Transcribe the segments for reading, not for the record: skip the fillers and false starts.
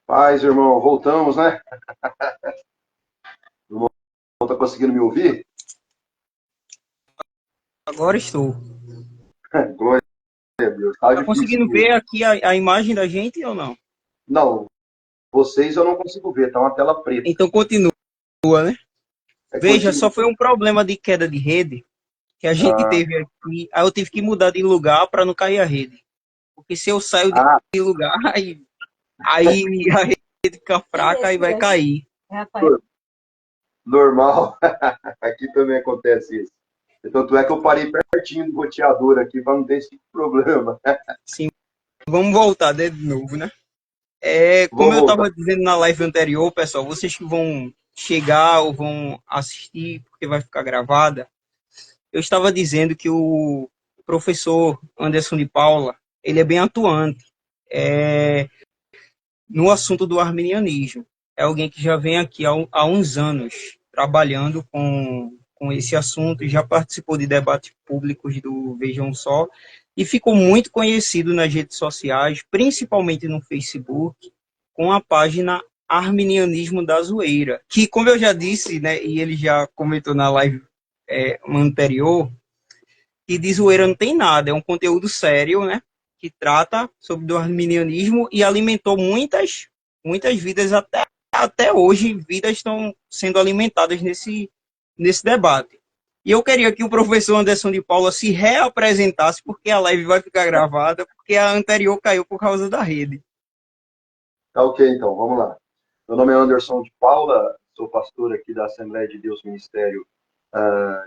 Paz, irmão, voltamos, né? O irmão tá conseguindo me ouvir? Agora estou. Glória a Deus. Tá Tá difícil conseguindo aqui. ver aqui a imagem da gente ou não? Não, vocês eu não consigo ver, tá uma tela preta. Então continua, né? É Veja, contigo. só foi um problema de queda de rede que a gente Ah, teve aqui. Aí eu tive que mudar de lugar para não cair a rede. Porque se eu saio ah, de lugar, aí a rede fica fraca e vai cair. normal. Aqui também acontece isso. Tanto é que eu parei pertinho do roteador aqui para não ter esse problema. Sim, vamos voltar de novo, né? É, como Vamos eu voltar. estava dizendo na live anterior, pessoal, vocês que vão chegar ou vão assistir, porque vai ficar gravada, eu estava dizendo que o professor Anderson de Paula, ele é bem atuante no assunto do arminianismo. É alguém que já vem aqui há uns anos trabalhando com esse assunto e já participou de debates públicos do Vejam Só e ficou muito conhecido nas redes sociais, principalmente no Facebook, com a página Arminianismo da Zoeira, que, como eu já disse, né, e ele já comentou na live anterior, que de zoeira não tem nada, é um conteúdo sério, né? Que trata sobre o arminianismo e alimentou muitas vidas até hoje, vidas estão sendo alimentadas nesse debate. E eu queria que o professor Anderson de Paula se reapresentasse, porque a live vai ficar gravada, porque a anterior caiu por causa da rede. Tá ok, então, vamos lá. Meu nome é Anderson de Paula, sou pastor aqui da Assembleia de Deus Ministério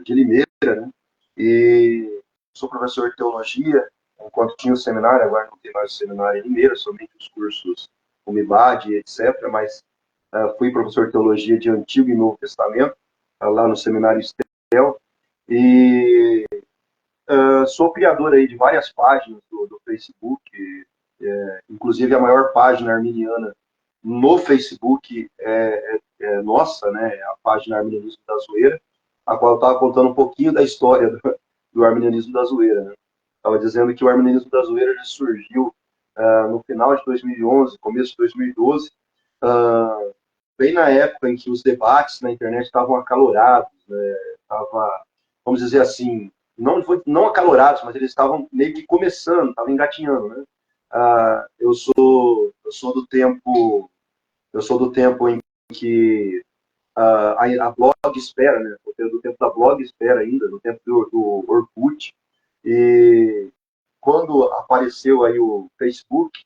de Limeira, né? E sou professor de teologia, enquanto tinha o seminário, agora não tem mais o seminário em Limeira, somente os cursos Umibad, etc. Mas fui professor de teologia de Antigo e Novo Testamento, lá no seminário Estel, e sou criador aí de várias páginas do Facebook, inclusive a maior página arminiana no Facebook é nossa, né? A página Arminianismo da Zoeira, a qual eu estava contando um pouquinho da história do Arminianismo da Zoeira, né? Estava dizendo que o Arminianismo da Zoeira já surgiu no final de 2011, começo de 2012, uh, bem na época em que os debates na internet estavam acalorados, né? Tava, vamos dizer assim, não acalorados, mas eles estavam meio que começando, estavam engatinhando, né? Eu sou do tempo em que a blogosfera, né? Do tempo da blogosfera ainda, do tempo do Orkut. E quando apareceu aí o Facebook,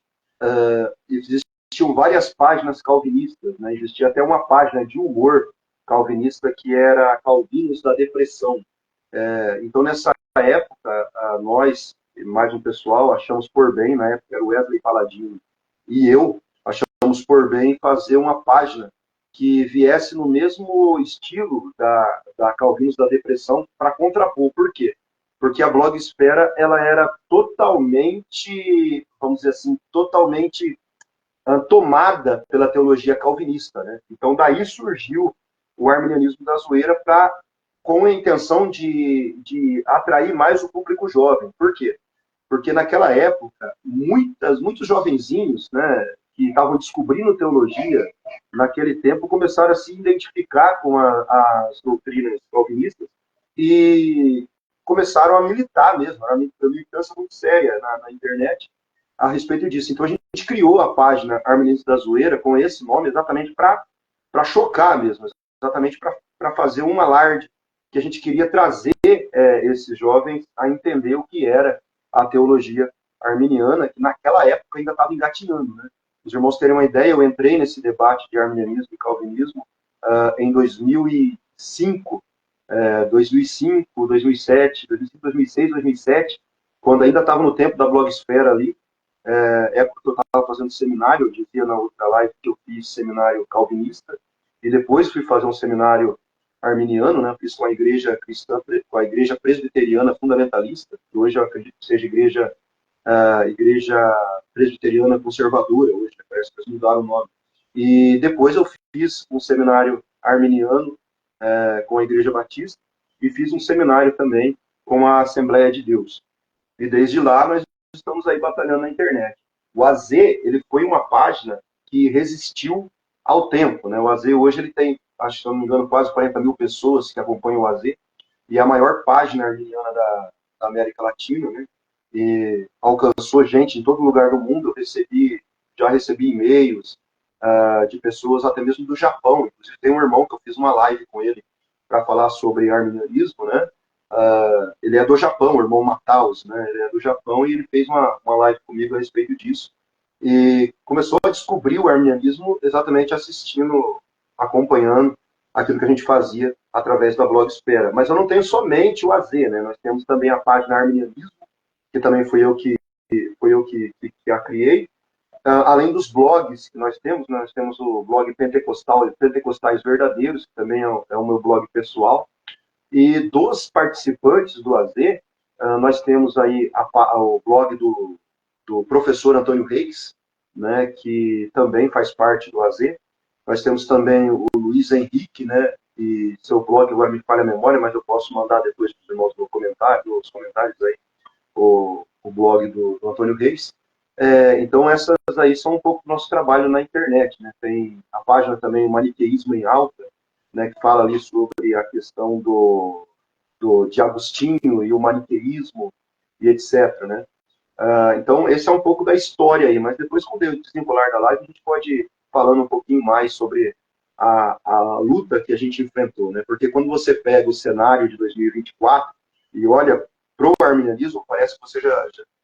existiam várias páginas calvinistas, né? Existia até uma página de humor calvinista que era Calvinos da Depressão. Então, nessa época, nós, mais um pessoal, achamos por bem, na época era o Wesley Paladino e eu, achamos por bem fazer uma página que viesse no mesmo estilo da Calvinos da Depressão para contrapor. Por quê? Porque a blogosfera ela era totalmente, vamos dizer assim, totalmente tomada pela teologia calvinista, né? Então daí surgiu o arminianismo da zoeira com a intenção de atrair mais o público jovem. Por quê? Porque naquela época, muitos jovenzinhos, né, que estavam descobrindo teologia, naquele tempo começaram a se identificar com as doutrinas calvinistas e começaram a militar mesmo, era uma militância muito séria na internet a respeito disso. Então a gente criou a página Arminianismo da Zoeira com esse nome exatamente para chocar mesmo, exatamente para fazer um alarde que a gente queria trazer esses jovens a entender o que era a teologia arminiana, que naquela época ainda estava engatinhando. Né? Os irmãos terem uma ideia, eu entrei nesse debate de arminianismo e calvinismo em 2005, 2005, 2007, 2005, 2006, 2007, quando ainda estava no tempo da blogosfera ali, época que eu estava fazendo seminário, eu dizia na outra live que eu fiz seminário calvinista, e depois fui fazer um seminário arminiano, né? Fiz com a igreja cristã, com a igreja presbiteriana fundamentalista, que hoje eu acredito que seja igreja presbiteriana conservadora, hoje parece que eles mudaram o nome. E depois eu fiz um seminário arminiano com a igreja batista e fiz um seminário também com a Assembleia de Deus. E desde lá nós estamos aí batalhando na internet. O AZ, ele foi uma página que resistiu ao tempo, né? O AZ hoje ele tem, acho que se não me engano, quase 40 mil pessoas que acompanham o AZ, e é a maior página arminiana da América Latina, né? E alcançou gente em todo lugar do mundo. Já recebi e-mails de pessoas até mesmo do Japão. Inclusive tem um irmão que eu fiz uma live com ele para falar sobre arminianismo, né? Ele é do Japão, o irmão Mataus, né? Ele é do Japão e ele fez uma live comigo a respeito disso. E começou a descobrir o arminianismo exatamente assistindo, acompanhando aquilo que a gente fazia através da blogosfera. Mas eu não tenho somente o AZ, né? Nós temos também a página Arminianismo, que também fui eu que a criei. Além dos blogs que nós temos o blog Pentecostais Verdadeiros, que também é o meu blog pessoal. E dos participantes do AZ, nós temos aí o blog do professor Antônio Reis, né, que também faz parte do AZ. Nós temos também o Luiz Henrique, né, e seu blog agora me falha a memória, mas eu posso mandar depois para os irmãos nos comentários aí, o blog do Antônio Reis. Então essas aí são um pouco do nosso trabalho na internet, né? Tem a página também, o Maniqueísmo em Alta, né, que fala ali sobre a questão de Agostinho e o maniqueísmo e etc, né? Então, esse é um pouco da história aí, mas depois, com o desenrolar da live, a gente pode ir falando um pouquinho mais sobre a luta que a gente enfrentou, né? Porque quando você pega o cenário de 2024 e olha para o arminianismo, parece que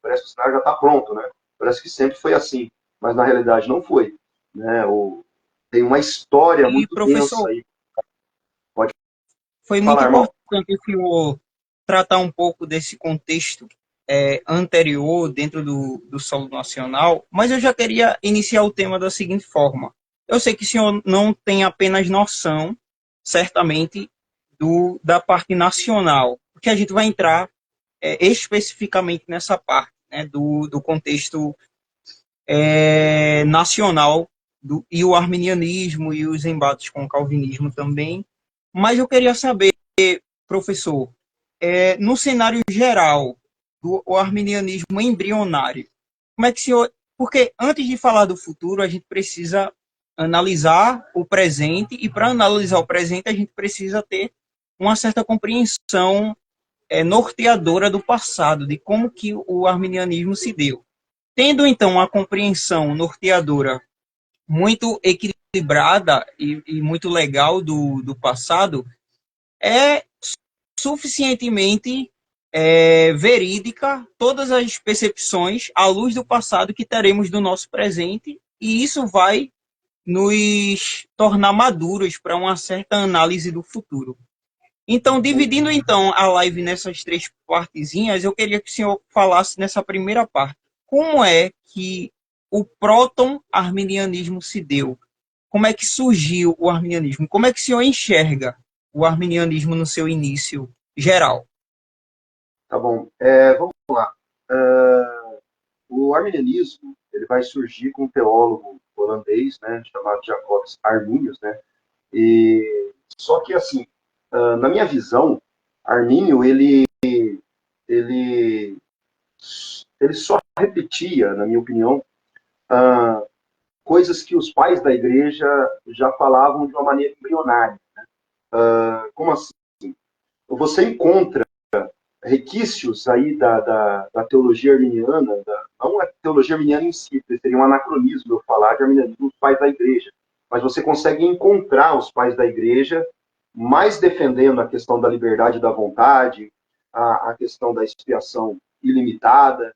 parece que o cenário já está pronto, né? Parece que sempre foi assim, mas na realidade não foi, né? Tem uma história E, muito densa professor, aí. Pode foi muito falar, irmão. importante o senhor tratar um pouco desse contexto anterior dentro do solo nacional, mas eu já queria iniciar o tema da seguinte forma. Eu sei que o senhor não tem apenas noção, certamente, da parte nacional, porque a gente vai entrar especificamente nessa parte, né, do contexto nacional e o arminianismo e os embates com o calvinismo também. Mas eu queria saber, professor, no cenário geral do arminianismo embrionário, como é que o senhor... Porque antes de falar do futuro, a gente precisa analisar o presente, e para analisar o presente, a gente precisa ter uma certa compreensão norteadora do passado, de como que o arminianismo se deu. Tendo, então, uma compreensão norteadora muito equilibrada e muito legal do passado, é suficientemente verídica todas as percepções à luz do passado que teremos do nosso presente, e isso vai nos tornar maduros para uma certa análise do futuro. Então, dividindo então a live nessas três partezinhas, eu queria que o senhor falasse nessa primeira parte. Como é que o proto-arminianismo se deu? Como é que surgiu o arminianismo? Como é que o senhor enxerga o arminianismo no seu início geral? Tá bom. Vamos lá. O arminianismo ele vai surgir com um teólogo holandês, né, chamado Jacobus Arminius, né? E só que assim, na minha visão, Armínio ele ele só repetia, na minha opinião, uh, coisas que os pais da igreja já falavam de uma maneira embrionária. Como assim? Você encontra requisitos aí da teologia arminiana, não a teologia arminiana em si, seria um anacronismo eu falar de arminianismo dos pais da igreja, mas você consegue encontrar os pais da igreja mais defendendo a questão da liberdade da vontade, a questão da expiação ilimitada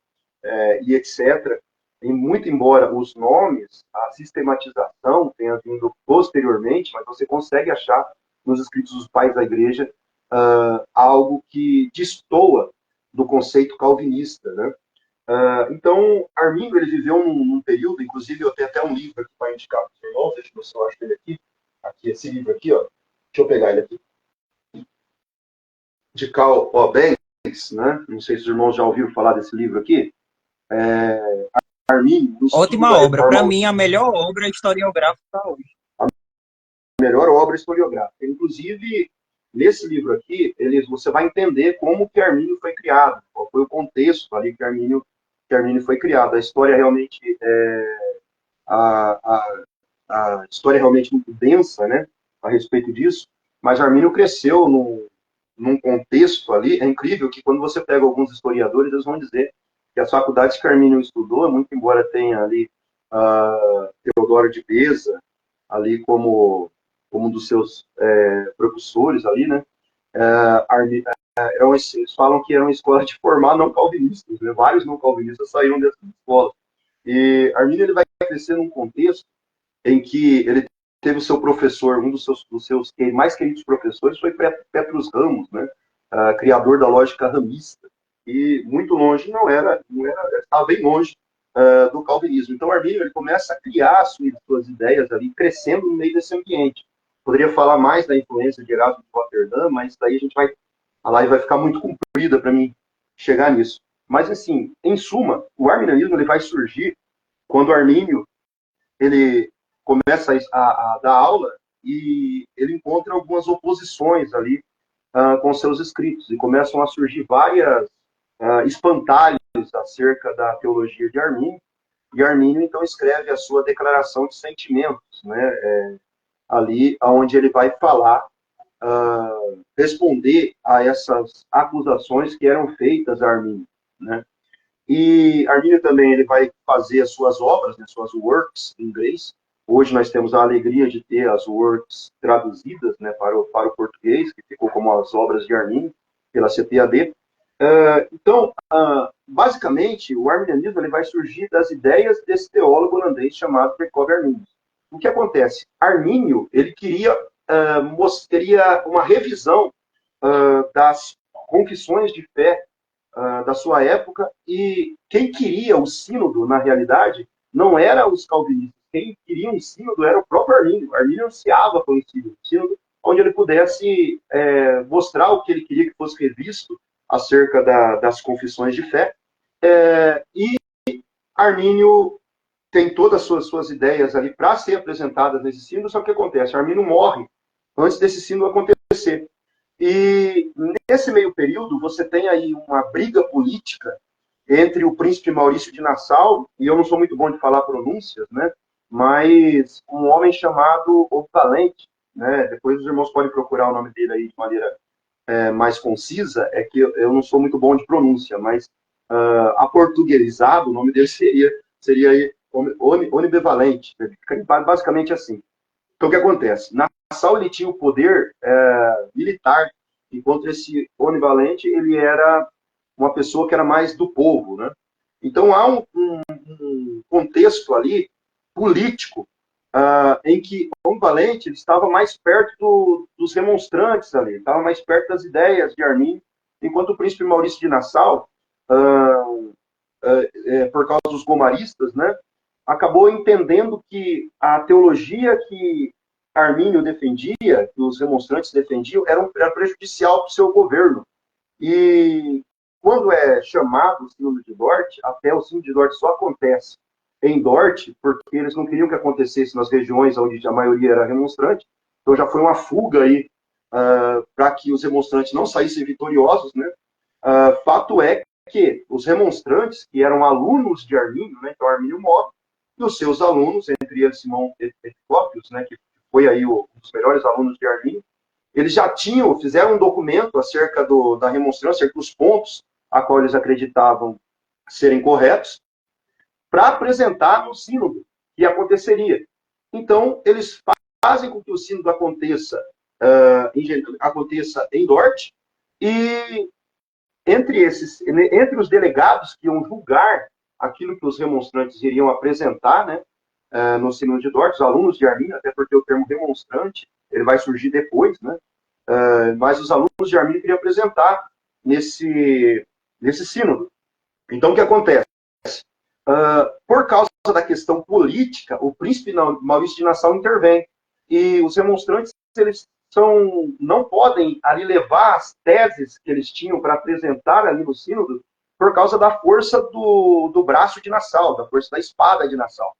e etc. E muito embora os nomes, a sistematização tenha vindo posteriormente, mas você consegue achar nos escritos dos pais da igreja algo que destoa do conceito calvinista, né? Então, Arminio ele viveu num período, inclusive eu tenho até um livro aqui para indicar para os irmãos, deixa eu ver se eu acho ele aqui, esse livro aqui, ó, deixa eu pegar ele aqui, de Carl O. Banks, né? Não sei se os irmãos já ouviram falar desse livro aqui. Arminio, o estudo Ótima da obra. Para reforma, mim, a melhor obra historiográfica hoje. a melhor obra historiográfica. Inclusive, nesse livro aqui, você vai entender como que Armínio foi criado, qual foi o contexto ali que Armínio foi criado. A história realmente história realmente muito densa, né, a respeito disso, mas Armínio cresceu num contexto ali. É incrível que quando você pega alguns historiadores, eles vão dizer que as faculdades que Armínio estudou, muito embora tenha ali Teodoro de Beza, ali como um dos seus professores ali, né, eles falam que era uma escola de formar não calvinistas, né? Vários não calvinistas saíram dessa escola. E Armínio ele vai crescer num contexto em que ele teve o seu professor, um dos seus mais queridos professores foi Petrus Ramos, né? Criador da lógica ramista, e muito longe estava bem longe do calvinismo. Então Armínio ele começa a criar suas ideias ali, crescendo no meio desse ambiente. Poderia falar mais da influência de Erasmo de Roterdã, mas daí a live vai ficar muito comprida para mim chegar nisso. Mas assim, em suma, o arminianismo ele vai surgir quando Armínio ele começa a dar aula e ele encontra algumas oposições ali com seus escritos, e começam a surgir várias espantalhos acerca da teologia de Armínio, e Armínio então escreve a sua declaração de sentimentos, né, ali onde ele vai falar, responder a essas acusações que eram feitas a Armínio, né? E Armínio também ele vai fazer as suas obras, né, suas works em inglês. Hoje nós temos a alegria de ter as works traduzidas, né, para o português, que ficou como as obras de Armínio, pela CPAD. Então, basicamente, o arminianismo ele vai surgir das ideias desse teólogo holandês chamado Jacob Arminius. O que acontece? Armínio ele queria uma revisão das confissões de fé da sua época, e quem queria o sínodo, na realidade, não era os calvinistas. Quem queria um sínodo era o próprio Armínio. Armínio ansiava por um sínodo onde ele pudesse mostrar o que ele queria que fosse revisto acerca das confissões de fé. E Armínio tem todas as suas ideias ali para ser apresentadas nesse sínodo, só que o que acontece? Armínio morre antes desse sínodo acontecer. E nesse meio período, você tem aí uma briga política entre o príncipe Maurício de Nassau, e eu não sou muito bom de falar pronúncias, né, mas um homem chamado O Valente, né, depois os irmãos podem procurar o nome dele aí de maneira mais concisa, é que eu não sou muito bom de pronúncia, mas aportuguesado, o nome dele seria aí Onibevalente, basicamente assim. Então, o que acontece? Nassau ele tinha o poder militar, enquanto esse Onivalente ele era uma pessoa que era mais do povo, né? Então, há um contexto ali político em que Onivalente ele estava mais perto dos remonstrantes ali, estava mais perto das ideias de Armínio, enquanto o príncipe Maurício de Nassau, por causa dos gomaristas, né, acabou entendendo que a teologia que Armínio defendia, que os remonstrantes defendiam, era prejudicial para o seu governo. E quando é chamado o Sínodo de Dort, até o Sínodo de Dort só acontece em Dort, porque eles não queriam que acontecesse nas regiões onde a maioria era remonstrante, então já foi uma fuga aí para que os remonstrantes não saíssem vitoriosos, né? Fato é que os remonstrantes, que eram alunos de Armínio, né, então Armínio morre, e os seus alunos, entre eles Simão Epitópios, né, que foi aí um dos melhores alunos de Armínio, eles já fizeram um documento acerca da remonstrância, acerca dos pontos a qual eles acreditavam serem corretos, para apresentar no sínodo que aconteceria. Então, eles fazem com que o sínodo aconteça em Dort, e entre os delegados que iam julgar aquilo que os remonstrantes iriam apresentar, né, no Sínodo de Dort, os alunos de Armínio, até porque o termo remonstrante ele vai surgir depois, né, mas os alunos de Armínio queriam apresentar nesse sínodo. Então, o que acontece? Por causa da questão política, o príncipe Maurício de Nassau intervém, e os remonstrantes eles não podem ali levar as teses que eles tinham para apresentar ali no sínodo por causa da força do braço de Nassau, da força da espada de Nassau.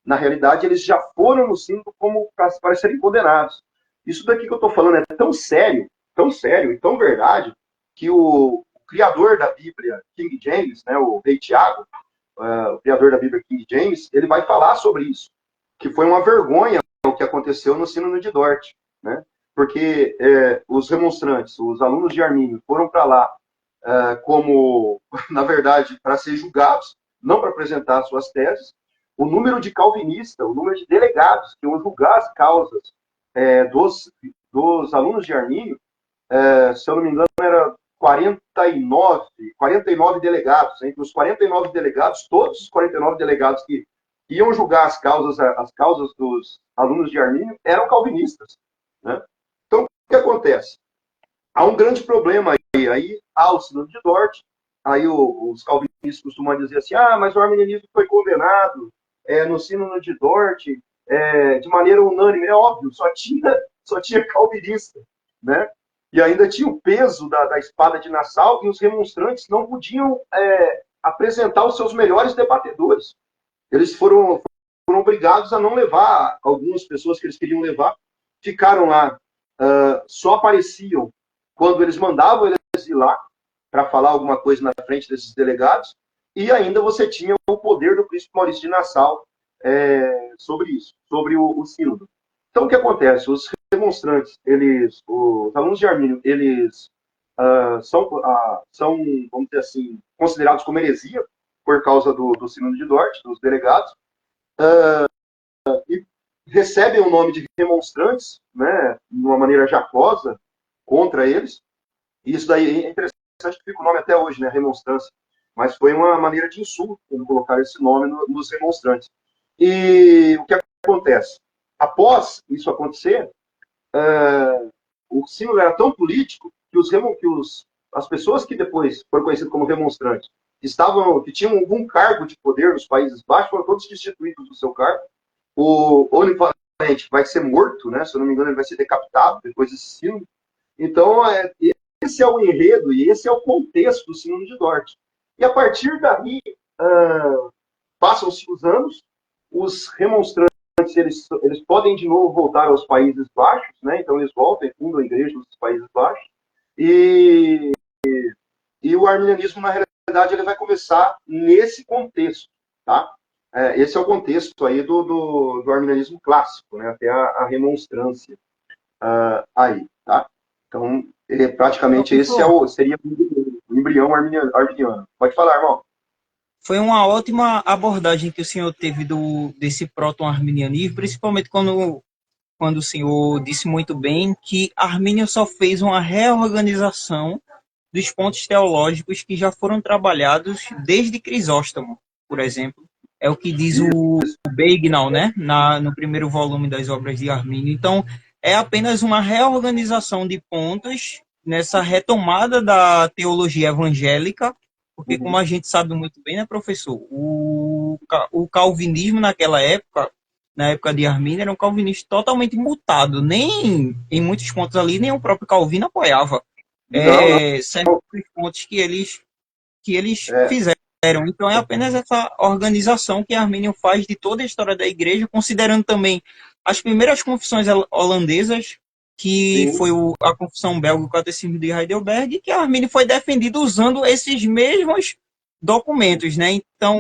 Na realidade, eles já foram no sínodo como para serem condenados. Isso daqui que eu estou falando é tão sério e tão verdade, que o criador da Bíblia, King James, né, o rei Tiago, o criador da Bíblia King James, ele vai falar sobre isso, que foi uma vergonha o o que aconteceu no Sínodo de Dort, né? Porque os remonstrantes, os alunos de Armínio, foram para lá como, na verdade, para ser julgados, não para apresentar suas teses. O número de calvinistas, o número de delegados que iam julgar as causas dos alunos de Armínio, se eu não me engano, era 49 delegados. Entre os 49 delegados, todos os 49 delegados que iam julgar as causas dos alunos de Armínio eram calvinistas, né? Então, o que acontece? Há um grande problema aí há o Sínodo de Dort, aí os calvinistas costumam dizer assim, mas o arminianismo foi condenado no Sínodo de Dort de maneira unânime. É óbvio, só tinha calvinista, né? E ainda tinha o peso da espada de Nassau, e os remonstrantes não podiam apresentar os seus melhores debatedores. Eles foram obrigados a não levar algumas pessoas que eles queriam levar, ficaram lá, só apareciam quando eles mandavam eles ir lá para falar alguma coisa na frente desses delegados, e ainda você tinha o poder do príncipe Maurício de Nassau sobre isso, sobre o sínodo. Então, o que acontece? Os demonstrantes, os alunos de Armínio, eles são, vamos dizer assim, considerados como heresia por causa do sínodo de Dort, dos delegados, e recebem o nome de remonstrantes, né, de uma maneira jacosa contra eles. E isso daí é interessante que fica o nome até hoje, né, remonstrância. Mas foi uma maneira de insulto quando colocaram esse nome nos remonstrantes. E o que acontece? Após isso acontecer, o sínodo era tão político que as pessoas que depois foram conhecidas como remonstrantes, que tinham algum cargo de poder nos Países Baixos, foram todos destituídos do seu cargo. O Olivalente vai ser morto, né? Se eu não me engano, ele vai ser decapitado depois desse sínodo. Então, esse é o enredo e esse é o contexto do Sínodo de Dort. E a partir daí, passam-se os anos, os remonstrantes eles podem de novo voltar aos Países Baixos, né? Então eles voltam e fundam a igreja nos Países Baixos, e o arminianismo, na realidade, ele vai começar nesse contexto, tá? Esse é o contexto aí do arminianismo clássico, né? Até a remonstrância aí, tá? Então, praticamente esse seria o embrião arminiano. Pode falar, irmão. Foi uma ótima abordagem que o senhor teve desse proto-arminianismo, principalmente quando o senhor disse muito bem que Armínio só fez uma reorganização dos pontos teológicos que já foram trabalhados desde Crisóstomo, por exemplo. É o que diz o Beignal, né, no primeiro volume das obras de Armínio. Então, é apenas uma reorganização de pontos nessa retomada da teologia evangélica, porque, como a gente sabe muito bem, né, professor, o calvinismo naquela época, na época de Armínio, era um calvinista totalmente mutado. Nem, em muitos pontos ali, nem o próprio Calvino apoiava certos pontos que eles fizeram. Então, é apenas essa organização que Armínio faz de toda a história da igreja, considerando também as primeiras confissões holandesas, que foi a confissão belga, o Catecismo de Heidelberg, que Armínio foi defendido usando esses mesmos documentos, né? Então,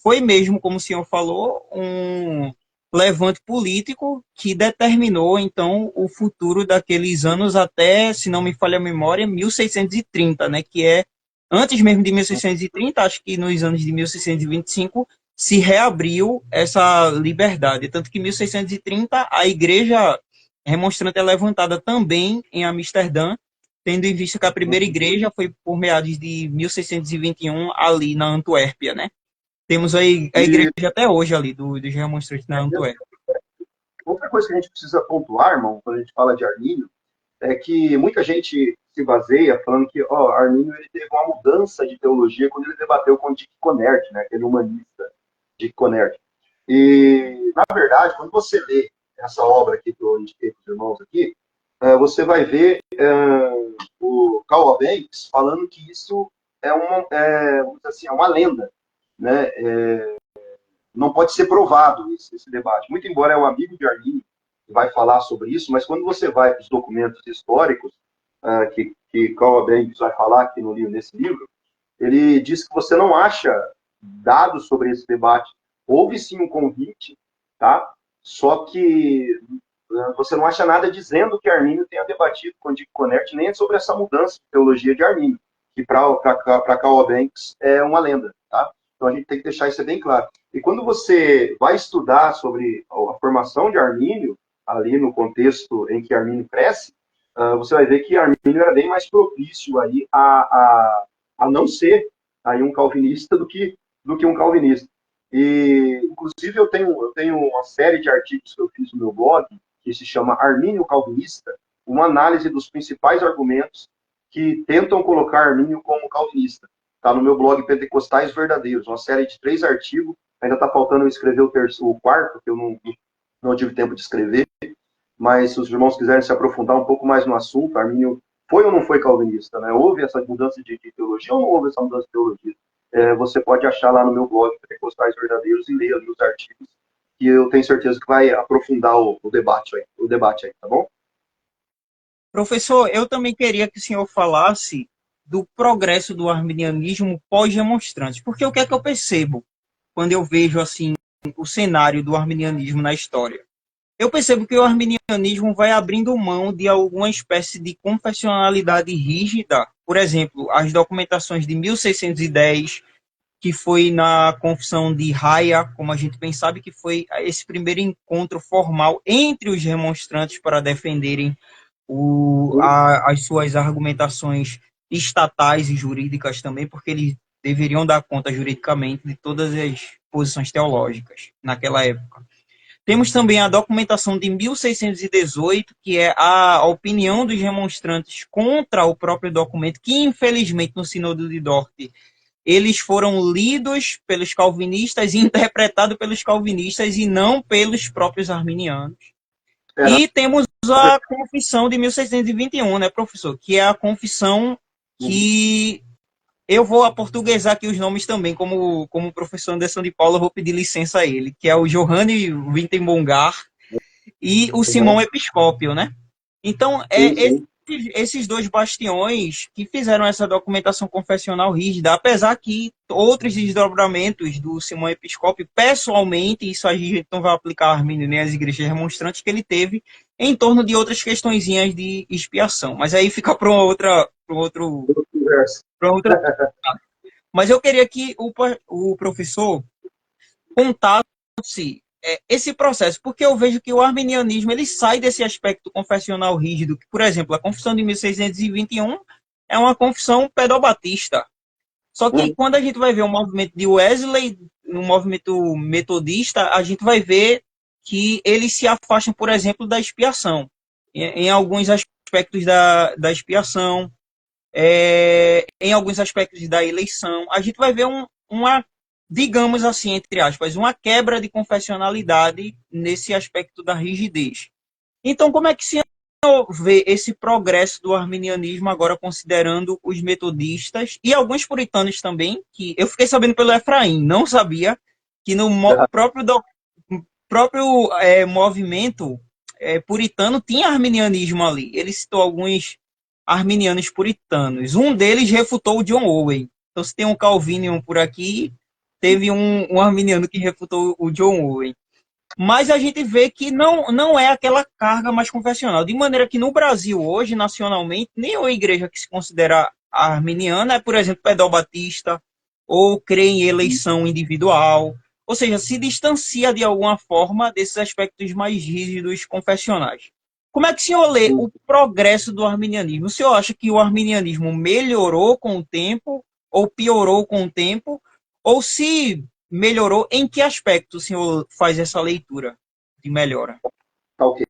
foi mesmo, como o senhor falou, um levante político que determinou, então, o futuro daqueles anos até, se não me falha a memória, 1630, né? Que é, antes mesmo de 1630, acho que nos anos de 1625, se reabriu essa liberdade. Tanto que em 1630, a igreja remonstrante é levantada também em Amsterdã, tendo em vista que a primeira igreja foi por meados de 1621, ali na Antuérpia, né? Temos a igreja até hoje ali, dos remonstrantes na Antuérpia. Outra coisa que a gente precisa pontuar, irmão, quando a gente fala de Armínio, é que muita gente se baseia falando que Armínio ele teve uma mudança de teologia quando ele debateu com Dick Conert, né, aquele humanista Dick Conert. E, na verdade, quando você lê essa obra aqui que eu indiquei para os irmãos aqui, você vai ver o Carl Banks falando que isso é uma lenda, né? Não pode ser provado esse debate. Muito embora é um amigo de Armínio que vai falar sobre isso, mas quando você vai para os documentos históricos que Carl Banks vai falar aqui nesse livro, ele diz que você não acha dados sobre esse debate. Houve sim um convite, tá? Só que você não acha nada dizendo que Armínio tenha debatido com Dick Conert nem sobre essa mudança de teologia de Armínio, que para Carl Banks é uma lenda, tá? Então a gente tem que deixar isso bem claro. E quando você vai estudar sobre a formação de Armínio, ali no contexto em que Armínio cresce, você vai ver que Armínio era bem mais propício aí a não ser aí um calvinista do que um calvinista. E, inclusive, eu tenho uma série de artigos que eu fiz no meu blog, que se chama Armínio Calvinista, uma análise dos principais argumentos que tentam colocar Armínio como calvinista. Está no meu blog Pentecostais Verdadeiros, uma série de 3 artigos. Ainda está faltando eu escrever o quarto, que eu não tive tempo de escrever. Mas se os irmãos quiserem se aprofundar um pouco mais no assunto, Armínio foi ou não foi calvinista, né? Houve essa mudança de teologia ou não houve essa mudança de teologia? Você pode achar lá no meu blog Pentecostais Verdadeiros e ler ali os artigos, que eu tenho certeza que vai aprofundar o debate aí, tá bom? Professor, eu também queria que o senhor falasse do progresso do arminianismo pós-remonstrantes, porque o que é que eu percebo quando eu vejo assim o cenário do arminianismo na história? Eu percebo que o arminianismo vai abrindo mão de alguma espécie de confessionalidade rígida. Por exemplo, as documentações de 1610, que foi na Confissão de Haia, como a gente bem sabe, que foi esse primeiro encontro formal entre os remonstrantes para defenderem as suas argumentações estatais e jurídicas também, porque eles deveriam dar conta juridicamente de todas as posições teológicas naquela época. Temos também a documentação de 1618, que é a opinião dos remonstrantes contra o próprio documento, que infelizmente no Sínodo de Dort eles foram lidos pelos calvinistas e interpretados pelos calvinistas e não pelos próprios arminianos. Era, E temos a confissão de 1621, né, professor? Que é a confissão que eu vou aportuguesar aqui os nomes também, como o professor Anderson de Paula, eu vou pedir licença a ele, que é o Johanne Wittenbongar e o Simão Episcópio, né? Então, sim, sim. esses dois bastiões que fizeram essa documentação confessional rígida, apesar que outros desdobramentos do Simão Episcópio, pessoalmente, isso a gente não vai aplicar a Armínio nem às igrejas remonstrantes que ele teve, em torno de outras questõezinhas de expiação. Mas aí fica para outra. Mas eu queria que o professor contasse esse processo, porque eu vejo que o arminianismo ele sai desse aspecto confessional rígido, que, por exemplo, a confissão de 1621 é uma confissão pedobatista. Só que quando a gente vai ver o movimento de Wesley, no movimento metodista, a gente vai ver que eles se afastam, por exemplo, da expiação. Em alguns aspectos da expiação, em alguns aspectos da eleição, a gente vai ver uma, digamos assim, entre aspas, uma quebra de confessionalidade nesse aspecto da rigidez. Então, como é que se vê esse progresso do arminianismo agora considerando os metodistas e alguns puritanos também, que eu fiquei sabendo pelo Efraim, não sabia que no próprio movimento puritano tinha arminianismo ali. Ele citou alguns arminianos puritanos. Um deles refutou o John Owen. Então, se tem um Calvinian por aqui, teve um arminiano que refutou o John Owen. Mas a gente vê que não é aquela carga mais confessional. De maneira que no Brasil hoje, nacionalmente, nenhuma igreja que se considera arminiana é, por exemplo, pedobatista ou crê em eleição individual. Ou seja, se distancia de alguma forma desses aspectos mais rígidos confessionais. Como é que o senhor lê o progresso do arminianismo? O senhor acha que o arminianismo melhorou com o tempo ou piorou com o tempo? Ou se melhorou, em que aspecto o senhor faz essa leitura de melhora? Tá ok.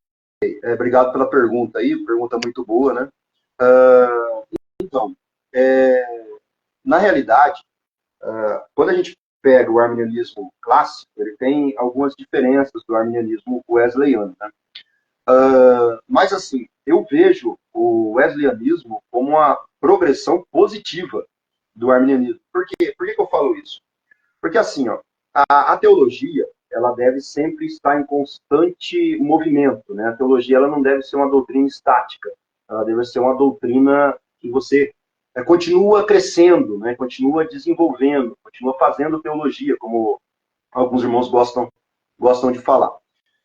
Obrigado pela pergunta aí, pergunta muito boa, né? Então, na realidade, quando a gente pega o arminianismo clássico, ele tem algumas diferenças do arminianismo wesleyano, né? Mas, assim, eu vejo o wesleyanismo como uma progressão positiva do arminianismo. Por que eu falo isso? Porque, assim, ó, a teologia, ela deve sempre estar em constante movimento, né? A teologia, ela não deve ser uma doutrina estática. Ela deve ser uma doutrina que você continua crescendo, né? Continua desenvolvendo, continua fazendo teologia, como alguns irmãos gostam de falar.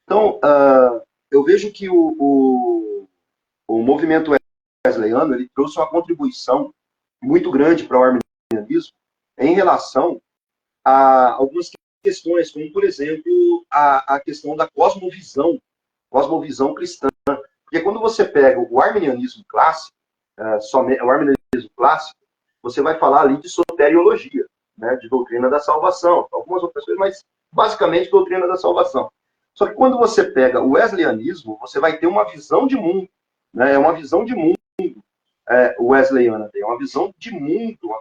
Então, eu vejo que o movimento wesleyano ele trouxe uma contribuição muito grande para o arminianismo em relação a algumas questões, como, por exemplo, a questão da cosmovisão cristã. Porque quando você pega o arminianismo clássico, somente, o arminianismo clássico, você vai falar ali de soteriologia, né, de doutrina da salvação, algumas outras coisas, mas basicamente doutrina da salvação. Só que quando você pega o wesleyanismo, você vai ter uma visão de mundo, né, é uma visão de mundo wesleyana, é uma visão de mundo, uma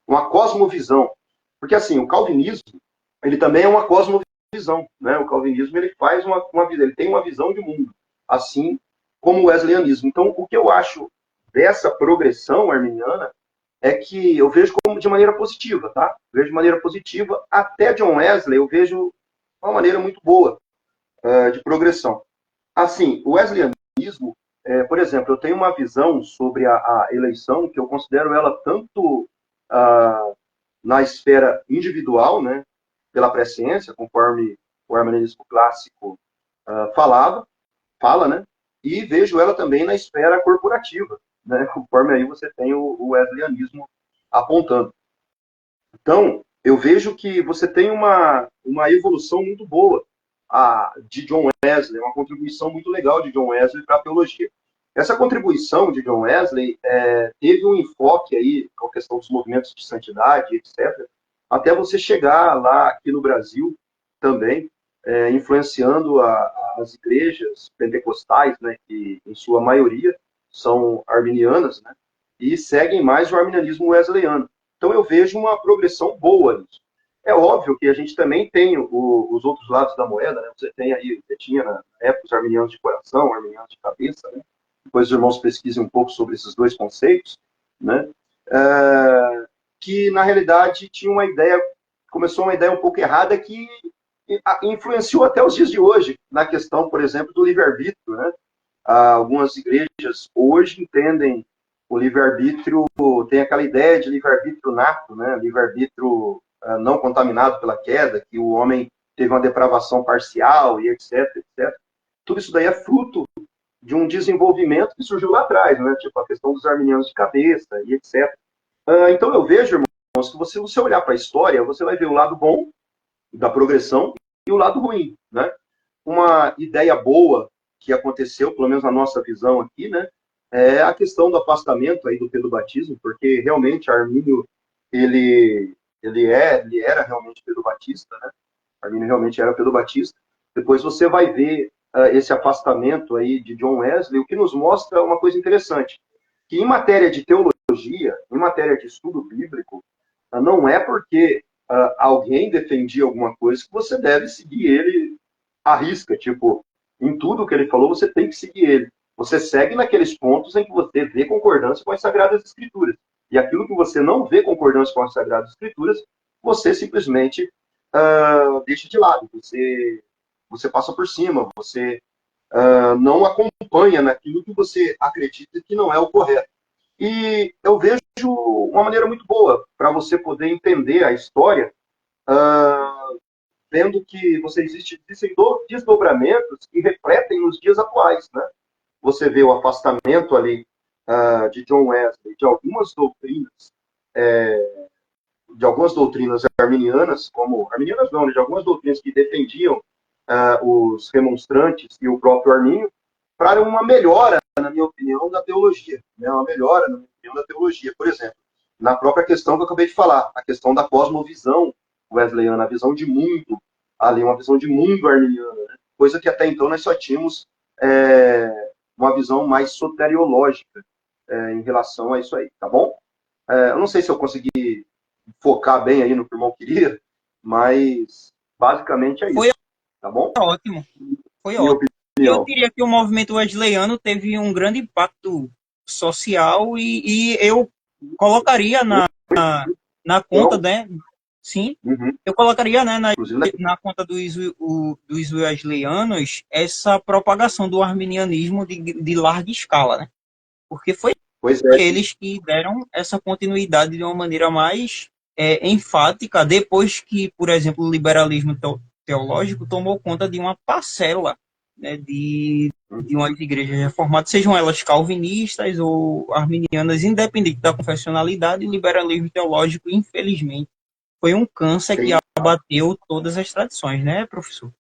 uma cosmovisão. Porque assim, o calvinismo, ele também é uma cosmovisão, né? O calvinismo ele faz ele tem uma visão de mundo, assim como o wesleyanismo. Então, o que eu acho dessa progressão arminiana é que eu vejo como de maneira positiva, tá? Eu vejo de maneira positiva. Até John Wesley eu vejo uma maneira muito boa de progressão. Assim, o wesleyanismo, por exemplo, eu tenho uma visão sobre a eleição que eu considero ela tanto na esfera individual, né, pela presciência, conforme o arminianismo clássico fala, né, e vejo ela também na esfera corporativa, né, conforme aí você tem o wesleyanismo apontando. Então, eu vejo que você tem uma evolução muito boa de John Wesley, uma contribuição muito legal de John Wesley para a teologia. Essa contribuição de John Wesley teve um enfoque aí com a questão dos movimentos de santidade, etc., até você chegar lá aqui no Brasil também, influenciando as igrejas pentecostais, né, que em sua maioria são arminianas, né, e seguem mais o arminianismo wesleyano. Então eu vejo uma progressão boa nisso. É óbvio que a gente também tem os outros lados da moeda, né? Você tinha na época os arminianos de coração, arminianos de cabeça, né? Depois os irmãos pesquisem um pouco sobre esses dois conceitos, né? Que na realidade tinha começou uma ideia um pouco errada que influenciou até os dias de hoje na questão, por exemplo, do livre-arbítrio, né? Algumas igrejas hoje entendem o livre-arbítrio, tem aquela ideia de livre-arbítrio nato, né? Livre-arbítrio não contaminado pela queda, que o homem teve uma depravação parcial e etc, etc. Tudo isso daí é fruto de um desenvolvimento que surgiu lá atrás, né? Tipo a questão dos arminianos de cabeça e etc. Então eu vejo, irmãos, que você olhar para a história, você vai ver o lado bom da progressão e o lado ruim, né? Uma ideia boa que aconteceu, pelo menos na nossa visão aqui, né? É a questão do afastamento aí do pedobatismo, porque realmente Armínio, ele era realmente pedobatista, né? Armínio realmente era pedobatista. Depois você vai ver esse afastamento aí de John Wesley, o que nos mostra uma coisa interessante, que em matéria de teologia, em matéria de estudo bíblico, não é porque alguém defendia alguma coisa que você deve seguir ele à risca, tipo, em tudo que ele falou, você tem que seguir ele. Você segue naqueles pontos em que você vê concordância com as Sagradas Escrituras. E aquilo que você não vê concordância com as Sagradas Escrituras, você simplesmente deixa de lado. Você passa por cima, você não acompanha naquilo que você acredita que não é o correto. E eu vejo uma maneira muito boa para você poder entender a história, vendo que existem desdobramentos que refletem nos dias atuais, né? Você vê o afastamento ali de John Wesley de algumas doutrinas arminianas, como arminianas não, né, de algumas doutrinas que defendiam os remonstrantes e o próprio Armínio, para uma melhora, na minha opinião, da teologia, né? Uma melhora, na minha opinião, da teologia. Por exemplo, na própria questão que eu acabei de falar, a questão da cosmovisão wesleyana, a visão de mundo, ali uma visão de mundo arminiana, né? Coisa que até então nós só tínhamos uma visão mais soteriológica em relação a isso aí, tá bom? Eu não sei se eu consegui focar bem aí no que o irmão queria, mas basicamente é isso, Foi tá bom? ótimo, foi Minha ótimo. Eu opinião. diria que o movimento wesleyano teve um grande impacto social e eu colocaria na conta, Então, né? Sim, uhum, eu colocaria, né, inclusive, na conta dos wesleyanos essa propagação do arminianismo de larga escala, né? Porque foi pois é, eles que deram essa continuidade de uma maneira mais enfática, depois que, por exemplo, o liberalismo teológico tomou conta de uma parcela, né, de umas igrejas reformadas, sejam elas calvinistas ou arminianas, independente da confessionalidade. O liberalismo teológico, infelizmente, foi um câncer que Sim, abateu todas as tradições, né, professor?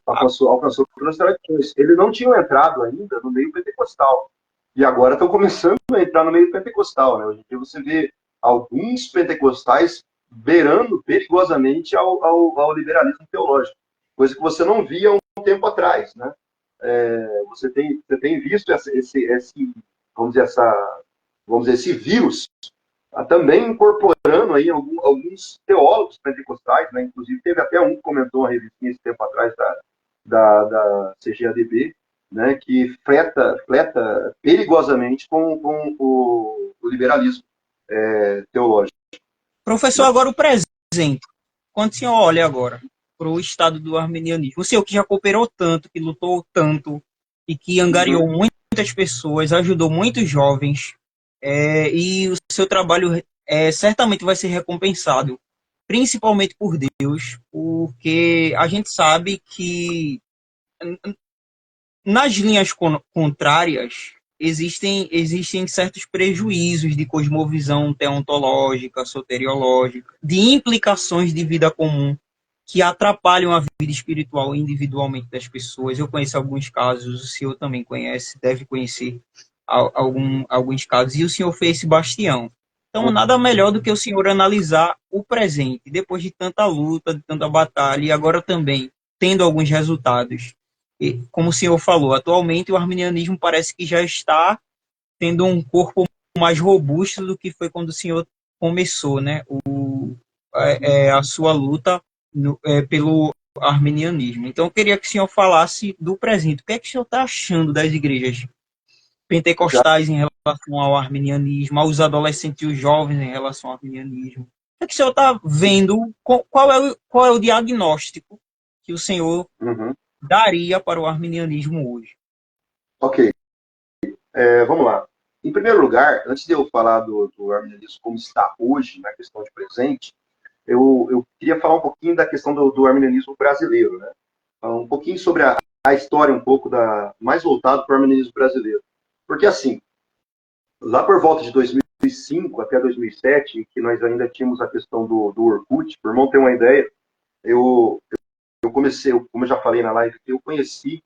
alcançou todas as tradições. Eles não tinham entrado ainda no meio pentecostal. E agora estão começando a entrar no meio pentecostal. Né? Hoje em dia você vê alguns pentecostais beirando perigosamente ao liberalismo teológico, coisa que você não via um tempo atrás. Né? Você tem visto vamos dizer, esse vírus também incorporando aí alguns teólogos pentecostais, né? Inclusive teve até um que comentou uma revistinha esse tempo atrás da CGADB, né? Que fleta perigosamente com o liberalismo teológico. Professor, Né? agora o presente. Quando o senhor olha agora para o estado do arminianismo, o senhor que já cooperou tanto, que lutou tanto e que angariou Uhum. muitas pessoas, ajudou muitos jovens, e o seu trabalho certamente vai ser recompensado, principalmente por Deus, porque a gente sabe que nas linhas contrárias existem certos prejuízos de cosmovisão teontológica, soteriológica, de implicações de vida comum que atrapalham a vida espiritual individualmente das pessoas. Eu conheço alguns casos, o senhor também conhece, deve conhecer alguns casos, e o senhor fez esse bastião. Então, nada melhor do que o senhor analisar o presente, depois de tanta luta, de tanta batalha, e agora também tendo alguns resultados. E, como o senhor falou, atualmente o arminianismo parece que já está tendo um corpo mais robusto do que foi quando o senhor começou, né, a sua luta pelo arminianismo. Então, eu queria que o senhor falasse do presente. O que é que o senhor está achando das igrejas Já, pentecostais em relação ao arminianismo, aos adolescentes e os jovens em relação ao arminianismo? O que é que o senhor está vendo? Qual é o diagnóstico que o senhor uhum. daria para o arminianismo hoje? Ok, vamos lá. Em primeiro lugar, antes de eu falar do arminianismo como está hoje, na questão de presente, eu queria falar um pouquinho da questão do arminianismo brasileiro, né? Um pouquinho sobre a história, um pouco mais voltado para o arminianismo brasileiro. Porque, assim, lá por volta de 2005 até 2007, que nós ainda tínhamos a questão do Orkut, por irmão ter uma ideia, eu, eu comecei, como eu já falei na live, eu conheci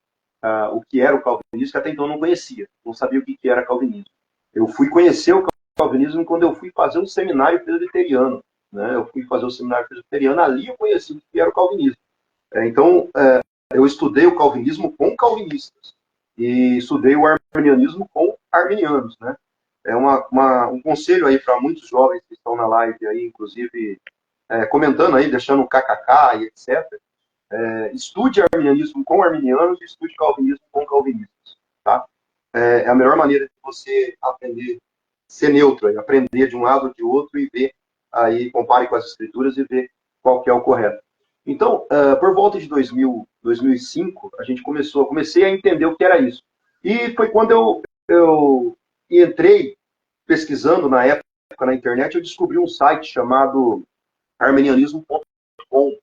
o que era o calvinismo, que até então eu não conhecia, não sabia o que era calvinismo. Eu fui conhecer o calvinismo quando eu fui fazer um seminário presbiteriano, né? Eu fui fazer o seminário presbiteriano, ali eu conheci o que era o calvinismo. Então, eu estudei o calvinismo com calvinistas e estudei o arminianismo com arminianos, né? É um conselho aí para muitos jovens que estão na live aí, inclusive comentando aí, deixando o kkk e etc. Estude arminianismo com arminianos e estude calvinismo com calvinistas, tá? É a melhor maneira de você aprender, ser neutro, aprender de um lado ou de outro e ver, aí compare com as escrituras e ver qual que é o correto. Então, por volta de 2005, comecei a entender o que era isso. E foi quando eu entrei pesquisando na época na internet, eu descobri um site chamado armenianismo.com,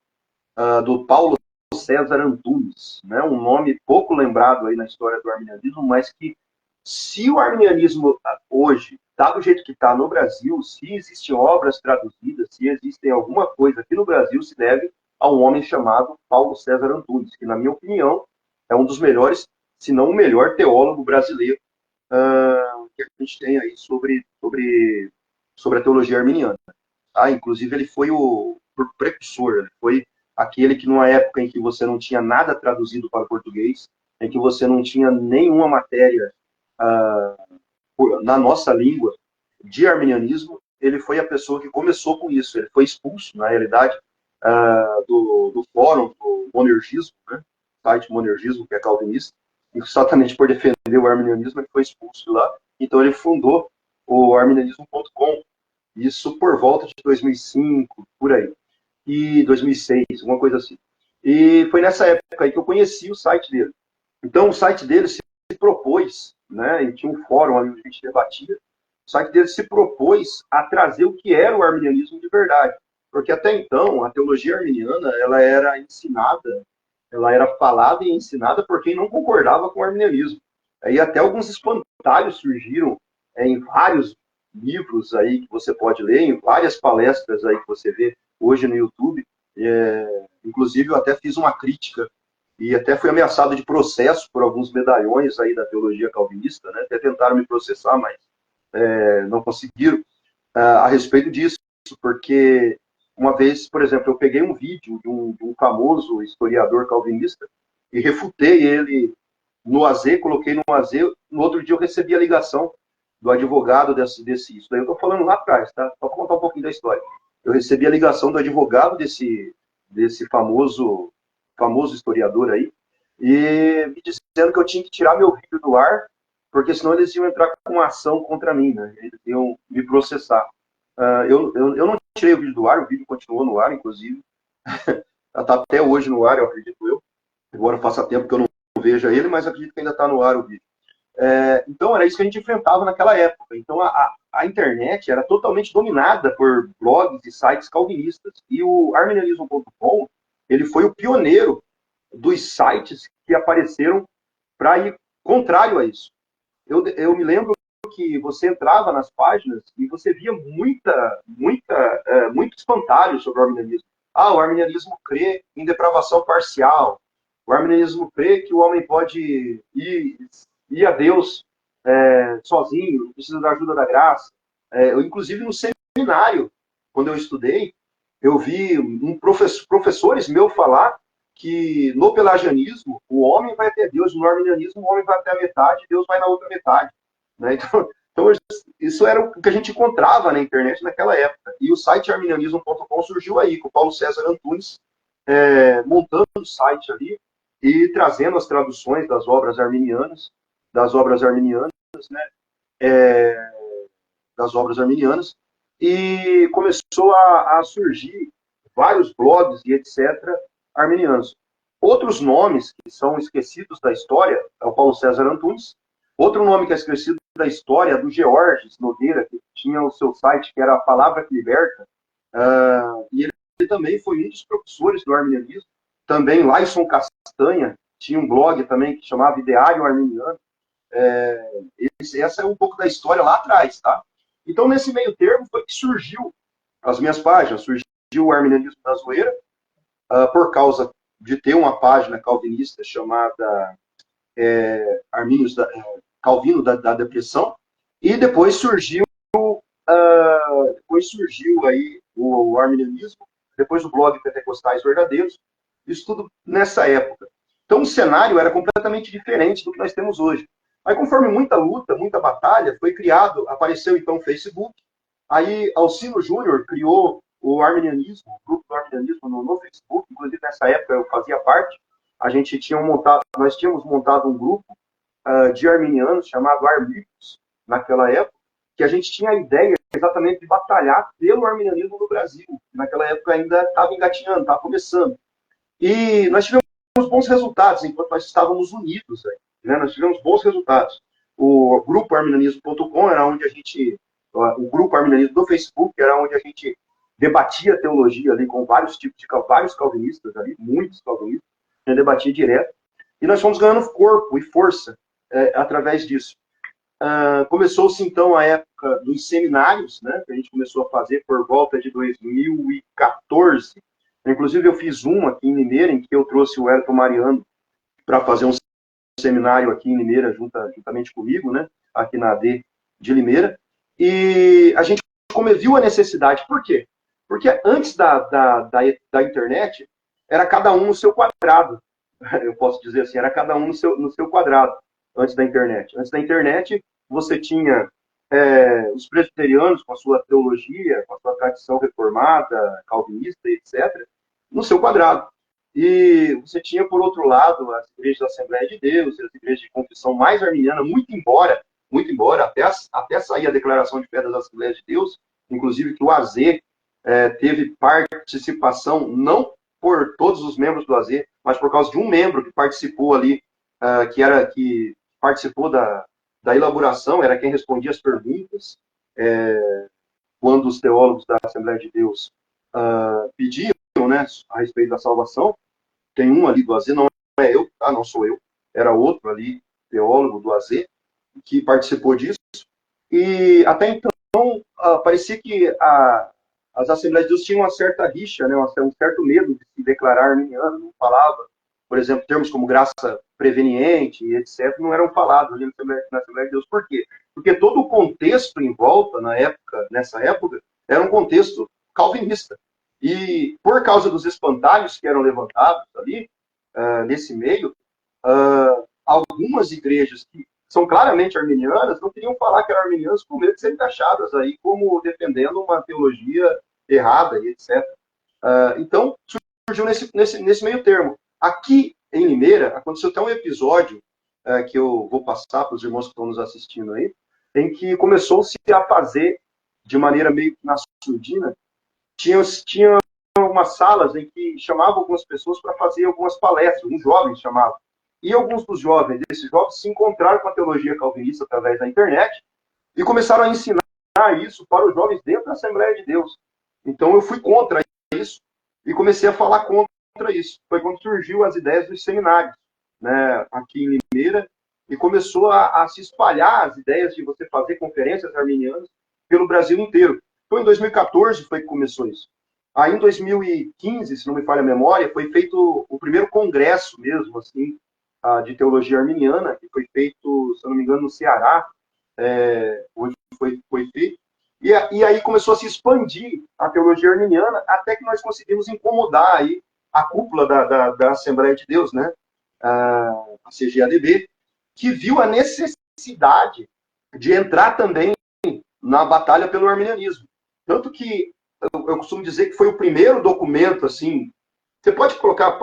do Paulo César Antunes, né? Um nome pouco lembrado aí na história do arminianismo, mas que, se o arminianismo hoje está do jeito que está no Brasil, se existem obras traduzidas, se existem alguma coisa aqui no Brasil, se deve a um homem chamado Paulo César Antunes, que, na minha opinião, é um dos melhores, se não o melhor teólogo brasileiro que a gente tem aí sobre a teologia arminiana. Inclusive, ele foi o precursor, ele foi aquele que, numa época em que você não tinha nada traduzido para o português, em que você não tinha nenhuma matéria ah, na nossa língua de arminianismo, ele foi a pessoa que começou com isso. Ele foi expulso, na realidade, do fórum do monergismo, né? Site monergismo, que é calvinista, e exatamente por defender o arminianismo, ele foi expulso de lá. Então, ele fundou o arminianismo.com, isso por volta de 2005, por aí. E 2006, alguma coisa assim. E foi nessa época aí que eu conheci o site dele. Então, o site dele se propôs, né, e tinha um fórum ali onde a gente debatia, o site dele se propôs a trazer o que era o arminianismo de verdade. porque até então a teologia arminiana ela era ensinada, ela era falada e ensinada por quem não concordava com o arminianismo. Aí até alguns espantalhos surgiram em vários livros aí que você pode ler, em várias palestras aí que você vê hoje no YouTube. Inclusive eu até fiz uma crítica e até fui ameaçado de processo por alguns medalhões aí da teologia calvinista, né? Até tentaram me processar, mas não conseguiram, a respeito disso, porque uma vez, por exemplo, eu peguei um vídeo de um famoso historiador calvinista e refutei ele no AZ, coloquei no AZ, no outro dia eu recebi a ligação do advogado isso daí eu estou falando lá atrás, tá? Só para contar um pouquinho da história. Eu recebi a ligação do advogado desse famoso historiador aí, e me dizendo que eu tinha que tirar meu vídeo do ar, porque senão eles iam entrar com uma ação contra mim, né? Eles iam me processar. Eu não tirei o vídeo do ar, o vídeo continuou no ar, inclusive. Está até hoje no ar, eu acredito eu. Agora faça tempo que eu não vejo ele, mas acredito que ainda está no ar o vídeo. Então, era isso que a gente enfrentava naquela época. Então, a internet era totalmente dominada por blogs e sites calvinistas. E o arminianismo.com, ele foi o pioneiro dos sites que apareceram para ir contrário a isso. Eu me lembro que você entrava nas páginas e você via muito espantalho sobre o arminianismo. O arminianismo crê em depravação parcial. O arminianismo crê que o homem pode ir a Deus sozinho, não precisa da ajuda da graça. Inclusive, no seminário, quando eu estudei, eu vi professores meus falar que no pelagianismo o homem vai até Deus, no arminianismo o homem vai até a metade, Deus vai na outra metade. Né? Então, isso era o que a gente encontrava na internet naquela época. E o site arminianismo.com surgiu aí, com o Paulo César Antunes montando o site ali e trazendo as traduções das obras arminianas, né? Das obras arminianas, e começou a surgir vários blogs e etc. arminianos. Outros nomes que são esquecidos da história é o Paulo César Antunes. Outro nome que é esquecido da história é do Georges Nogueira, que tinha o seu site que era a Palavra que Liberta, e ele também foi um dos professores do arminianismo. Também Laison Castanha tinha um blog também que chamava Ideário Arminiano. Essa é um pouco da história lá atrás, tá? Então, nesse meio termo, foi que surgiu as minhas páginas. Surgiu o Arminianismo da Zoeira, por causa de ter uma página calvinista chamada Calvino da Depressão, e depois surgiu aí o arminianismo, depois o blog Pentecostais Verdadeiros, isso tudo nessa época. Então o cenário era completamente diferente do que nós temos hoje. Mas conforme muita luta, muita batalha, foi criado, apareceu então o Facebook, aí Alcino Júnior criou o arminianismo, o grupo do arminianismo no Facebook, inclusive nessa época eu fazia parte, nós tínhamos montado um grupo de arminianos chamado Armicos, naquela época, que a gente tinha a ideia exatamente de batalhar pelo arminianismo no Brasil. Naquela época ainda estava engatinhando, estava começando. E nós tivemos bons resultados enquanto nós estávamos unidos. Né? Nós tivemos bons resultados. O grupo arminianismo.com era onde a gente... O grupo arminianismo do Facebook era onde a gente debatia teologia ali com vários calvinistas ali, muitos calvinistas, a gente debatia direto. E nós fomos ganhando corpo e força através disso. Começou-se então a época dos seminários, né, que a gente começou a fazer por volta de 2014. Inclusive eu fiz um aqui em Limeira, em que eu trouxe o Elton Mariano para fazer um seminário aqui em Limeira, juntamente comigo, né, aqui na AD de Limeira. E a gente viu a necessidade. Por quê? Porque antes da internet, era cada um no seu quadrado. Eu posso dizer assim, era cada um no seu quadrado, antes da internet. Antes da internet, você tinha os presbiterianos com a sua teologia, com a sua tradição reformada, calvinista, etc., no seu quadrado. E você tinha, por outro lado, as igrejas da Assembleia de Deus, as igrejas de confissão mais arminiana, muito embora, até sair a declaração de fé das Assembleias de Deus, inclusive que o AZ teve participação, não por todos os membros do AZ, mas por causa de um membro que participou ali, que participou da elaboração, era quem respondia as perguntas, quando os teólogos da Assembleia de Deus pediam, né, a respeito da salvação. Tem um ali do AZ, não é eu, tá? Não sou eu, era outro ali, teólogo do AZ, que participou disso. E até então, parecia que as Assembleias de Deus tinham uma certa rixa, né, um certo medo de se declarar arminiano, não falava, por exemplo, termos como graça preveniente e etc., não eram falados ali na Assembleia de Deus. Por quê? Porque todo o contexto em volta, nessa época, era um contexto calvinista. E por causa dos espantalhos que eram levantados ali, nesse meio, algumas igrejas que são claramente arminianas não queriam falar que eram arminianas com medo de serem taxadas aí como defendendo uma teologia errada e etc. Então, surgiu nesse meio termo. Aqui em Limeira, aconteceu até um episódio que eu vou passar para os irmãos que estão nos assistindo aí, em que começou-se a fazer de maneira meio que na surdina. Tinha umas salas em que chamavam algumas pessoas para fazer algumas palestras, uns jovens chamavam. E alguns desses jovens, se encontraram com a teologia calvinista através da internet e começaram a ensinar isso para os jovens dentro da Assembleia de Deus. Então eu fui contra isso e comecei a falar contra isso. Foi quando surgiu as ideias dos seminários, né, aqui em Limeira, e começou a se espalhar as ideias de você fazer conferências arminianas pelo Brasil inteiro. Então em 2014 foi que começou isso. Aí em 2015, se não me falha a memória, foi feito o primeiro congresso mesmo, assim, de teologia arminiana, que foi feito, se eu não me engano, no Ceará, onde foi feito. E aí começou a se expandir a teologia arminiana, até que nós conseguimos incomodar aí a cúpula da Assembleia de Deus, né? A CGADB, que viu a necessidade de entrar também na batalha pelo arminianismo. Tanto que eu costumo dizer que foi o primeiro documento, assim, você pode colocar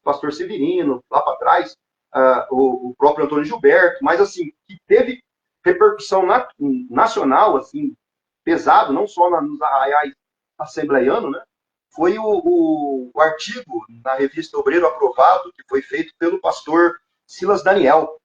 pastor Severino, lá para trás, o próprio Antônio Gilberto, mas assim, que teve repercussão nacional, assim, pesado, não só nos arraiais assembleianos, né? Foi o artigo na revista Obreiro Aprovado, que foi feito pelo pastor Silas Daniel,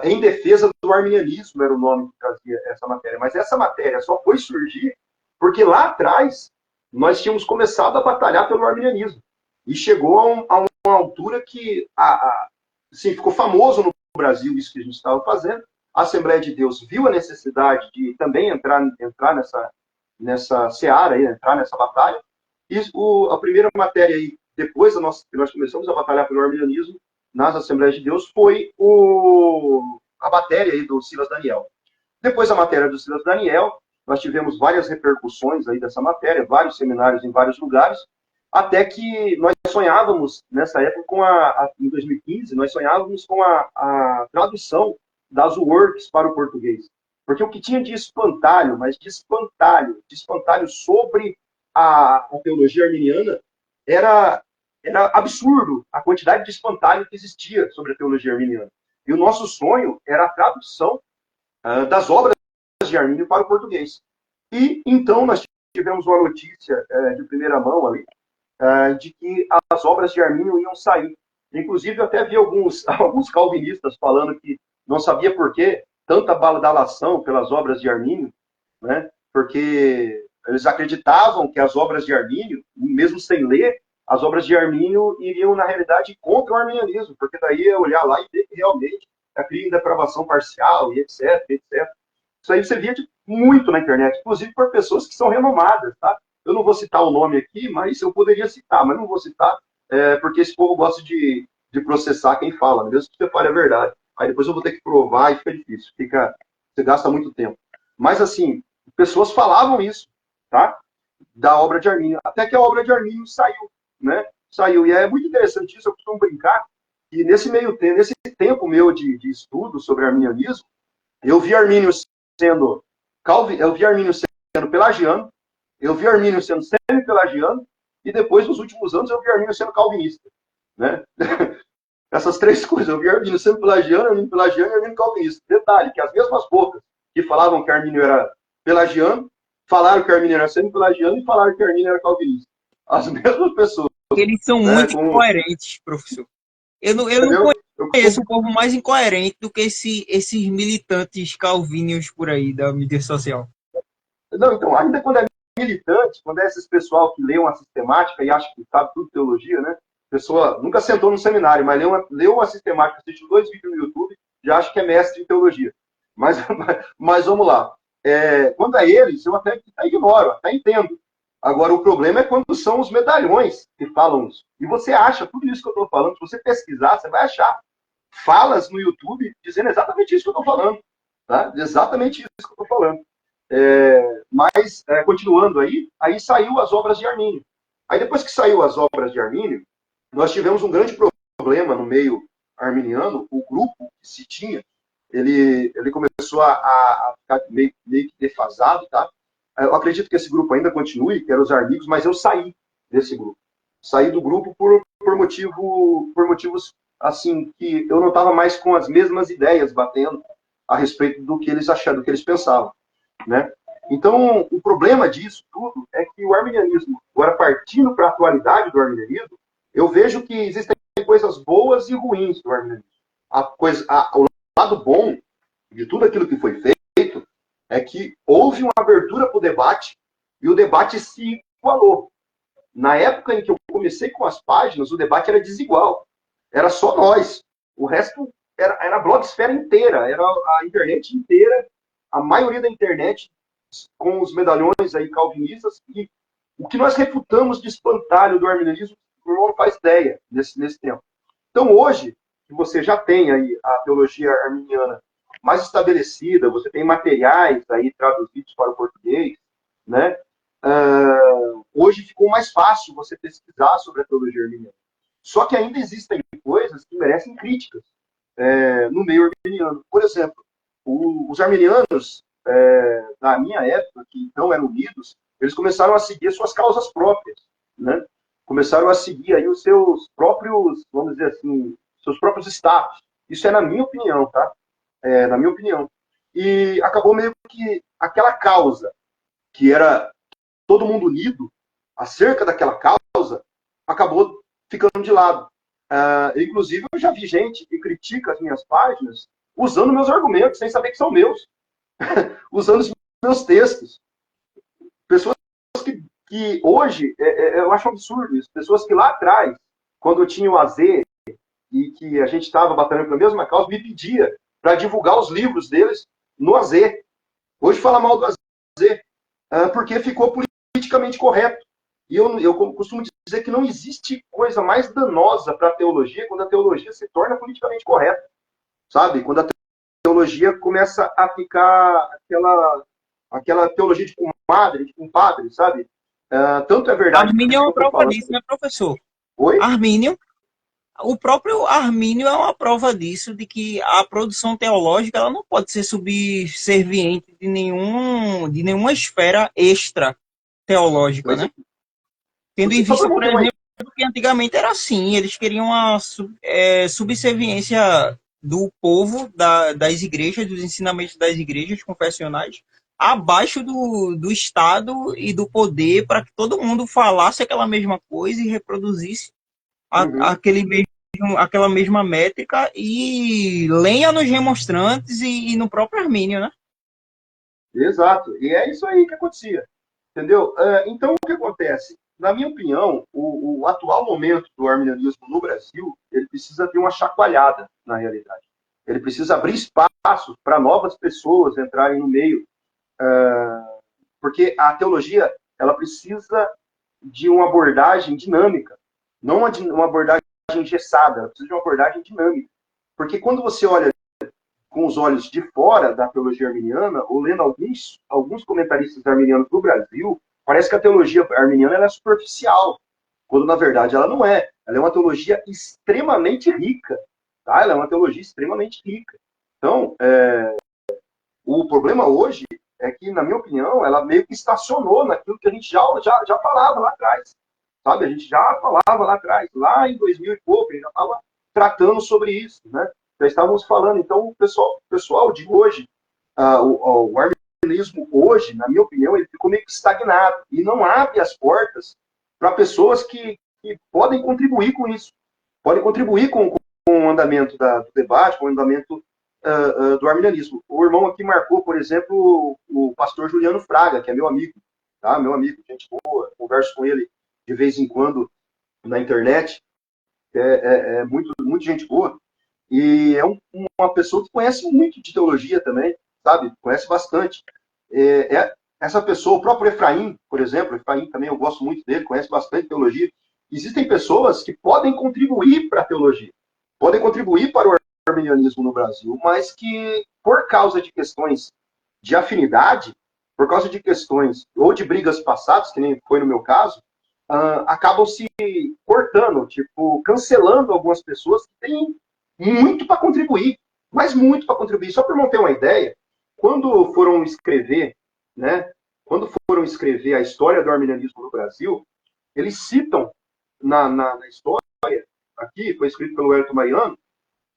em defesa do arminianismo, era o nome que trazia essa matéria. Mas essa matéria só foi surgir porque lá atrás nós tínhamos começado a batalhar pelo arminianismo. E chegou a uma altura que assim, ficou famoso no Brasil isso que a gente estava fazendo. A Assembleia de Deus viu a necessidade de também entrar nessa seara, aí, entrar nessa batalha. E a primeira matéria aí, depois que nós começamos a batalhar pelo arminianismo nas Assembleias de Deus, foi a matéria aí do Silas Daniel. Depois da matéria do Silas Daniel, nós tivemos várias repercussões aí dessa matéria, vários seminários em vários lugares, até que nós sonhávamos, nessa época, em 2015, nós sonhávamos com a tradução das works para o português. Porque o que tinha de espantalho, mas de espantalho sobre a teologia arminiana, era absurdo a quantidade de espantalho que existia sobre a teologia arminiana. E o nosso sonho era a tradução das obras de Armínio para o português. E então nós tivemos uma notícia de primeira mão ali, de que as obras de Armínio iam sair. Inclusive, eu até vi alguns calvinistas falando que não sabia por que tanta badalação pelas obras de Armínio, né? Porque eles acreditavam que as obras de Armínio, mesmo sem ler, as obras de Armínio iriam, na realidade, contra o arminianismo, porque daí ia olhar lá e ver que realmente cria depravação parcial e etc, etc. Isso aí você via muito na internet, inclusive por pessoas que são renomadas, tá? Eu não vou citar o nome aqui, mas eu poderia citar, mas não vou citar, porque esse povo gosta de processar quem fala, mesmo que você fale a verdade. Aí depois eu vou ter que provar e fica difícil, você gasta muito tempo. Mas assim, pessoas falavam isso, tá? Da obra de Armínio, até que a obra de Armínio saiu, né? Saiu, e é muito interessante isso, eu costumo brincar, que nesse tempo meu de estudo sobre arminianismo, eu vi Armínio sendo pelagiano, eu vi Armínio sendo semi-pelagiano, e depois, nos últimos anos, eu vi Armínio sendo calvinista. Né? Essas três coisas, eu vi Armínio sendo pelagiano e Armínio calvinista. Detalhe, que as mesmas bocas que falavam que Armínio era pelagiano, falaram que Armínio era semi-pelagiano e falaram que Armínio era calvinista. As mesmas pessoas. Eles são muito incoerentes, professor. Eu não conheço um povo mais incoerente do que esses militantes calvínios por aí da mídia social. Não, então, ainda quando é militante, quando é esses pessoal que lê uma sistemática e acha que sabe tudo de teologia, né? A pessoa nunca sentou no seminário, mas leu uma sistemática, assistiu 2 vídeos no YouTube, já acha que é mestre em teologia. Mas, mas vamos lá. Quando é eles, eu até ignoro, até entendo. Agora, o problema é quando são os medalhões que falam isso. E você acha tudo isso que eu estou falando. Se você pesquisar, você vai achar falas no YouTube dizendo exatamente isso que eu estou falando. Tá? Exatamente isso que eu estou falando. Mas, continuando aí saiu as obras de Armínio. Aí, depois que saiu as obras de Armínio, nós tivemos um grande problema no meio arminiano. O grupo que se tinha, ele começou a ficar meio que defasado, tá? Eu acredito que esse grupo ainda continue, que eram os Armigos, mas eu saí desse grupo. Saí do grupo por motivos assim, que eu não estava mais com as mesmas ideias batendo a respeito do que eles achavam, do que eles pensavam, né? Então, o problema disso tudo é que o arminianismo, agora partindo para a atualidade do arminianismo, eu vejo que existem coisas boas e ruins do arminianismo. O lado bom de tudo aquilo que foi feito é que houve uma abertura para o debate e o debate se igualou. Na época em que eu comecei com as páginas, o debate era desigual. Era só nós. O resto era a blogsfera inteira, era a internet inteira, a maioria da internet com os medalhões aí calvinistas, e o que nós refutamos de espantalho do arminianismo, o irmão não faz ideia nesse tempo. Então, hoje, que você já tem aí a teologia arminiana mais estabelecida, você tem materiais aí traduzidos para o português, né? Hoje ficou mais fácil você pesquisar sobre a teologia arminiana. Só que ainda existem coisas que merecem críticas no meio arminiano. Por exemplo, os arminianos, na minha época, que então eram unidos, eles começaram a seguir suas causas próprias, né? Começaram a seguir aí os seus próprios, vamos dizer assim, seus próprios status. Isso é na minha opinião, tá? Na minha opinião. E acabou meio que aquela causa, que era todo mundo unido, acerca daquela causa, acabou ficando de lado. Inclusive, eu já vi gente que critica as minhas páginas usando meus argumentos, sem saber que são meus. Usando os meus textos. Pessoas que hoje, eu acho um absurdo isso, pessoas que lá atrás, quando eu tinha o AZ e que a gente estava batalhando pela mesma causa, me pedia para divulgar os livros deles no AZ. Hoje fala mal do AZ, porque ficou politicamente correto. E eu costumo dizer que não existe coisa mais danosa para a teologia quando a teologia se torna politicamente correta. Sabe? Quando a teologia começa a ficar aquela teologia de comadre, de compadre, sabe? Tanto é verdade... Armínio é uma prova disso, né, professor? Oi? O próprio Armínio é uma prova disso, de que a produção teológica ela não pode ser subserviente de nenhuma esfera extra teológica, né? Tendo em vista, por exemplo, que antigamente era assim, eles queriam a subserviência do povo, das igrejas, dos ensinamentos das igrejas confessionais, abaixo do Estado e do poder, para que todo mundo falasse aquela mesma coisa e reproduzisse aquela mesma métrica e lenha nos remonstrantes e no próprio Armínio, né? Exato. E é isso aí que acontecia. Entendeu? Então, o que acontece? Na minha opinião, o atual momento do arminianismo no Brasil, ele precisa ter uma chacoalhada, na realidade. Ele precisa abrir espaço para novas pessoas entrarem no meio. Porque a teologia, ela precisa de uma abordagem dinâmica, não uma abordagem engessada, ela precisa de uma abordagem dinâmica. Porque quando você olha com os olhos de fora da teologia arminiana, ou lendo alguns comentaristas arminianos do Brasil, parece que a teologia arminiana ela é superficial, quando na verdade ela não é. Ela é uma teologia extremamente rica. Tá? Ela é uma teologia extremamente rica. Então, o problema hoje é que, na minha opinião, ela meio que estacionou naquilo que a gente já falava lá atrás. Sabe? A gente já falava lá atrás, lá em 2000 e pouco, a gente já estava tratando sobre isso, né? Já estávamos falando. Então, o pessoal de hoje, o arminianismo hoje, na minha opinião, ele ficou meio que estagnado e não abre as portas para pessoas que podem contribuir com isso, podem contribuir com o andamento do debate, com o andamento do arminianismo. O irmão aqui marcou, por exemplo, o pastor Juliano Fraga, que é meu amigo. tá? Meu amigo, gente boa, converso com ele de vez em quando na internet, é muito, muito gente boa, e é uma pessoa que conhece muito de teologia também, sabe? Conhece bastante. Essa pessoa, o próprio Efraim, por exemplo, Efraim também eu gosto muito dele, conhece bastante teologia. Existem pessoas que podem contribuir para a teologia, podem contribuir para o arminianismo no Brasil, mas que, por causa de questões de afinidade, por causa de questões ou de brigas passadas, que nem foi no meu caso, acabam se cortando, tipo, cancelando algumas pessoas que têm muito para contribuir, mas muito para contribuir. Só para não ter uma ideia, quando foram escrever, né, quando foram escrever a história do arminianismo no Brasil, eles citam na história, aqui, foi escrito pelo Wellington Mariano,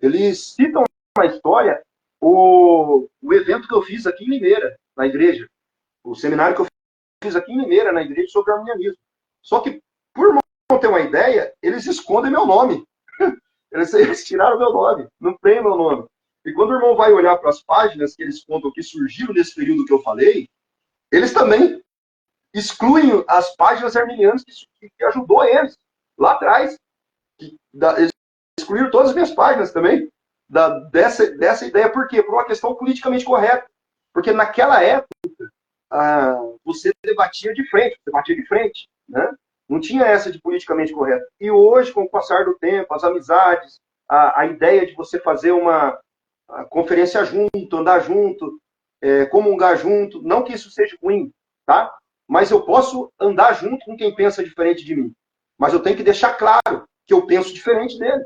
eles citam na história o evento que eu fiz aqui em Limeira, na igreja, o seminário que eu fiz aqui em Limeira, na igreja, sobre arminianismo. Só que, por não ter uma ideia, eles escondem meu nome. Eles tiraram meu nome, não tem meu nome. E quando o irmão vai olhar para as páginas que eles contam que surgiram nesse período que eu falei, eles também excluem as páginas arminianas que ajudou eles lá atrás. Eles excluíram todas as minhas páginas também dessa ideia. Por quê? Por uma questão politicamente correta. Porque naquela época, você debatia de frente, você batia de frente, né? Não tinha essa de politicamente correto. E hoje, com o passar do tempo, as amizades, a ideia de você fazer uma conferência junto, andar junto, comungar junto, não que isso seja ruim, tá? Mas eu posso andar junto com quem pensa diferente de mim. Mas eu tenho que deixar claro que eu penso diferente dele,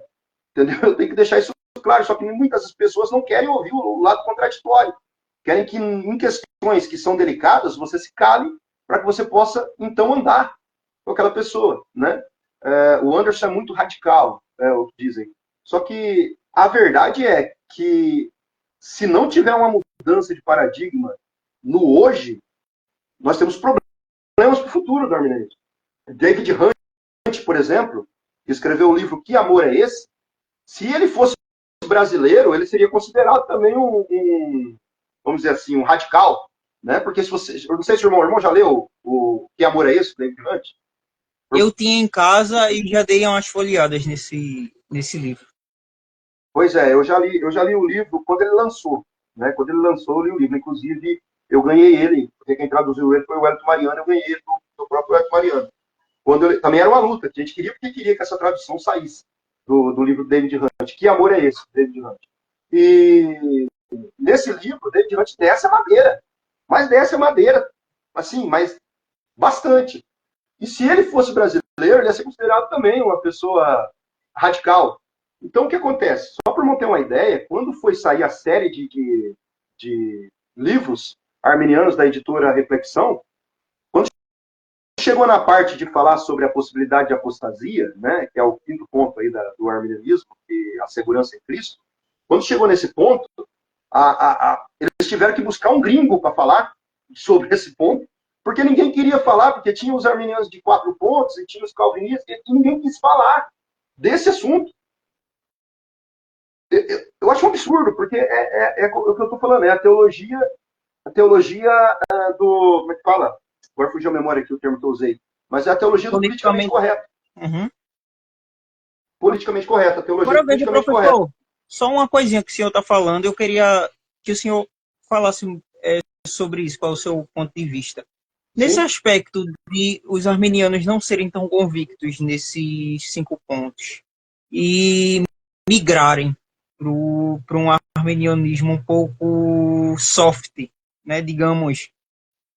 entendeu? Eu tenho que deixar isso claro, só que muitas pessoas não querem ouvir o lado contraditório. Querem que em questões que são delicadas, você se cale para que você possa, então, andar com aquela pessoa, né? O Anderson é muito radical, o que dizem. Só que a verdade é que se não tiver uma mudança de paradigma no hoje, nós temos problemas para o futuro do arminianismo. David Hunt, por exemplo, que escreveu o livro Que Amor é Esse? Se ele fosse brasileiro, ele seria considerado também vamos dizer assim, um radical, né? Porque se você, eu não sei se o irmão já leu o Que Amor é Esse, David Hunt? Eu tinha em casa e já dei umas folheadas nesse livro. Pois é, eu já li o livro quando ele lançou, né? Quando ele lançou, eu li o livro. Inclusive, eu ganhei ele, porque quem traduziu ele foi o Wellington Mariano, eu ganhei ele do próprio Wellington Mariano. Também era uma luta, a gente queria porque queria que essa tradução saísse do livro do David Hunt. Que amor é esse, David Hunt? E nesse livro, David Hunt desce a madeira, mas desce a madeira, assim, mas bastante. E se ele fosse brasileiro, ele ia ser considerado também uma pessoa radical. Então, o que acontece? Só para não ter uma ideia, quando foi sair a série de livros arminianos da editora Reflexão, quando chegou na parte de falar sobre a possibilidade de apostasia, né, que é o quinto ponto aí do arminianismo, que é a segurança em Cristo, quando chegou nesse ponto, eles tiveram que buscar um gringo para falar sobre esse ponto, porque ninguém queria falar, porque tinha os arminianos de 4 pontos e tinha os calvinistas, e ninguém quis falar desse assunto. Eu acho um absurdo, porque é o que eu estou falando, é a teologia do. Como é que fala? Agora fugiu a memória aqui o termo que eu usei. Mas é a teologia do politicamente correto. Uhum. Politicamente correto, a teologia Agora do veja, politicamente professor, correto. só uma coisinha que o senhor está falando, eu queria que o senhor falasse sobre isso, qual é o seu ponto de vista. Nesse Sim. aspecto de os arminianos não serem tão convictos nesses 5 pontos e migrarem para um arminianismo um pouco soft, né, digamos,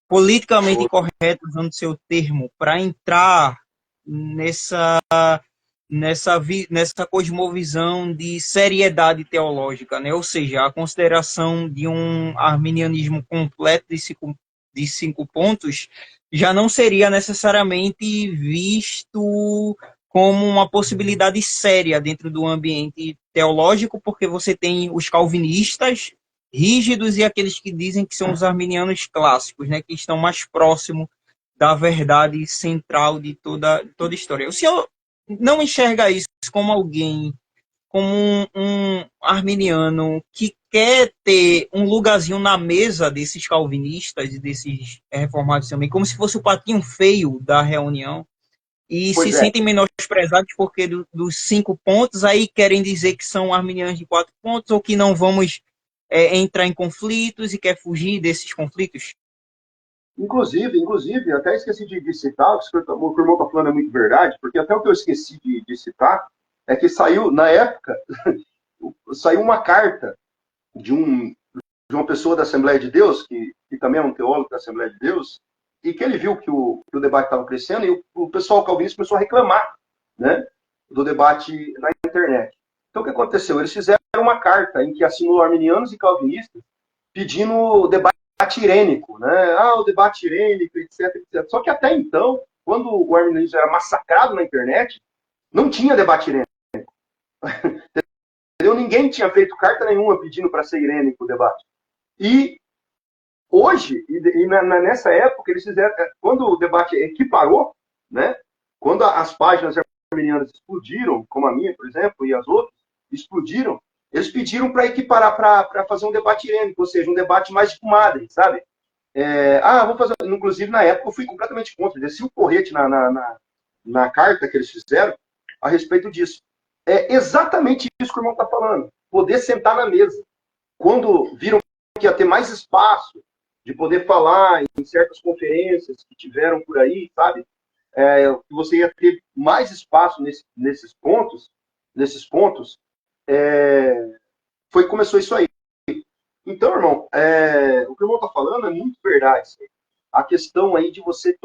politicamente correto, usando seu termo, para entrar nessa cosmovisão de seriedade teológica, né? Ou seja, a consideração de um arminianismo completo de 5 pontos já não seria necessariamente visto como uma possibilidade séria dentro do ambiente teológico, porque você tem os calvinistas rígidos e aqueles que dizem que são os arminianos clássicos, né, que estão mais próximos da verdade central de toda a história. O senhor não enxerga isso como alguém, como um arminiano que quer ter um lugarzinho na mesa desses calvinistas e desses reformados também, como se fosse o patinho feio da reunião, e se Pois é. sentem menosprezados porque dos 5 pontos, aí querem dizer que são arminianos de 4 pontos, ou que não vamos entrar em conflitos e quer fugir desses conflitos. Inclusive, até esqueci de citar, o que o irmão está falando é muito verdade, porque até o que eu esqueci de citar é que saiu, na época, saiu uma carta de, de uma pessoa da Assembleia de Deus, que também é um teólogo da Assembleia de Deus, e que ele viu que o debate estava crescendo, e o pessoal calvinista começou a reclamar, né, do debate na internet. Então, o que aconteceu? Eles fizeram uma carta em que assinou arminianos e calvinistas pedindo o debate irênico, né? O debate irênico, etc, etc. Só que até então, quando o arminianismo era massacrado na internet, não tinha debate irênico. Entendeu? Ninguém tinha feito carta nenhuma pedindo para ser irênico o debate. E hoje, nessa época, eles fizeram, quando o debate equiparou, né? Quando as páginas arminianas explodiram, como a minha, por exemplo, e as outras, explodiram, eles pediram para equiparar, para fazer um debate irênico, ou seja, um debate mais de comadre, sabe? Vamos fazer. Inclusive, na época, eu fui completamente contra. Desci o porrete na carta que eles fizeram a respeito disso. É exatamente isso que o irmão está falando. Poder sentar na mesa. Quando viram que ia ter mais espaço de poder falar em certas conferências que tiveram por aí, sabe? Que você ia ter mais espaço nesses pontos, foi que começou isso aí. Então, irmão, o que o irmão está falando é muito verdade. A questão aí de você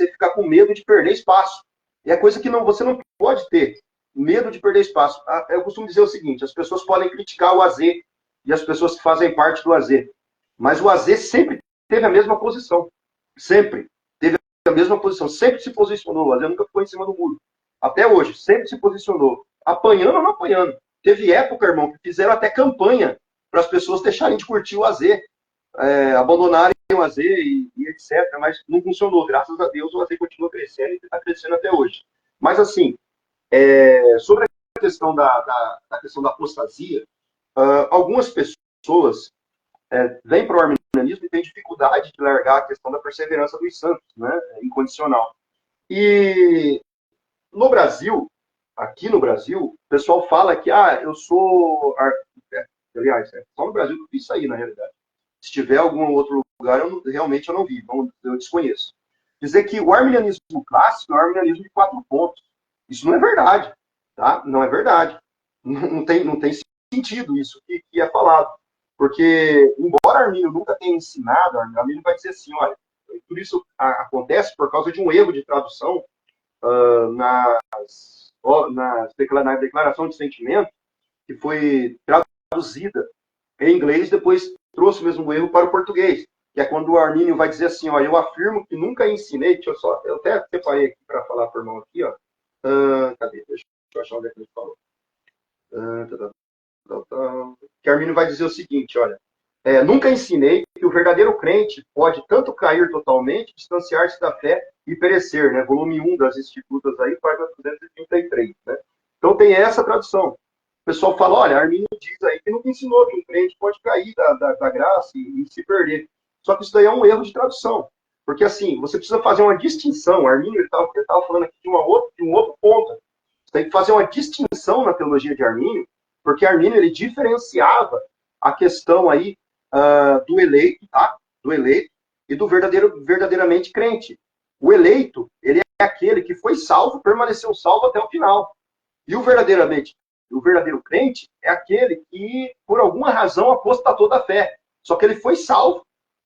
ficar com medo de perder espaço. É coisa que você não pode ter. Medo de perder espaço. Eu costumo dizer o seguinte: as pessoas podem criticar o AZ e as pessoas que fazem parte do AZ. Mas o AZ sempre teve a mesma posição. Sempre teve a mesma posição. Sempre se posicionou. O AZ nunca ficou em cima do muro. Até hoje, sempre se posicionou. Apanhando ou não apanhando. Teve época, irmão, que fizeram até campanha para as pessoas deixarem de curtir o AZ, abandonarem o AZ e etc. Mas não funcionou. Graças a Deus, o AZ continua crescendo e está crescendo até hoje. Mas, assim, sobre a questão da questão da apostasia, algumas pessoas vêm para o arminianismo e têm dificuldade de largar a questão da perseverança dos santos, né, incondicional. E no Brasil, aqui no Brasil, o pessoal fala que eu sou... Aliás, só no Brasil que eu vi isso aí, na realidade. Se tiver algum outro lugar, realmente eu não vi, eu desconheço. Dizer que o arminianismo clássico é o arminianismo de 4 pontos. Isso não é verdade, tá? Não é verdade. Não tem sentido isso que é falado. Porque, embora Armínio nunca tenha ensinado, Armínio vai dizer assim, olha, tudo isso acontece por causa de um erro de tradução na declaração de sentimento, que foi traduzida em inglês, depois trouxe o mesmo erro para o português, que é quando o Armínio vai dizer assim, ó, eu afirmo que nunca ensinei, eu até separei aqui para falar para o irmão aqui, ó. Cadê? Deixa eu achar onde é que ele falou. Que Armínio vai dizer o seguinte, olha, nunca ensinei que o verdadeiro crente pode tanto cair totalmente, distanciar-se da fé e perecer, né? Volume 1 das Institutas aí, página 233, né? Então tem essa tradução. O pessoal fala, olha, Armínio diz aí que nunca ensinou que um crente pode cair da graça e se perder. Só que isso daí é um erro de tradução. Porque assim, você precisa fazer uma distinção. Armínio estava falando aqui de um outro ponto. Você tem que fazer uma distinção na teologia de Armínio, porque Armínio ele diferenciava a questão aí do eleito, tá? Do eleito e do verdadeiramente crente. O eleito, ele é aquele que foi salvo, permaneceu salvo até o final. E o verdadeiro crente é aquele que, por alguma razão, apostatou da fé. Só que ele foi salvo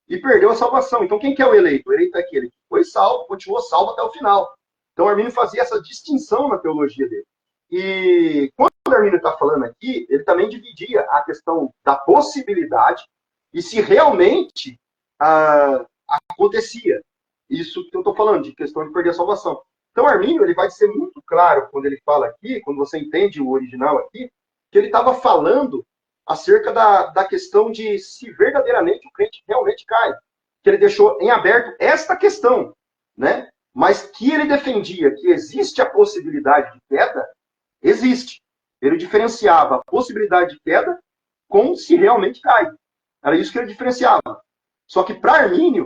e perdeu a salvação. Então, quem que é o eleito? O eleito é aquele que foi salvo, continuou salvo até o final. Então, Armínio fazia essa distinção na teologia dele. E quando o Armínio está falando aqui, ele também dividia a questão da possibilidade e se realmente acontecia. Isso que eu estou falando, de questão de perder a salvação. Então, Armínio ele vai ser muito claro quando ele fala aqui, quando você entende o original aqui, que ele estava falando acerca da questão de se verdadeiramente o crente realmente cai. Que ele deixou em aberto esta questão, né? Mas que ele defendia que existe a possibilidade de queda, existe. Ele diferenciava a possibilidade de queda como se realmente cai. Era isso que ele diferenciava. Só que para Armínio,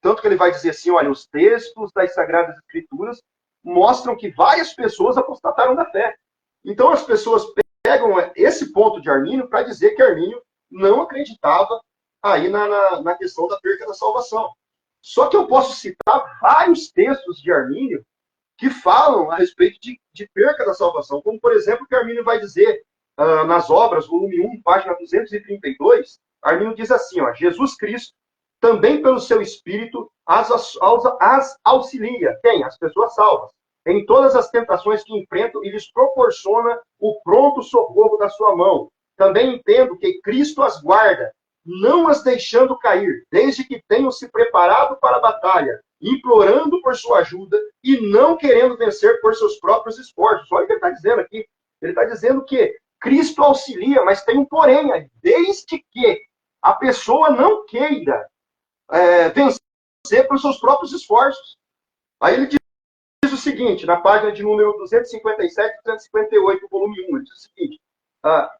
tanto que ele vai dizer assim, olha, os textos das Sagradas Escrituras mostram que várias pessoas apostataram da fé. Então as pessoas pegam esse ponto de Armínio para dizer que Armínio não acreditava aí na questão da perca da salvação. Só que eu posso citar vários textos de Armínio que falam a respeito de perca da salvação, como, por exemplo, que Armínio vai dizer nas obras, volume 1, página 232, Armínio diz assim, ó, Jesus Cristo, também pelo seu Espírito, as auxilia, quem? As pessoas salvas, em todas as tentações que enfrentam e lhes proporciona o pronto socorro da sua mão. Também entendo que Cristo as guarda, não as deixando cair, desde que tenham se preparado para a batalha, implorando por sua ajuda e não querendo vencer por seus próprios esforços. Olha o que ele está dizendo aqui. Ele está dizendo que Cristo auxilia, mas tem um porém, desde que a pessoa não queira vencer por seus próprios esforços. Aí ele diz o seguinte, na página de número 257 e 258, volume 1, ele diz o seguinte,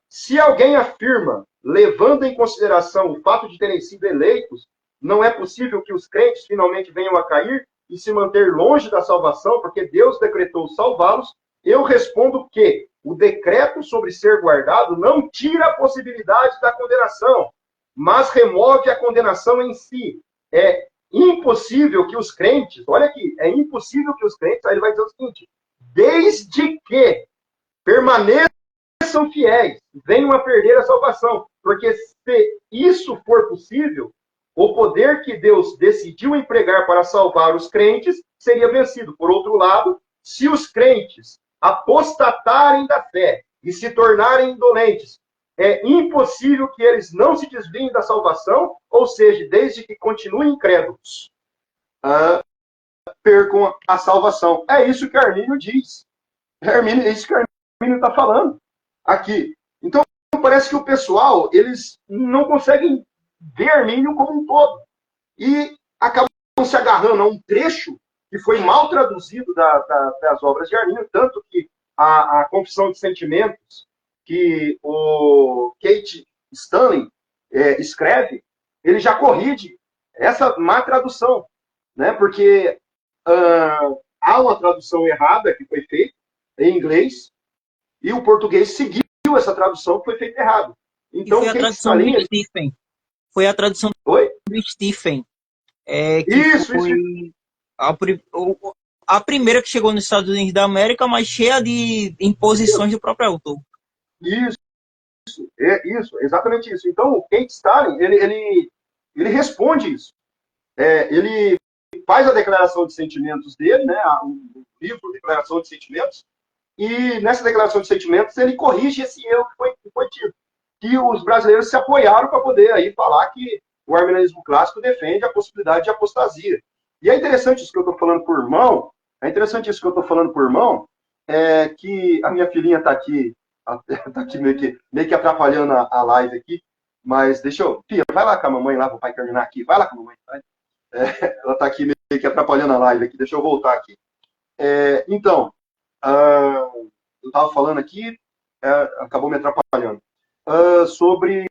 se alguém afirma, levando em consideração o fato de terem sido eleitos, não é possível que os crentes finalmente venham a cair e se manter longe da salvação, porque Deus decretou salvá-los, eu respondo que o decreto sobre ser guardado não tira a possibilidade da condenação, mas remove a condenação em si. É impossível que os crentes, olha aqui, é impossível que os crentes, aí ele vai dizer o seguinte, desde que permaneçam fiéis, venham a perder a salvação, porque se isso for possível, o poder que Deus decidiu empregar para salvar os crentes seria vencido. Por outro lado, se os crentes apostatarem da fé e se tornarem indolentes, é impossível que eles não se desviem da salvação, ou seja, desde que continuem incrédulos, percam a salvação. É isso que Armínio diz. É isso que Armínio está falando aqui. Então, parece que o pessoal, eles não conseguem ver Armínio como um todo. E acabam se agarrando a um trecho que foi mal traduzido das obras de Armínio, tanto que a Confissão de Sentimentos, que o Kate Stanley escreve, ele já corrige essa má tradução, né? Porque há uma tradução errada que foi feita em inglês e o português seguiu essa tradução que foi feita errado. Então, foi a tradução do Stephen. Foi a tradução do Stephen. Isso. A primeira que chegou nos Estados Unidos da América, mas cheia de imposições do próprio autor. Isso, exatamente isso. Então, o Kate Stalin, ele responde isso. Ele faz a declaração de sentimentos dele, né, o livro Declaração de Sentimentos, e nessa declaração de sentimentos ele corrige esse erro que foi tido. Que os brasileiros se apoiaram para poder aí falar que o arminianismo clássico defende a possibilidade de apostasia. E é interessante isso que eu estou falando por irmão, que a minha filhinha está aqui meio que atrapalhando a live aqui, mas deixa eu... Filha, vai lá com a mamãe lá, para o pai terminar aqui, vai lá com a mamãe. Ela está aqui meio que atrapalhando a live aqui, deixa eu voltar aqui. Então, eu estava falando aqui, acabou me atrapalhando, sobre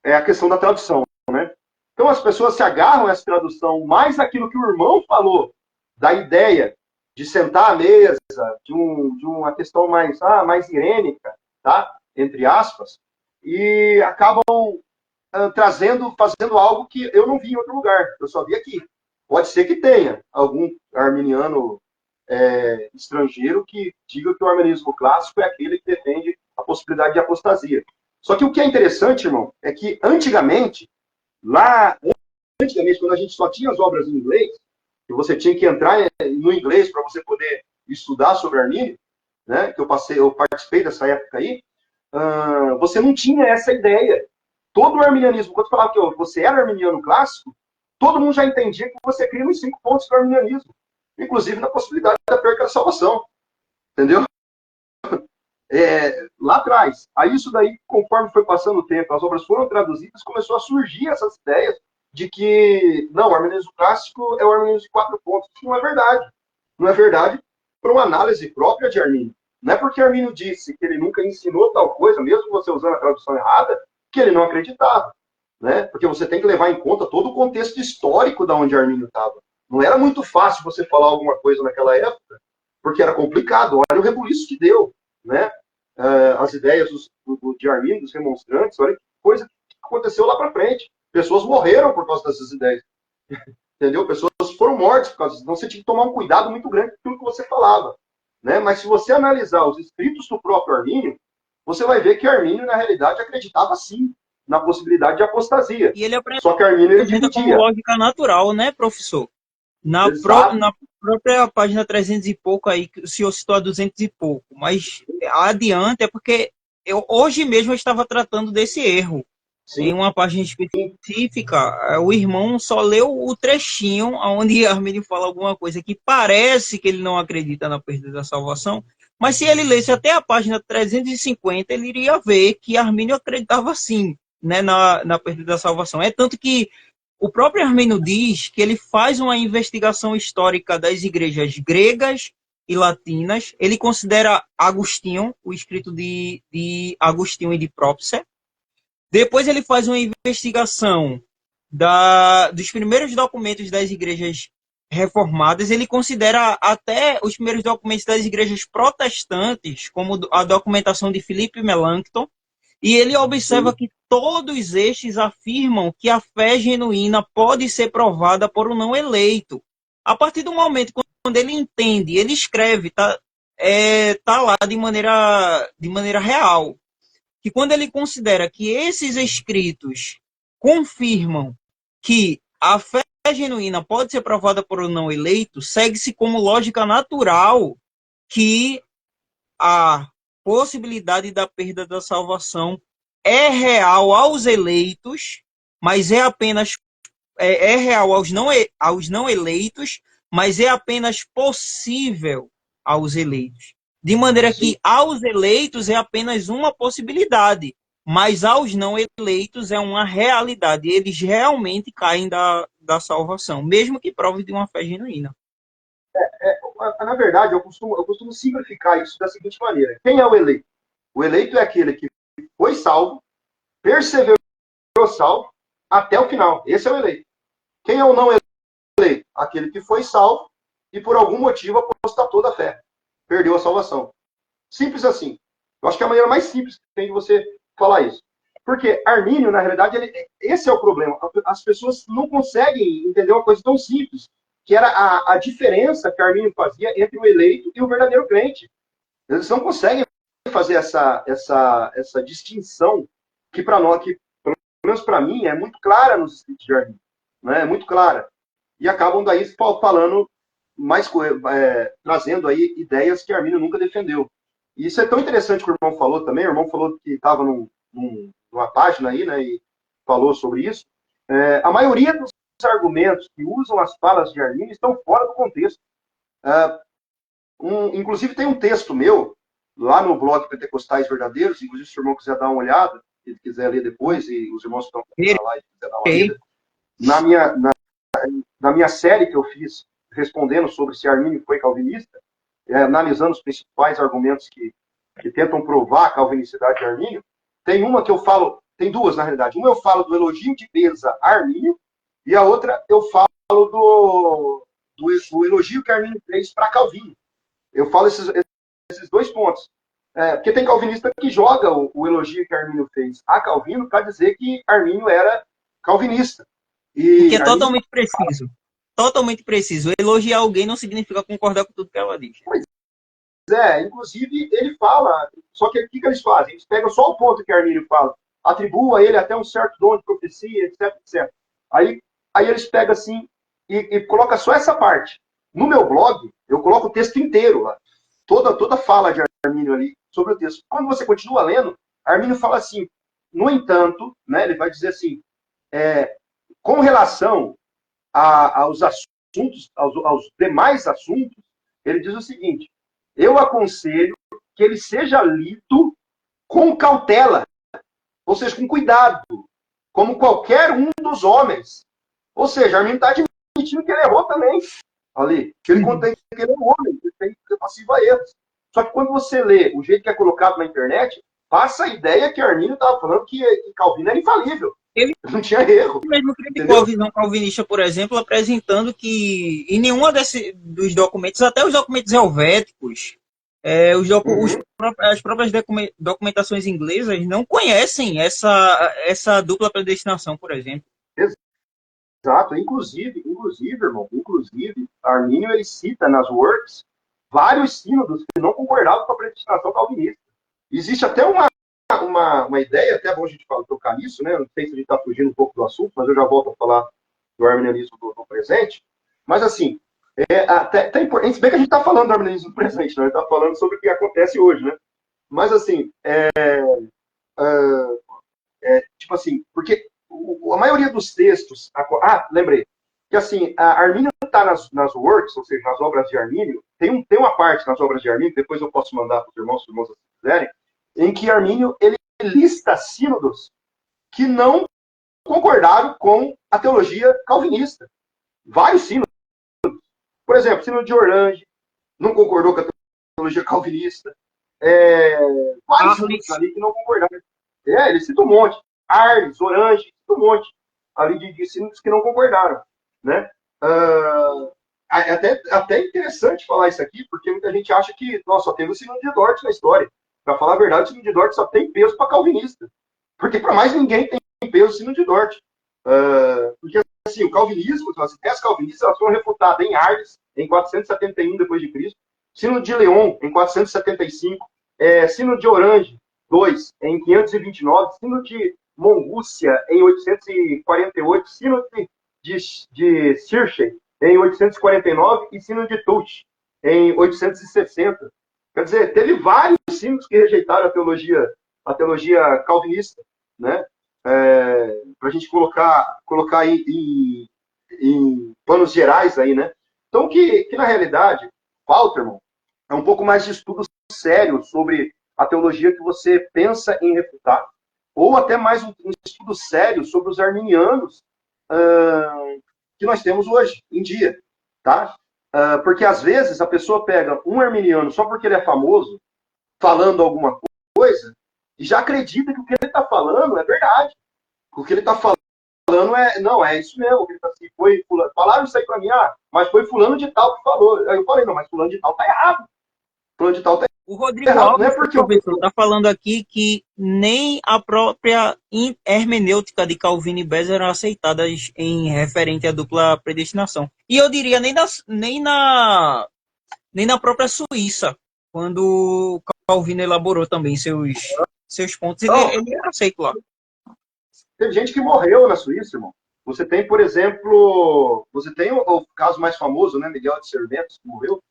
a questão da tradução, né? Então as pessoas se agarram a essa tradução mais aquilo que o irmão falou, da ideia de sentar à mesa, de uma questão mais irênica, tá? Entre aspas, e acabam fazendo algo que eu não vi em outro lugar, eu só vi aqui. Pode ser que tenha algum arminiano estrangeiro que diga que o arminianismo clássico é aquele que defende a possibilidade de apostasia. Só que o que é interessante, irmão, é que antigamente, quando a gente só tinha as obras em inglês, que você tinha que entrar no inglês para você poder estudar sobre Armínio, né, que eu participei dessa época aí, você não tinha essa ideia. Todo o arminianismo, quando falava que você era arminiano clássico, todo mundo já entendia que você cria nos 5 pontos do arminianismo, inclusive na possibilidade da perca da salvação. Entendeu? Lá atrás. Aí isso daí, conforme foi passando o tempo, as obras foram traduzidas, começou a surgir essas ideias de que, não, o arminianismo clássico é o arminianismo de 4 pontos. Isso não é verdade. Não é verdade para uma análise própria de Armínio. Não é porque Armínio disse que ele nunca ensinou tal coisa, mesmo você usando a tradução errada, que ele não acreditava. Né? Porque você tem que levar em conta todo o contexto histórico da onde Armínio estava. Não era muito fácil você falar alguma coisa naquela época, porque era complicado. Olha o rebuliço que deu. Né? As ideias de Armínio, dos remonstrantes, olha que coisa que aconteceu lá para frente. Pessoas morreram por causa dessas ideias. Entendeu? Pessoas foram mortas por causa disso. Então você tinha que tomar um cuidado muito grande com aquilo que você falava. Né? Mas se você analisar os escritos do próprio Armínio, você vai ver que Armínio, na realidade, acreditava sim na possibilidade de apostasia. E ele Só que Armínio ele apresenta como dividia. lógica natural, né, professor? Exato. Na própria página 300 e pouco aí, que o senhor citou a 200 e pouco, mas adiante é porque hoje mesmo eu estava tratando desse erro. Sim. Em uma página específica, o irmão só leu o trechinho onde Armínio fala alguma coisa que parece que ele não acredita na perda da salvação, mas se ele lesse até a página 350, ele iria ver que Armínio acreditava sim, né, na perda da salvação. É tanto que o próprio Armínio diz que ele faz uma investigação histórica das igrejas gregas e latinas. Ele considera Agostinho, o escrito de Agostinho e de Própser. Depois ele faz uma investigação dos primeiros documentos das igrejas reformadas. Ele considera até os primeiros documentos das igrejas protestantes, como a documentação de Philippe Melanchthon, e ele observa que todos estes afirmam que a fé genuína pode ser provada por um não eleito. A partir do momento quando ele entende, ele escreve, tá lá de maneira real, que quando ele considera que esses escritos confirmam que a fé genuína pode ser provada por um não eleito, segue-se como lógica natural que a possibilidade da perda da salvação é real aos eleitos, mas é apenas é real aos não eleitos, mas é apenas possível aos eleitos. De maneira que aos eleitos é apenas uma possibilidade, mas aos não eleitos é uma realidade. Eles realmente caem da salvação, mesmo que prove de uma fé genuína. Na verdade, eu costumo simplificar isso da seguinte maneira. Quem é o eleito? O eleito é aquele que foi salvo, perseverou salvo até o final. Esse é o eleito. Quem é o não eleito? Aquele que foi salvo e por algum motivo apostatou da fé. Perdeu a salvação. Simples assim. Eu acho que é a maneira mais simples que tem de você falar isso. Porque Armínio, na realidade, esse é o problema. As pessoas não conseguem entender uma coisa tão simples, que era a diferença que Armínio fazia entre o eleito e o verdadeiro crente. Eles não conseguem fazer essa distinção que, para nós, que, pelo menos para mim, é muito clara nos escritos de Armínio. Né? É muito clara. E acabam daí falando mais, trazendo aí ideias que Armínio nunca defendeu. E isso é tão interessante que o irmão falou também. O irmão falou que estava numa página aí, né, e falou sobre isso. A maioria dos argumentos que usam as falas de Armínio estão fora do contexto. Inclusive tem um texto meu, lá no blog Pentecostais Verdadeiros, inclusive se o irmão quiser dar uma olhada, se ele quiser ler depois, e os irmãos que estão na live quiser dar uma lida, na minha série que eu fiz respondendo sobre se Armínio foi calvinista, analisando os principais argumentos que tentam provar a calvinicidade de Armínio, tem uma que eu falo, tem duas na realidade. Uma eu falo do elogio de Beza a Armínio, e a outra eu falo do elogio que Armínio fez para Calvino. Eu falo esses dois pontos. Porque tem calvinista que joga o elogio que Armínio fez a Calvino para dizer que Armínio era calvinista. O que é totalmente preciso. Totalmente preciso. Elogiar alguém não significa concordar com tudo que ela diz. Pois inclusive ele fala, só que o que eles fazem? Eles pegam só o ponto que Armínio fala, atribua a ele até um certo dom de profecia, etc, etc. Aí eles pegam assim e colocam só essa parte. No meu blog, eu coloco o texto inteiro lá. Toda fala de Armínio ali sobre o texto. Quando você continua lendo, Armínio fala assim, no entanto, né, ele vai dizer assim, com relação aos assuntos, aos demais assuntos, ele diz o seguinte, eu aconselho que ele seja lido com cautela, ou seja, com cuidado, como qualquer um dos homens. Ou seja, Armínio está admitindo que ele errou também. Ali, que ele contém que ele é um homem, que ele tem passivo a erros. Só que quando você lê o jeito que é colocado na internet, passa a ideia que Arminio estava falando que Calvino era infalível. Ele Não tinha erro. mesmo criticou a Entendeu? visão calvinista, por exemplo, apresentando que em nenhuma dos documentos, até os documentos helvéticos, Uhum. as próprias documentações inglesas não conhecem essa dupla predestinação, por exemplo. Exato. Inclusive, irmão, Arminio ele cita nas works vários sínodos que não concordavam com a predestinação calvinista. Existe até uma ideia, até é bom a gente tocar nisso, né? Não sei se a gente está fugindo um pouco do assunto, mas eu já volto a falar do arminianismo do presente. Mas, assim, até importante, se bem que a gente está falando do arminianismo do presente, né? A gente está falando sobre o que acontece hoje, né? Mas, assim, tipo assim, porque a maioria dos textos. Lembrei. Que assim, a Armínio está nas works, ou seja, nas obras de Armínio, tem uma parte nas obras de Armínio, depois eu posso mandar para os irmãos, se os quiserem, em que Armínio ele lista sínodos que não concordaram com a teologia calvinista. Vários sínodos. Por exemplo, sínodo de Orange não concordou com a teologia calvinista. Vários sínodos ali que não concordaram. Ele cita um monte. Arles, Orange, cita um monte ali de sínodos que não concordaram. Né? Até interessante falar isso aqui, porque muita gente acha que só teve o sínodo de Dort na história. Para falar a verdade, o sínodo de Dort só tem peso para calvinista. Porque para mais ninguém tem peso o sínodo de Dort. Porque assim, o calvinismo, as ideias calvinistas, elas foram refutadas em Arles, em 471 depois de Cristo, sínodo de León, em 475, sínodo de Orange, 2, em 529, sínodo de Mongúcia, em 848, sínodo de Circe, em 849, e sínodo de Tuch, em 860. Quer dizer, teve vários sínodos que rejeitaram a teologia calvinista, né? Para a gente colocar em planos gerais aí, né? Então, que na realidade, falta, irmão, é um pouco mais de estudo sério sobre a teologia que você pensa em refutar, ou até mais um estudo sério sobre os arminianos que nós temos hoje em dia, tá? Porque às vezes a pessoa pega um arminiano só porque ele é famoso, falando alguma coisa, e já acredita que o que ele está falando é verdade. O que ele está falando é isso mesmo. Ele tá assim, falaram isso aí para mim, mas foi fulano de tal que falou. Aí eu falei, não, mas fulano de tal tá errado. Fulano de tal tá O Rodrigo errado. Não é Alves, porque professor, está falando aqui que nem a própria hermenêutica de Calvino e Beza eram aceitadas em referente à dupla predestinação. E eu diria nem na própria Suíça, quando Calvino elaborou também seus pontos, ele era aceito lá. Teve gente que morreu na Suíça, irmão. Você tem, por exemplo, o caso mais famoso, né, Miguel de Cervantes, que morreu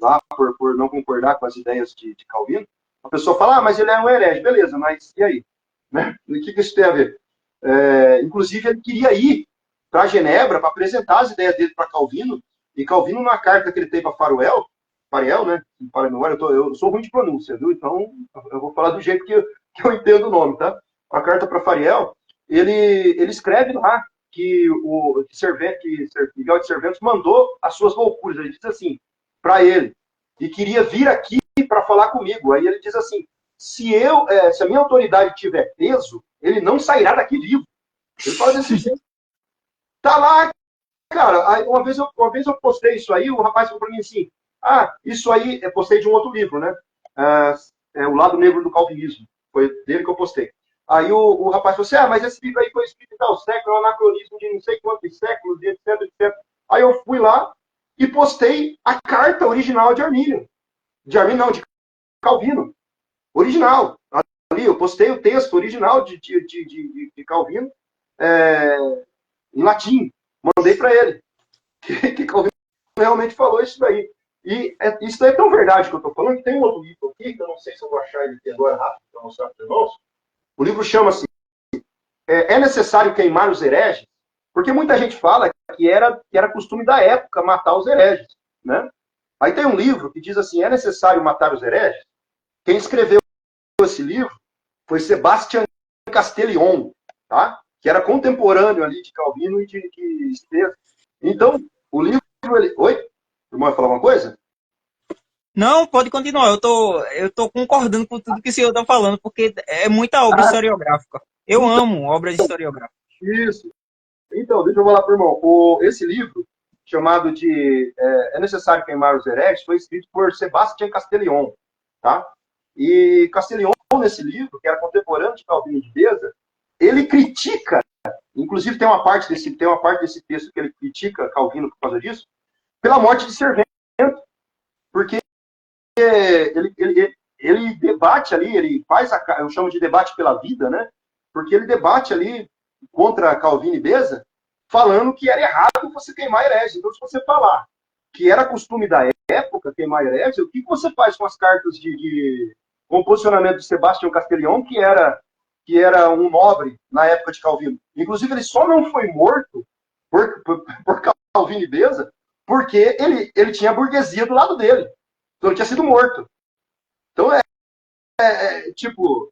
lá por não concordar com as ideias de Calvino. A pessoa fala, mas ele é um herege. Beleza, mas e aí? Né? O que isso tem a ver? Inclusive, ele queria ir para Genebra para apresentar as ideias dele para Calvino, e Calvino, na carta que ele teve para Fariel, né? Eu sou ruim de pronúncia, viu? Então, eu vou falar do jeito que eu entendo o nome, tá? A carta para Fariel, ele escreve lá que Miguel de Cervantes mandou as suas loucuras. Ele diz assim, para ele, e queria vir aqui para falar comigo. Aí ele diz assim, se a minha autoridade tiver peso, ele não sairá daqui vivo. Ele fala desse jeito. Tá lá, cara. Aí, uma vez eu postei isso aí, o rapaz falou para mim assim, isso aí, eu postei de um outro livro, né? O Lado Negro do Calvinismo. Foi dele que eu postei. Aí o rapaz falou assim, mas esse livro aí foi escrito em tal século, é um anacronismo de não sei quantos séculos, etc, etc. Aí eu fui lá e postei a carta original de Armínio. De Armínio não, de Calvino. Original. Ali eu postei o texto original de Calvino em latim. Mandei para ele. Que Calvino realmente falou isso daí. E isso daí é tão verdade que eu estou falando, que tem um outro livro aqui, que eu não sei se eu vou achar ele aqui agora rápido para mostrar para os irmãos. O livro chama-se É Necessário Queimar os Hereges? Porque muita gente fala que era costume da época matar os hereges. Né? Aí tem um livro que diz assim, é necessário matar os hereges? Quem escreveu esse livro foi Sebastian Castellion, tá? Que era contemporâneo ali de Calvino e de Estevão. Então, o livro... Oi? O irmão vai falar uma coisa? Não, pode continuar. Eu tô concordando com tudo que o senhor está falando, porque é muita obra Ah, historiográfica. Eu então, amo obras historiográficas. isso. Então, deixa eu falar para o irmão. Esse livro, chamado de É Necessário Queimar os Hereges, foi escrito por Sebastião Castellion, tá? E Castellion, nesse livro, que era contemporâneo de Calvino de Beza, ele critica, inclusive tem uma parte desse texto que ele critica Calvino por causa disso, pela morte de Servento, porque ele debate ali, ele faz, eu chamo de debate pela vida, né? Porque ele debate ali contra Calvino e Beza, falando que era errado você queimar herege. Então, se você falar que era costume da época queimar herege, o que você faz com as cartas com o posicionamento de Sebastião Castellion, que era um nobre na época de Calvino? Inclusive, ele só não foi morto por Calvino e Beza porque ele tinha a burguesia do lado dele. Então, ele tinha sido morto. Então, tipo,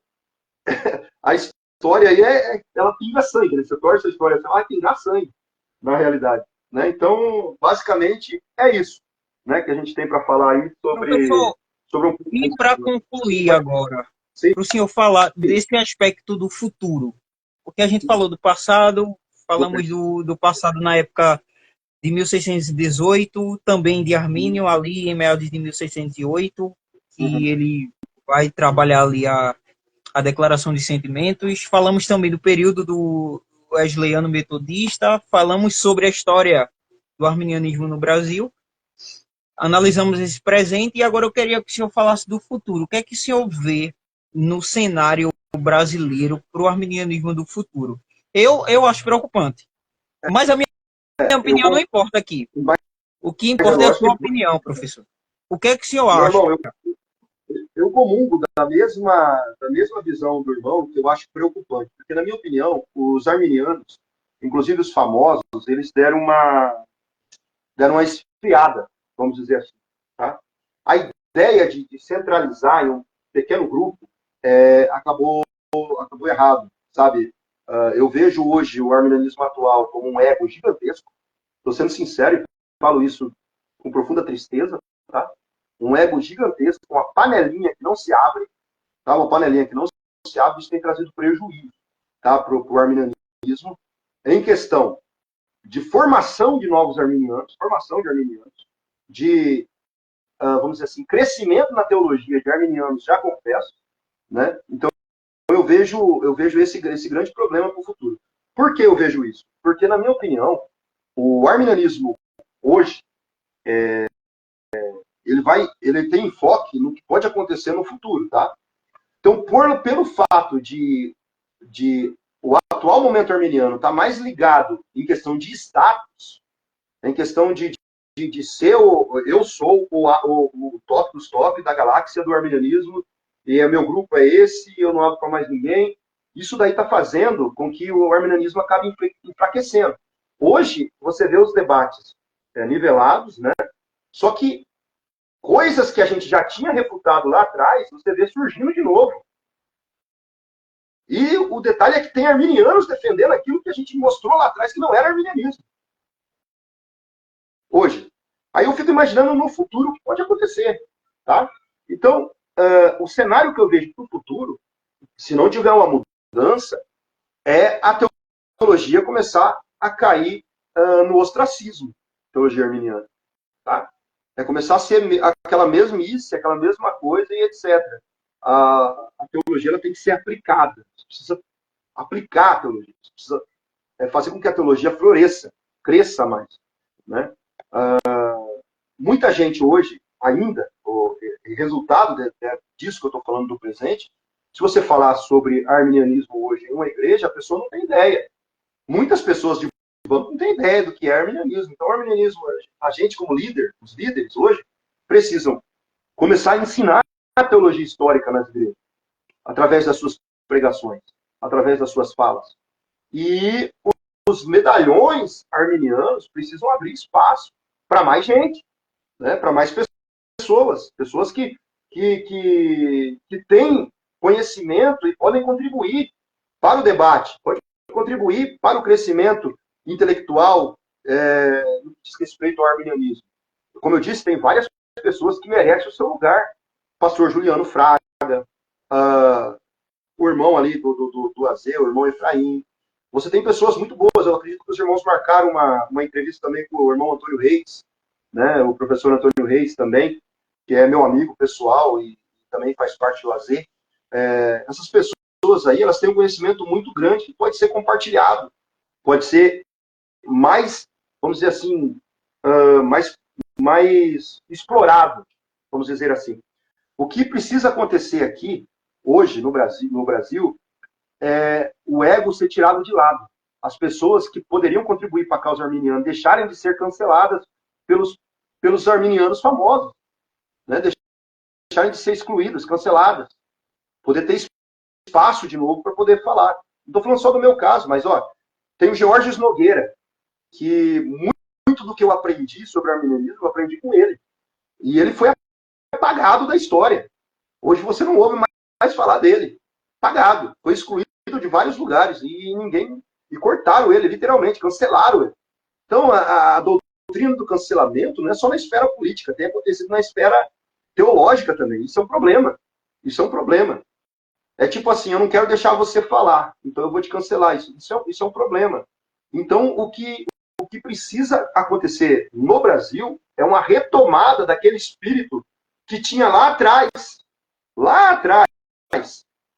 a história aí ela pinga sangue, né? Você torce a história, ela vai pingar sangue, na realidade. Né? Então, basicamente, é isso, né, que a gente tem para falar aí Professor, sobre um. e para concluir agora, Sim, para o senhor falar sim. desse aspecto do futuro, porque a gente falou do passado, Do falamos do passado na época de 1618, também de Armínio, ali em meados de 1608, uhum, que ele vai trabalhar ali a declaração de sentimentos. Falamos também do período do Wesleyano Metodista, falamos sobre a história do arminianismo no Brasil, analisamos esse presente e agora eu queria que o senhor falasse do futuro. O que é que o senhor vê no cenário brasileiro para o arminianismo do futuro? Eu acho preocupante, mas a minha eu, opinião não importa aqui. mas O que é importa é a lógico sua que, opinião, professor. O que é que o senhor meu acha? irmão, eu comungo da mesma visão do irmão, que eu acho preocupante, porque, na minha opinião, os arminianos, inclusive os famosos, eles deram uma esfriada, vamos dizer assim. Tá? A ideia de centralizar em um pequeno grupo acabou errado, sabe? Eu vejo hoje o arminianismo atual como um ego gigantesco. Estou sendo sincero e falo isso com profunda tristeza, tá? Um ego gigantesco, uma panelinha que não se abre, tá? Uma panelinha que não se abre, isso tem trazido prejuízo, tá? Para o arminianismo em questão de formação de novos arminianos, de, vamos dizer assim, crescimento na teologia de arminianos já confessos, né? Então, eu vejo esse grande problema para o futuro. Por que eu vejo isso? Porque, na minha opinião, o arminianismo hoje, ele tem enfoque no que pode acontecer no futuro, tá? Então, pelo fato de o atual momento arminiano estar mais ligado em questão de status, em questão de ser eu sou o top dos top da galáxia do arminianismo, e meu grupo é esse, eu não abro para mais ninguém. Isso daí está fazendo com que o arminianismo acabe enfraquecendo. Hoje, você vê os debates nivelados, né? Só que coisas que a gente já tinha refutado lá atrás, você vê surgindo de novo. E o detalhe é que tem arminianos defendendo aquilo que a gente mostrou lá atrás que não era arminianismo. Hoje. Aí eu fico imaginando no futuro o que pode acontecer. Tá? Então, o cenário que eu vejo para o futuro, se não tiver uma mudança, é a teologia começar a cair no ostracismo, teologia arminiana. Tá? É começar a ser aquela mesmice, aquela mesma coisa e etc. A teologia ela tem que ser aplicada. Você precisa aplicar a teologia. Você precisa fazer com que a teologia floresça, cresça mais. Né? Muita gente hoje, ainda, o resultado disso que eu estou falando do presente, se você falar sobre arminianismo hoje em uma igreja, a pessoa não tem ideia. Muitas pessoas de banco não têm ideia do que é arminianismo. Então, o arminianismo, a gente como líder, os líderes hoje, precisam começar a ensinar a teologia histórica nas igrejas, através das suas pregações, através das suas falas. E os medalhões arminianos precisam abrir espaço para mais gente, né? Para mais pessoas que têm conhecimento e podem contribuir para o debate, podem contribuir para o crescimento intelectual no que diz respeito ao arminianismo. Como eu disse, tem várias pessoas que merecem o seu lugar. Pastor Juliano Fraga, o irmão ali do AZ, o irmão Efraim. Você tem pessoas muito boas. Eu acredito que os irmãos marcaram uma entrevista também com o irmão Antônio Reis, né, o professor Antônio Reis também, que é meu amigo pessoal e também faz parte do AZ. Essas pessoas aí, elas têm um conhecimento muito grande que pode ser compartilhado, pode ser mais, vamos dizer assim, mais explorado, vamos dizer assim. O que precisa acontecer aqui, hoje, no Brasil, é o ego ser tirado de lado. As pessoas que poderiam contribuir para a causa arminiana deixarem de ser canceladas pelos arminianos famosos, né? Deixarem de ser excluídas, canceladas. Poder ter espaço de novo para poder falar. Não estou falando só do meu caso, mas tem o Georges Nogueira, que muito do que eu aprendi sobre arminianismo, eu aprendi com ele. E ele foi apagado da história. Hoje você não ouve mais falar dele. Apagado. Foi excluído de vários lugares e cortaram ele, literalmente, cancelaram ele. Então, a doutrina do cancelamento não é só na esfera política, tem acontecido na esfera teológica também. Isso é um problema. Isso é um problema. É tipo assim, eu não quero deixar você falar, então eu vou te cancelar. Isso é um problema. Então, o que precisa acontecer no Brasil é uma retomada daquele espírito que tinha lá atrás,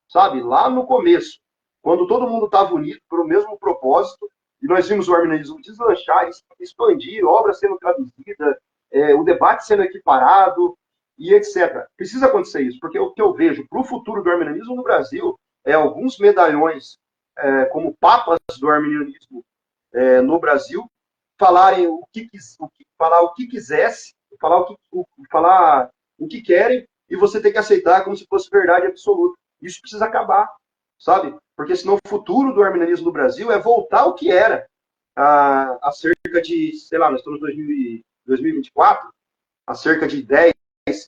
sabe? Lá no começo, quando todo mundo estava unido por o mesmo propósito, e nós vimos o arminianismo deslanchar, expandir, obras sendo traduzidas, o debate sendo equiparado, e etc. Precisa acontecer isso, porque o que eu vejo para o futuro do arminianismo no Brasil é alguns medalhões, como papas do arminianismo no Brasil, falarem falar o que quisesse, falar o que querem, e você tem que aceitar como se fosse verdade absoluta. Isso precisa acabar, sabe? Porque senão o futuro do arminianismo no Brasil é voltar ao que era há cerca de, sei lá, nós estamos em 2024, há cerca de 10,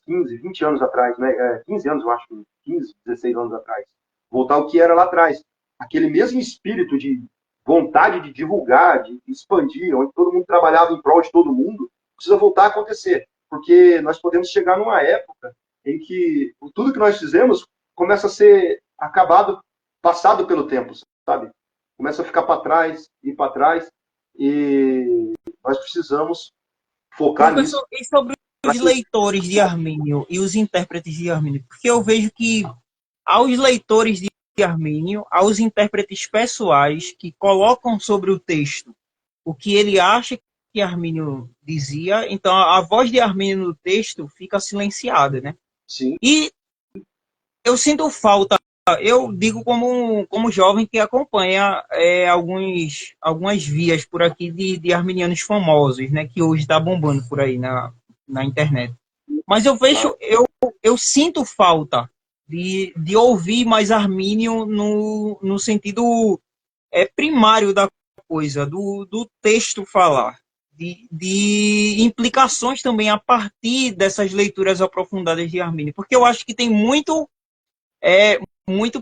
15, 20 anos atrás, né? 15 anos, eu acho, 15, 16 anos atrás. Voltar ao que era lá atrás. Aquele mesmo espírito de vontade de divulgar, de expandir, onde todo mundo trabalhava em prol de todo mundo, precisa voltar a acontecer. Porque nós podemos chegar numa época em que tudo que nós fizemos começa a ser acabado, passado pelo tempo, sabe? Começa a ficar para trás, e nós precisamos focar Professor, nisso. e sobre os leitores de Armínio e os intérpretes de Armínio? Porque eu vejo que aos leitores de Armínio, aos intérpretes pessoais que colocam sobre o texto o que ele acha que Armínio dizia, então a voz de Armínio no texto fica silenciada, né? Sim. E eu sinto falta, eu digo como jovem que acompanha algumas vias por aqui de arminianos famosos, né, que hoje está bombando por aí na internet. Mas eu vejo, eu sinto falta de ouvir mais Armínio no sentido primário da coisa, do texto falar, de implicações também a partir dessas leituras aprofundadas de Armínio, porque eu acho que tem muito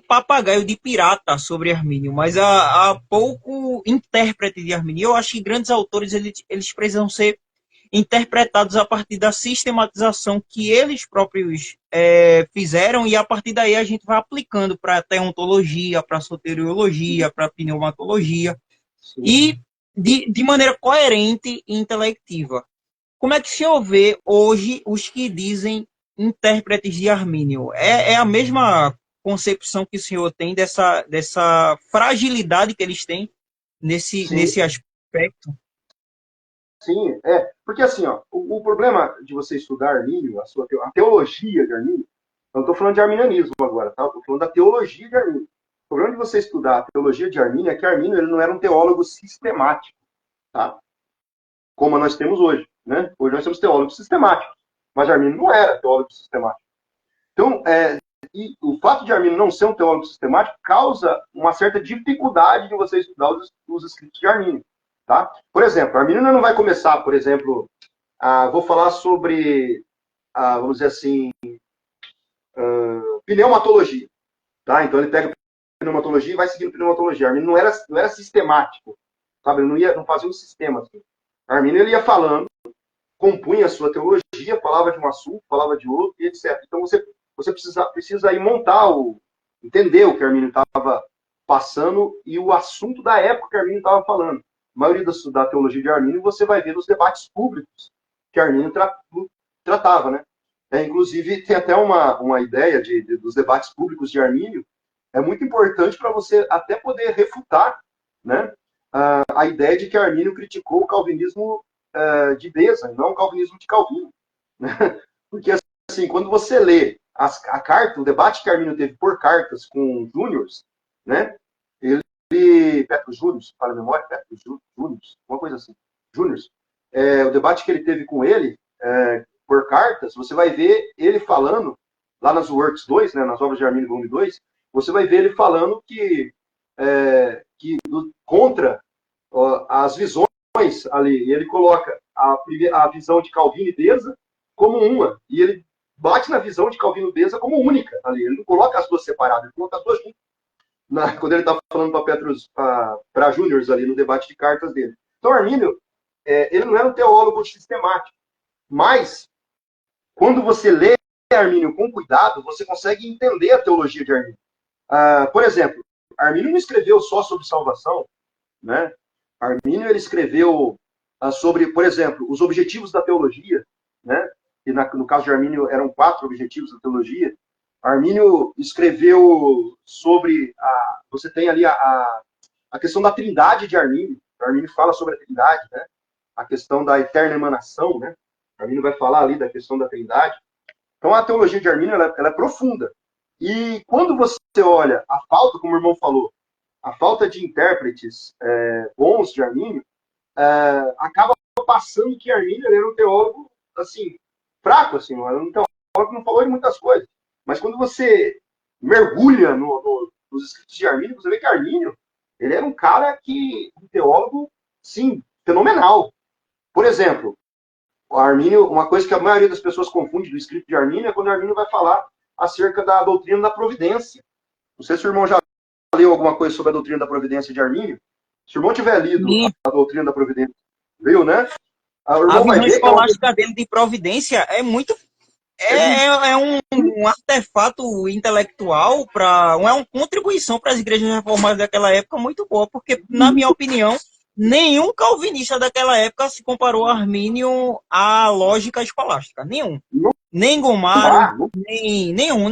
papagaio de pirata sobre Armínio, mas há pouco intérprete de Armínio. Eu acho que grandes autores eles precisam ser interpretados a partir da sistematização que eles próprios fizeram, e a partir daí a gente vai aplicando para a teontologia, para a soteriologia, para a pneumatologia, Sim. e de maneira coerente e intelectiva. Como é que se vê hoje os que dizem intérpretes de Armínio? É a mesma concepção que o senhor tem dessa fragilidade que eles têm nesse aspecto? Sim, porque assim, o problema de você estudar Armínio, a teologia de Armínio, eu não estou falando de arminianismo agora, tá? Estou falando da teologia de Armínio. O problema de você estudar a teologia de Armínio é que Armínio ele não era um teólogo sistemático, tá? Como nós temos hoje, né? Hoje nós temos teólogos sistemáticos, mas Armínio não era teólogo sistemático. Então, e o fato de Armínio não ser um teólogo sistemático causa uma certa dificuldade de você estudar os escritos de Armínio. Tá? Por exemplo, Armínio não vai começar, por exemplo, vou falar sobre, vamos dizer assim, pneumatologia. Tá? Então ele pega pneumatologia e vai seguindo pneumatologia. Armínio não era sistemático, sabe? Ele não fazia um sistema. Assim. Armínio ele ia falando, compunha a sua teologia falava de um assunto, falava de outro, e etc. Então você precisa aí entender o que Armínio estava passando e o assunto da época que Armínio estava falando. A maioria da teologia de Armínio você vai ver nos debates públicos que Armínio tratava, né? Inclusive, tem até uma ideia dos debates públicos de Armínio, é muito importante para você até poder refutar, né, a ideia de que Armínio criticou o calvinismo de Beza, não o calvinismo de Calvino. Né? Porque, assim, quando você lê a carta, o debate que Armínio teve por cartas com Júniors, né, Petro Júniors, para a memória, Petro Júniors, uma coisa assim, Júniors, o debate que ele teve com ele, por cartas, você vai ver ele falando, lá nas Works 2, né, nas obras de Armínio volume 2, você vai ver ele falando que contra as visões ali, ele coloca a visão de Calvino e Beza como uma, e ele bate na visão de Calvino e Beza como única ali, ele não coloca as duas separadas, ele coloca as duas juntas, quando ele está falando para Júniors ali, no debate de cartas dele. Então, Armínio, ele não era um teólogo sistemático, mas quando você lê Armínio com cuidado, você consegue entender a teologia de Armínio. Por exemplo, Armínio não escreveu só sobre salvação, né? Armínio ele escreveu sobre, por exemplo, os objetivos da teologia, né? E no caso de Armínio eram 4 objetivos da teologia. Armínio escreveu sobre você tem ali a questão da trindade de Armínio. Armínio fala sobre a trindade, né? A questão da eterna emanação, né? Armínio vai falar ali da questão da trindade. Então a teologia de Armínio ela é profunda. E quando você olha a falta, como o irmão falou, a falta de intérpretes bons de Armínio, acaba passando que Armínio era um teólogo assim, fraco, assim, era um teólogo que não falou de muitas coisas. Mas quando você mergulha nos escritos de Armínio, você vê que Armínio ele era um teólogo, sim, fenomenal. Por exemplo, o Armínio, uma coisa que a maioria das pessoas confunde do escrito de Armínio é quando Armínio vai falar acerca da doutrina da providência. Não sei se o irmão já leu alguma coisa sobre a doutrina da providência de Armínio. Se o irmão tiver lido a doutrina da providência, viu, né? A visão escolástica dele de providência é muito... É um artefato intelectual, é uma contribuição para as igrejas reformadas daquela época muito boa, porque, na minha opinião, nenhum calvinista daquela época se comparou a Armínio à lógica escolástica. Nenhum. Nem Gomaro, nenhum.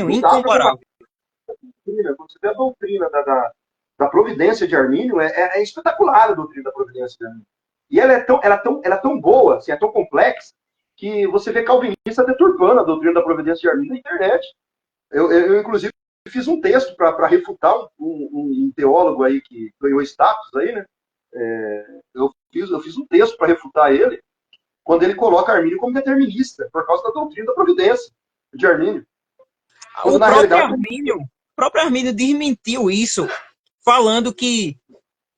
Incomparável. Quando você vê a doutrina da providência de Armínio, é espetacular a doutrina da providência de Armínio. E ela é tão boa, assim, é tão complexa, que você vê calvinista deturpando a doutrina da providência de Armínio na internet. Eu inclusive, fiz um texto para refutar um teólogo aí que ganhou status aí, né? Eu fiz um texto para refutar ele, quando ele coloca Armínio como determinista, por causa da doutrina da providência de Armínio. O próprio Armínio desmentiu isso, falando que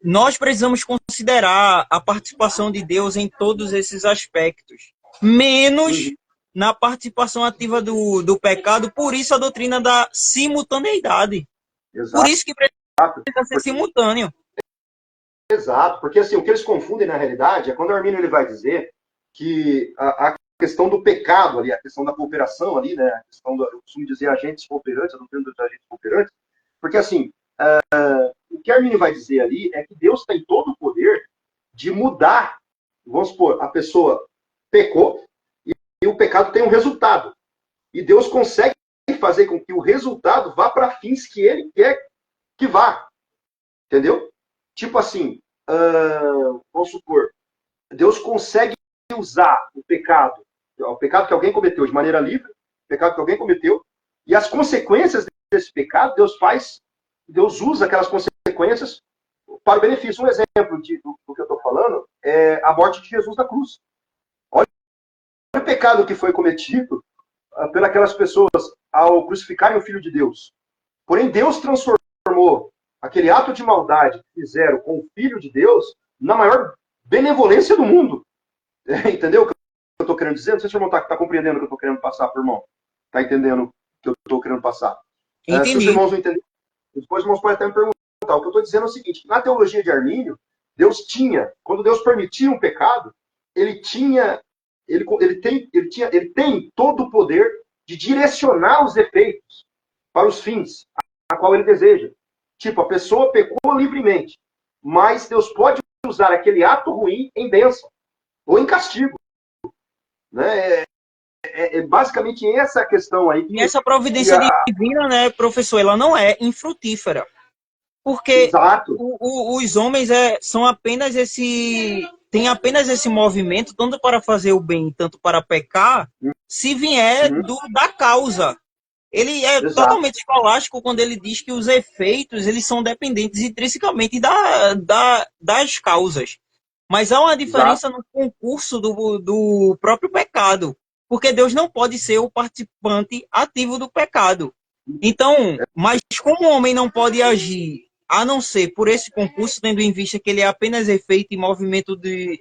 nós precisamos considerar a participação de Deus em todos esses aspectos, menos na participação ativa do pecado, por isso a doutrina da simultaneidade. Exato. Por isso que precisa ser simultâneo. Exato, porque assim, o que eles confundem na realidade é quando o Armínio ele vai dizer que a questão do pecado ali, a questão da cooperação ali, né, a questão eu costumo dizer agentes cooperantes, a doutrina dos agentes cooperantes, porque assim, o que Armínio vai dizer ali é que Deus tem todo o poder de mudar, vamos supor, a pessoa pecou e o pecado tem um resultado. E Deus consegue fazer com que o resultado vá para fins que ele quer que vá. Entendeu? Tipo assim, vamos supor, Deus consegue usar o pecado que alguém cometeu de maneira livre, o pecado que alguém cometeu, e as consequências desse pecado, Deus usa aquelas consequências para o benefício. Um exemplo do que eu estou falando é a morte de Jesus na cruz. Olha o pecado que foi cometido pelas pessoas ao crucificarem o Filho de Deus. Porém, Deus transformou aquele ato de maldade que fizeram com o Filho de Deus na maior benevolência do mundo. Entendeu o que eu estou querendo dizer? Não sei se o irmão está compreendendo o que eu estou querendo passar para o irmão. Está entendendo o que eu estou querendo passar? Se os irmãos não entenderem, depois os irmãos podem até me perguntar. O que eu estou dizendo é o seguinte, na teologia de Armínio, quando Deus permitia um pecado, ele tinha ele tem todo o poder de direcionar os efeitos para os fins a qual ele deseja. Tipo, a pessoa pecou livremente, mas Deus pode usar aquele ato ruim em bênção ou em castigo. Né? Basicamente essa questão aí. E essa providência divina, né, professor, ela não é infrutífera. Porque os homens são apenas tem apenas esse movimento, tanto para fazer o bem, tanto para pecar, se vier da causa. Ele é totalmente escolástico quando ele diz que os efeitos eles são dependentes intrinsecamente das causas. Mas há uma diferença no concurso do próprio pecado, porque Deus não pode ser o participante ativo do pecado. Então, mas como o homem não pode agir a não ser por esse concurso, tendo em vista que ele é apenas efeito e movimento de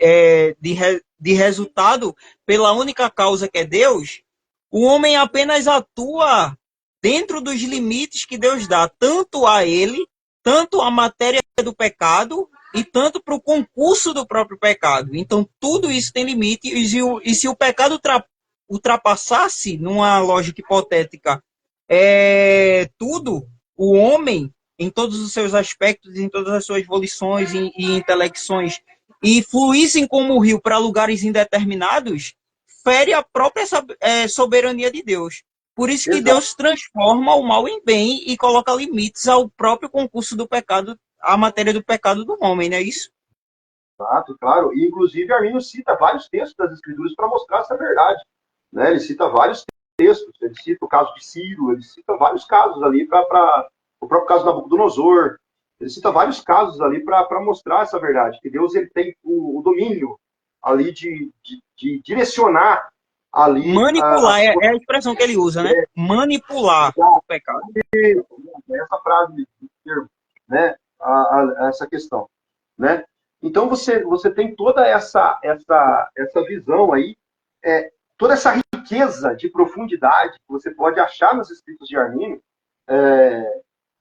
resultado pela única causa que é Deus, o homem apenas atua dentro dos limites que Deus dá, tanto a ele, tanto a matéria do pecado, e tanto para o concurso do próprio pecado. Então, tudo isso tem limite, e se o pecado ultrapassasse, numa lógica hipotética, tudo, o homem, em todos os seus aspectos, em todas as suas volições e intelecções, e fluíssem como o rio para lugares indeterminados, fere a própria soberania de Deus. Por isso que Deus transforma o mal em bem e coloca limites ao próprio concurso do pecado, à matéria do pecado do homem, não é isso? Exato, claro. E, inclusive, Arminio cita vários textos das Escrituras para mostrar essa verdade. Né? Ele cita vários textos, ele cita o caso de Ciro, ele cita vários casos ali para o próprio caso da Nabucodonosor, ele cita vários casos ali para mostrar essa verdade, que Deus ele tem o domínio ali de direcionar ali... Manipular, é a expressão que ele usa, né? Manipular o pecado. Essa frase, né? Essa questão, né? Então você tem toda essa visão aí, toda essa riqueza de profundidade que você pode achar nos escritos de Arminio,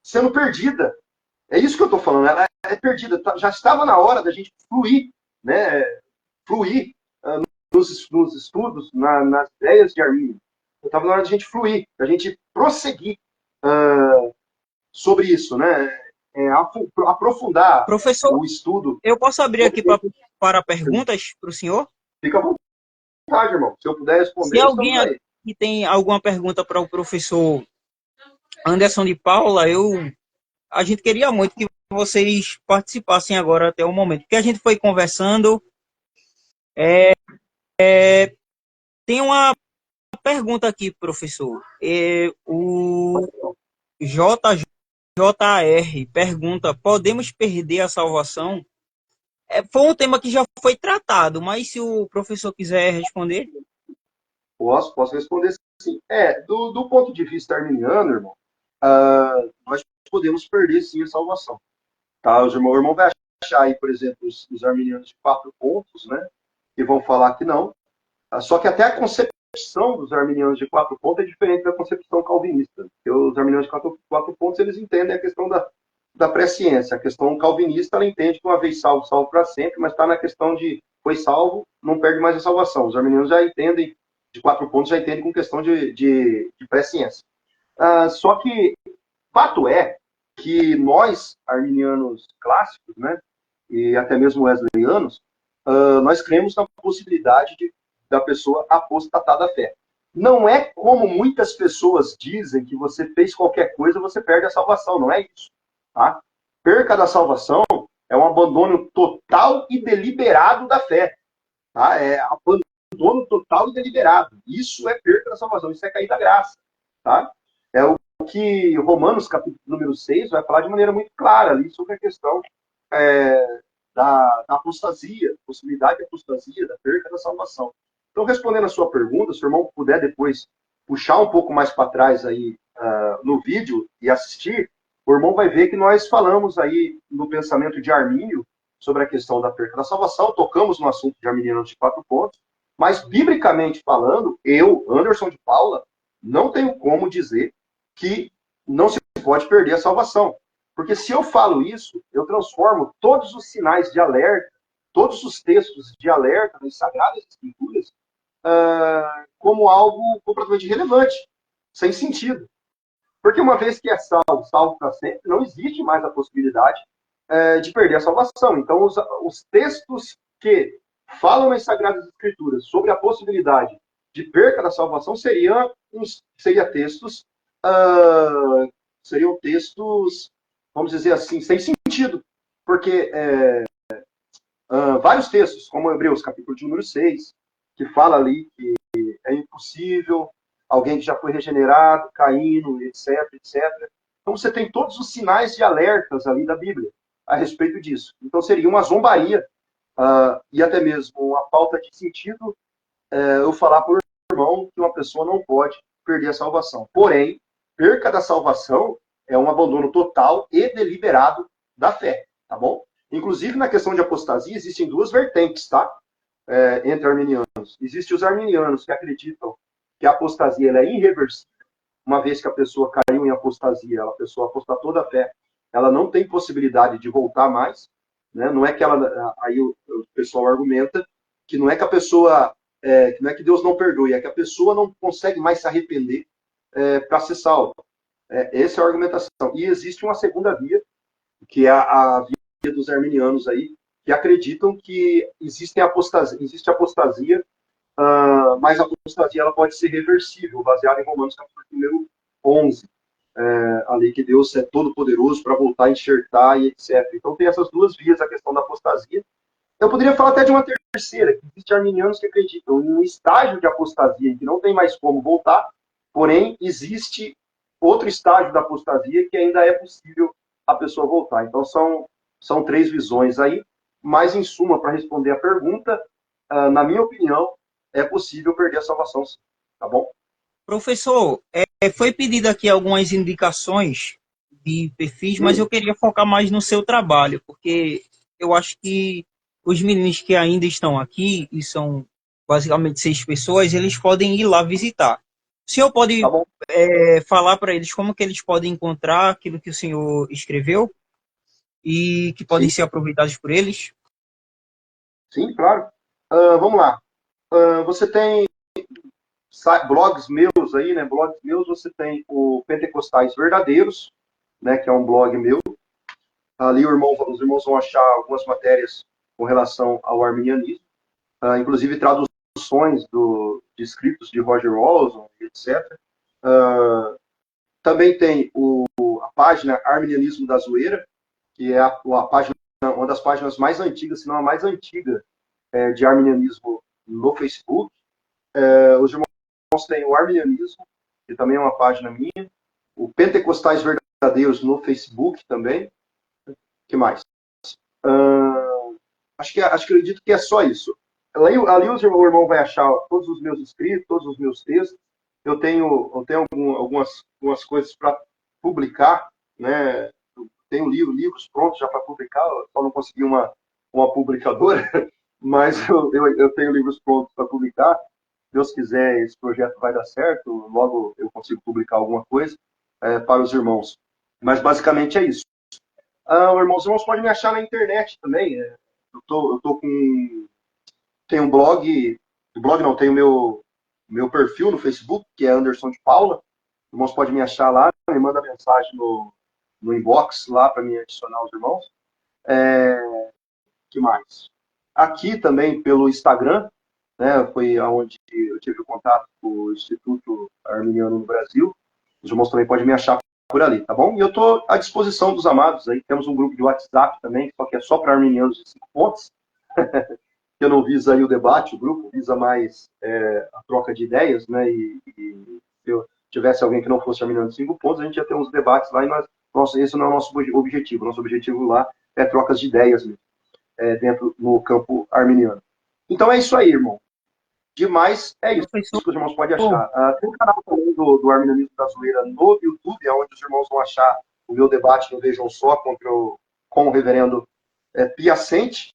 sendo perdida. É isso que eu estou falando, ela é perdida. Já estava na hora da gente fluir, né? Fluir nos estudos, nas ideias de Arminio. Estava na hora da gente fluir, da gente prosseguir sobre isso, né? Aprofundar Professor, o estudo. Eu posso abrir aqui para perguntas para o senhor? Fica à vontade, irmão. Se eu puder responder, se alguém aqui tem alguma pergunta para o professor Anderson de Paula, a gente queria muito que vocês participassem agora até o momento, porque a gente foi conversando. Tem uma pergunta aqui, professor. O JR pergunta: podemos perder a salvação? Foi um tema que já foi tratado, mas se o professor quiser responder. Posso responder sim. Do ponto de vista arminiano, irmão, nós podemos perder sim a salvação. Tá? O irmão vai achar aí, por exemplo, os arminianos de 4 pontos, né? Que vão falar que não. Só que até a concepção dos arminianos de 4 pontos é diferente da concepção calvinista. Porque os arminianos de 4 pontos, eles entendem a questão da presciência. A questão calvinista, ela entende que uma vez salvo, salvo para sempre, mas está na questão de foi salvo, não perde mais a salvação. Os arminianos já entendem, de 4 pontos, já entendem com questão de presciência. Só que fato é que nós, arminianos clássicos, né, e até mesmo wesleyanos, nós cremos na possibilidade da pessoa apostatar da fé. Não é como muitas pessoas dizem que você fez qualquer coisa, você perde a salvação. Não é isso. Tá? Perca da salvação é um abandono total e deliberado da fé. Tá? É abandono total e deliberado. Isso é perca da salvação, isso é cair da graça. Tá? É o que Romanos, capítulo número 6, vai falar de maneira muito clara ali sobre a questão da apostasia, possibilidade de apostasia, da perca da salvação. Então, respondendo a sua pergunta, se o irmão puder depois puxar um pouco mais para trás aí no vídeo e assistir, o irmão vai ver que nós falamos aí no pensamento de Armínio sobre a questão da perca da salvação, tocamos no assunto de arminianos de 4 pontos, mas, biblicamente falando, eu, Anderson de Paula, não tenho como dizer que não se pode perder a salvação. Porque se eu falo isso, eu transformo todos os sinais de alerta, todos os textos de alerta nas Sagradas Escrituras, como algo completamente relevante, sem sentido. Porque uma vez que é salvo, salvo para sempre, não existe mais a possibilidade de perder a salvação. Então, os textos que falam nas Sagradas Escrituras sobre a possibilidade de perca da salvação textos, uh, seriam textos, vamos dizer assim, sem sentido. Porque vários textos, como Hebreus, capítulo de número 6, que fala ali que é impossível alguém que já foi regenerado, caindo, etc, etc. Então você tem todos os sinais de alertas ali da Bíblia a respeito disso. Então seria uma zombaria e até mesmo uma falta de sentido eu falar por irmão que uma pessoa não pode perder a salvação. Porém, perca da salvação é um abandono total e deliberado da fé, tá bom? Inclusive, na questão de apostasia, existem duas vertentes, tá? Entre arminianos. Existem os arminianos que acreditam que a apostasia ela é irreversível, uma vez que a pessoa caiu em apostasia, a pessoa apostatou da fé, ela não tem possibilidade de voltar mais, né? Não é que ela, aí o pessoal argumenta que não é que a pessoa, que não é que Deus não perdoe, é que a pessoa não consegue mais se arrepender para ser salva. Essa é a argumentação. E existe uma segunda via, que é a via dos arminianos aí, que acreditam que existe apostasia, mas a apostasia ela pode ser reversível, baseada em Romanos capítulo número 11, ali que Deus é todo poderoso para voltar a enxertar e etc. Então tem essas duas vias, a questão da apostasia. Eu poderia falar até de uma terceira, que existe arminianos que acreditam em um estágio de apostasia em que não tem mais como voltar, porém existe outro estágio da apostasia que ainda é possível a pessoa voltar. Então são três visões aí, mas em suma, para responder a pergunta, na minha opinião, é possível perder a salvação, sim. Tá bom? Professor, foi pedido aqui algumas indicações de perfis, mas eu queria focar mais no seu trabalho, porque eu acho que os meninos que ainda estão aqui, e são basicamente 6 pessoas, eles podem ir lá visitar. O senhor Tá pode bom. falar para eles como que eles podem encontrar aquilo que o senhor escreveu e que podem Sim, ser aproveitados por eles? sim, claro. Vamos lá. Você tem blogs meus aí, né? Blogs meus, você tem o Pentecostais Verdadeiros, né? Que é um blog meu. Ali os irmãos vão achar algumas matérias com relação ao arminianismo, inclusive traduções de escritos de Roger Walson, etc. Também tem a página Arminianismo da Zoeira, que é a página, uma das páginas mais antigas, se não a mais antiga, de arminianismo no Facebook. Os irmãos têm o Arminianismo, que também é uma página minha. O Pentecostais Verdadeiros no Facebook também. O que mais? Acho que acredito que é só isso. Ali o irmão vai achar todos os meus escritos, todos os meus textos. Eu tenho algumas coisas para publicar, né? Tenho livros prontos já para publicar, só não consegui uma publicadora, mas eu tenho livros prontos para publicar. Se Deus quiser, esse projeto vai dar certo, logo eu consigo publicar alguma coisa para os irmãos. Mas basicamente é isso. Os irmãos podem me achar na internet também. Eu tô com. Tem um blog não, tem o meu perfil no Facebook, que é Anderson de Paula. Os irmãos podem me achar lá, me manda mensagem no inbox lá para me adicionar os irmãos. Que mais? Aqui também pelo Instagram, né, foi aonde eu tive contato com o Instituto Arminiano no Brasil. Os irmãos também podem me achar por ali, tá bom? E eu estou à disposição dos amados aí. Temos um grupo de WhatsApp também, só que é só para arminianos de 5 pontos. Que não visa aí o debate, o grupo visa mais a troca de ideias, né? E se eu tivesse alguém que não fosse arminiano de 5 pontos, a gente ia ter uns debates lá e esse não é o nosso objetivo. Nosso objetivo lá é trocas de ideias mesmo, dentro no campo arminiano. Então é isso aí, irmão. Demais é isso. Professor, Isso que os irmãos podem achar. Tem um canal também do Arminianismo da Zoeira no YouTube, onde os irmãos vão achar o meu debate no Vejam Só com o reverendo Piacente.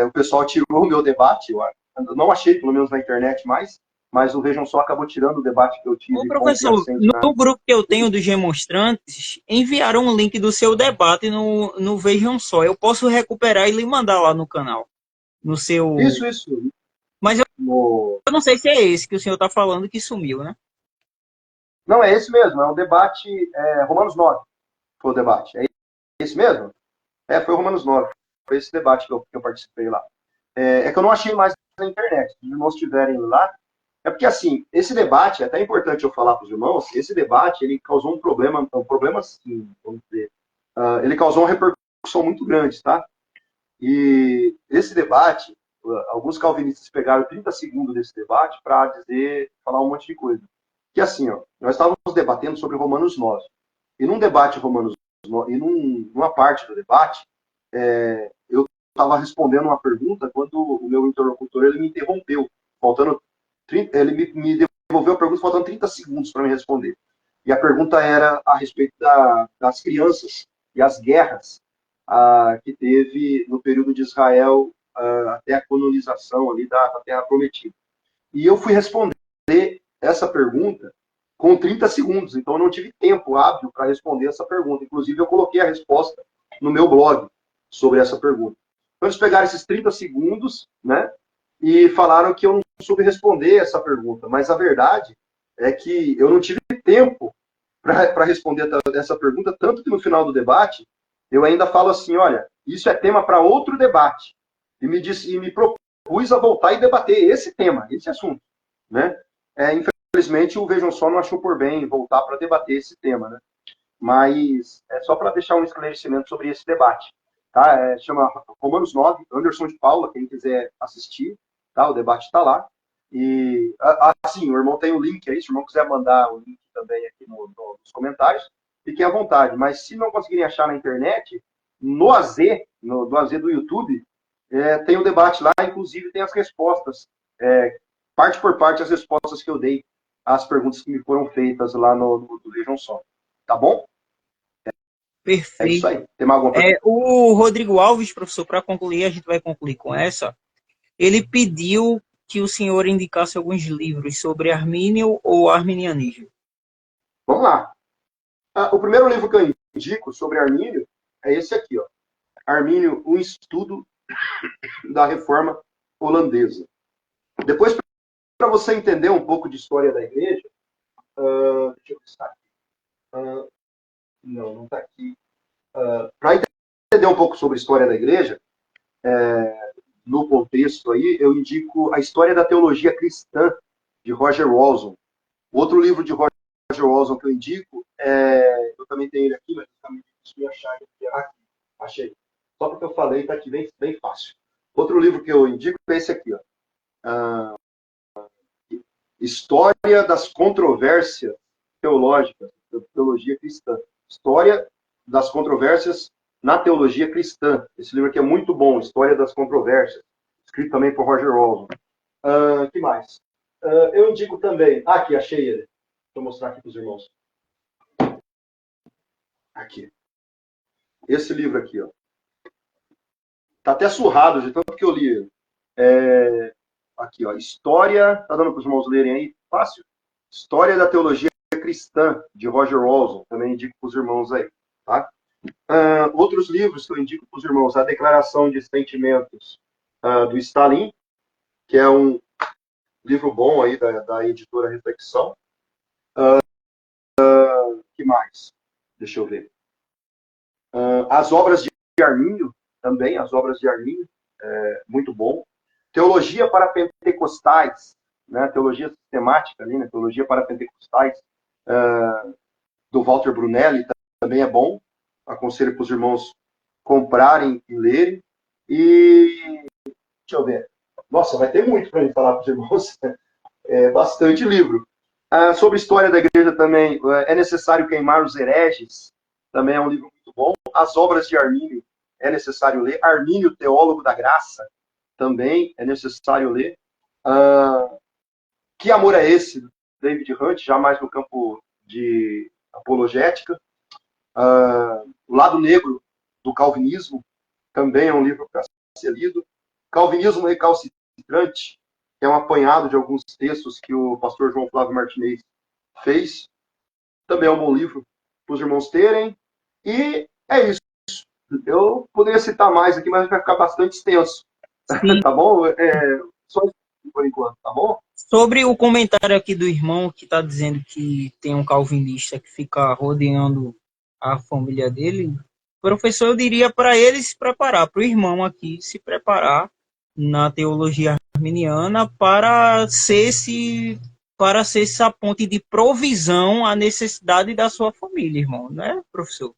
O pessoal tirou o meu debate, eu não achei, pelo menos na internet mais, mas o Vejam Só acabou tirando o debate que eu ô, tive com o professor, Piacente. no grupo que eu tenho dos demonstrantes, enviaram um link do seu debate no Vejam Só. Eu posso recuperar e lhe mandar lá no canal. No seu. Isso. Mas eu no... não sei se é esse que o senhor está falando que sumiu, né? Não, é esse mesmo, é um debate, Romanos 9 foi o debate. É esse mesmo? Foi o Romanos 9, foi esse debate que eu participei lá. Que eu não achei mais na internet, se os irmãos estiverem lá. É porque, assim, esse debate, é até importante eu falar para os irmãos, esse debate, ele causou um problema assim, vamos dizer, ele causou uma repercussão muito grande, tá? E esse debate, alguns calvinistas pegaram 30 segundos desse debate para falar um monte de coisa. Que assim, ó, nós estávamos debatendo sobre Romanos 9. E num debate Romanos 9, numa parte do debate, eu estava respondendo uma pergunta quando o meu interlocutor ele me interrompeu, faltando 30, ele me devolveu a pergunta faltando 30 segundos para me responder. E a pergunta era a respeito das crianças e as guerras que teve no período de Israel até a colonização ali da Terra Prometida. E eu fui responder essa pergunta com 30 segundos, então eu não tive tempo hábil para responder essa pergunta. Inclusive, eu coloquei a resposta no meu blog sobre essa pergunta. Então, eles pegaram esses 30 segundos, né, e falaram que eu não soube responder essa pergunta, mas a verdade é que eu não tive tempo para responder essa pergunta, tanto que no final do debate eu ainda falo assim, olha, isso é tema para outro debate. E me propus a voltar e debater esse tema, esse assunto, né? Infelizmente o Vejam Só não achou por bem voltar para debater esse tema, né? Mas é só para deixar um esclarecimento sobre esse debate. Tá? Chama Romanos 9, Anderson de Paula, quem quiser assistir, tá? O debate está lá. E, assim, o irmão tem o link aí, se o irmão quiser mandar o link também aqui nos comentários, fiquem à vontade. Mas se não conseguirem achar na internet, no AZ, do AZ do YouTube, tem o debate lá, inclusive tem as respostas, parte por parte, as respostas que eu dei às perguntas que me foram feitas lá no Vejam Só. Tá bom? É isso Perfeito. aí. Tem mais alguma pergunta? O Rodrigo Alves, professor, para concluir, a gente vai concluir com essa. Ele pediu que o senhor indicasse alguns livros sobre Armínio ou arminianismo. Vamos lá. O primeiro livro que eu indico sobre Armínio é esse aqui, ó. Armínio, um estudo da reforma holandesa. Depois, para você entender um pouco de história da igreja, deixa eu ver se está aqui. Não está aqui. Para entender um pouco sobre a história da igreja, no contexto aí, eu indico A História da Teologia Cristã, de Roger Walson. Outro livro de Roger Walson que eu indico, eu também tenho ele aqui, mas está meio difícil de achar ele aqui. Achei. Só porque eu falei, está aqui bem, bem fácil. Outro livro que eu indico é esse aqui, ó. História das Controvérsias Teológicas, da Teologia Cristã. História das Controvérsias na Teologia Cristã. Esse livro aqui é muito bom, História das Controvérsias, escrito também por Roger Walson. Que mais? Eu indico também... aqui, achei ele. Deixa eu mostrar aqui para os irmãos. Aqui. Esse livro aqui, ó. Tá até surrado de tanto que eu li. Aqui, ó. História... Tá dando para os irmãos lerem aí? Fácil? História da Teologia Cristã, de Roger Walson. Também indico para os irmãos aí. Tá? Outros livros que eu indico para os irmãos. A Declaração de Sentimentos do Stalin, que é um livro bom aí da editora Reflexão. Que mais? Deixa eu ver. As obras de Armínio, também, as obras de Armínio, muito bom. Teologia para Pentecostais, né? Teologia sistemática ali, né? Teologia para Pentecostais, do Walter Brunelli, também é bom. Aconselho para os irmãos comprarem e lerem. E deixa eu ver. Nossa, vai ter muito para mim falar para os irmãos. Bastante livro. Sobre história da igreja também, é necessário queimar os hereges, também é um livro muito bom. As obras de Armínio, é necessário ler. Armínio, teólogo da graça, também é necessário ler. Que amor é esse? David Hunt, já mais no campo de apologética. O lado negro do calvinismo, também é um livro para ser lido. Calvinismo recalcitrante, que é um apanhado de alguns textos que o pastor João Flávio Martinez fez. Também é um bom livro para os irmãos terem. E é isso. Eu poderia citar mais aqui, mas vai ficar bastante extenso. Sim, Tá bom? Só por enquanto, tá bom? Sobre o comentário aqui do irmão que está dizendo que tem um calvinista que fica rodeando a família dele, professor, eu diria para ele se preparar, para o irmão aqui se preparar na teologia arminiana para ser essa ponte de provisão à necessidade da sua família, irmão, né, professor?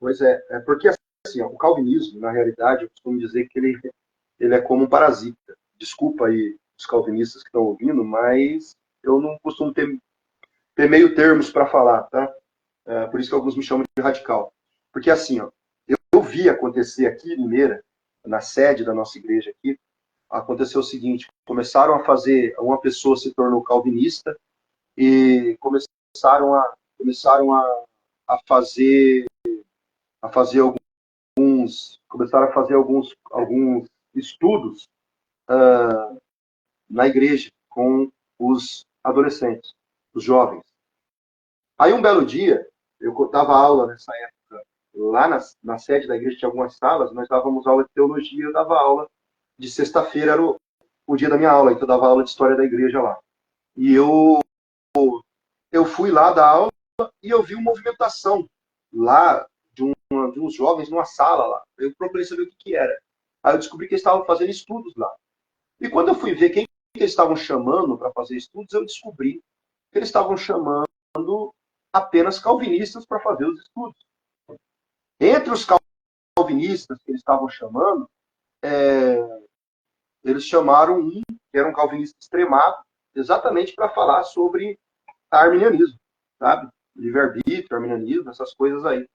Pois é porque assim, ó, o calvinismo, na realidade, eu costumo dizer que ele é como um parasita. Desculpa aí os calvinistas que estão ouvindo, mas eu não costumo ter meio termos para falar, tá? Por isso que alguns me chamam de radical. Porque assim, ó, eu vi acontecer aqui em Limeira, na sede da nossa igreja aqui, aconteceu o seguinte: começaram a fazer, uma pessoa se tornou calvinista e começaram a fazer começaram a fazer alguns estudos na igreja com os adolescentes, os jovens. Aí um belo dia, eu dava aula nessa época, lá na sede da igreja tinha algumas salas, nós dávamos aula de teologia, eu dava aula de sexta-feira, era o dia da minha aula, então eu dava aula de história da igreja lá. E eu fui lá dar aula e eu vi uma movimentação lá de uns jovens numa sala lá. Eu procurei saber o que era. Aí eu descobri que eles estavam fazendo estudos lá. E quando eu fui ver quem que eles estavam chamando para fazer estudos, eu descobri que eles estavam chamando apenas calvinistas para fazer os estudos. Entre os calvinistas que eles estavam chamando, eles chamaram um que era um calvinista extremado, exatamente para falar sobre arminianismo, sabe? Livre-arbítrio, arminianismo, essas coisas aí.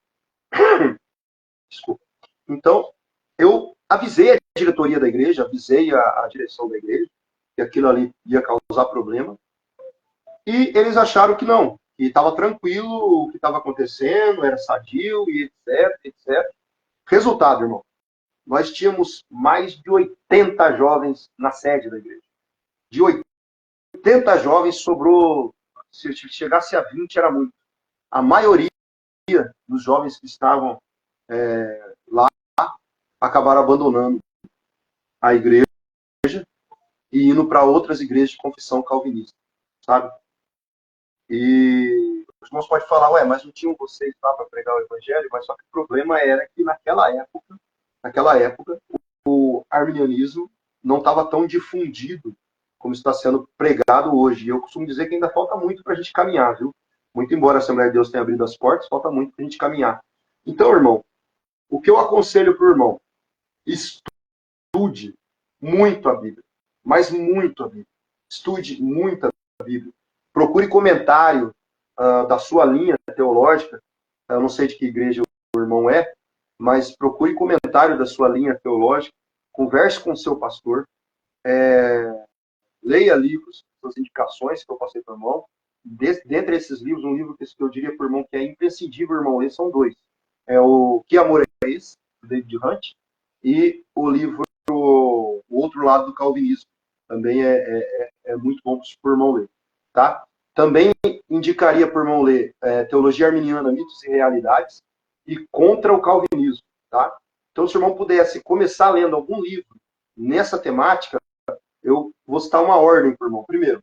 Desculpa. Então, eu avisei a diretoria da igreja, avisei a direção da igreja, que aquilo ali ia causar problema, e eles acharam que não, que estava tranquilo o que estava acontecendo, era sadio, e etc, etc. Resultado, irmão, nós tínhamos mais de 80 jovens na sede da igreja. De 80 jovens, sobrou, se chegasse a 20, era muito. A maioria dos jovens que estavam lá acabaram abandonando a igreja e indo para outras igrejas de confissão calvinista, sabe? E os irmãos podem falar, ué, mas não tinham vocês lá para pregar o evangelho? Mas só que o problema era que naquela época, o arminianismo não estava tão difundido como está sendo pregado hoje. E eu costumo dizer que ainda falta muito para a gente caminhar, viu? Muito embora a Assembleia de Deus tenha abrido as portas, falta muito para a gente caminhar. Então, irmão, o que eu aconselho para o irmão? Estude muito a Bíblia, mas muito a Bíblia. Estude muito a Bíblia. Procure comentário da sua linha teológica. Eu não sei de que igreja o irmão é, mas procure comentário da sua linha teológica. Converse com o seu pastor. Leia livros, suas indicações que eu passei para o irmão. Dentre esses livros, um livro que eu diria para o irmão que é imprescindível, irmão, ler, são dois. É o Que Amor é Esse, do David Hunt, e o livro O Outro Lado do Calvinismo. Também é muito bom para o irmão ler. Tá? Também indicaria para o irmão ler Teologia Arminiana, Mitos e Realidades e Contra o Calvinismo. Tá? Então, se o irmão pudesse começar lendo algum livro nessa temática, eu vou citar uma ordem para o irmão. Primeiro,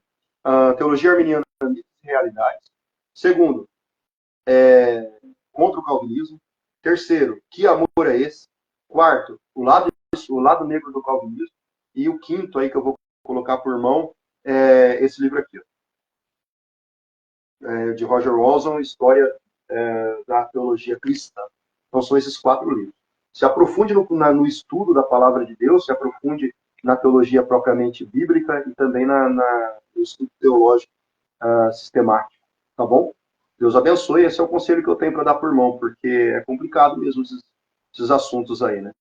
Teologia Arminiana, Mitos e Realidades. Segundo, Contra o Calvinismo. Terceiro, Que Amor é Esse? Quarto, o lado negro do calvinismo. E o quinto aí que eu vou colocar para o irmão é esse livro aqui, de Roger Walson, História da Teologia Cristã. Então são esses 4 livros. Se aprofunde no estudo da palavra de Deus, se aprofunde na teologia propriamente bíblica e também no estudo teológico sistemático. Tá bom? Deus abençoe. Esse é o conselho que eu tenho para dar para o irmão, porque é complicado mesmo esses assuntos aí, né?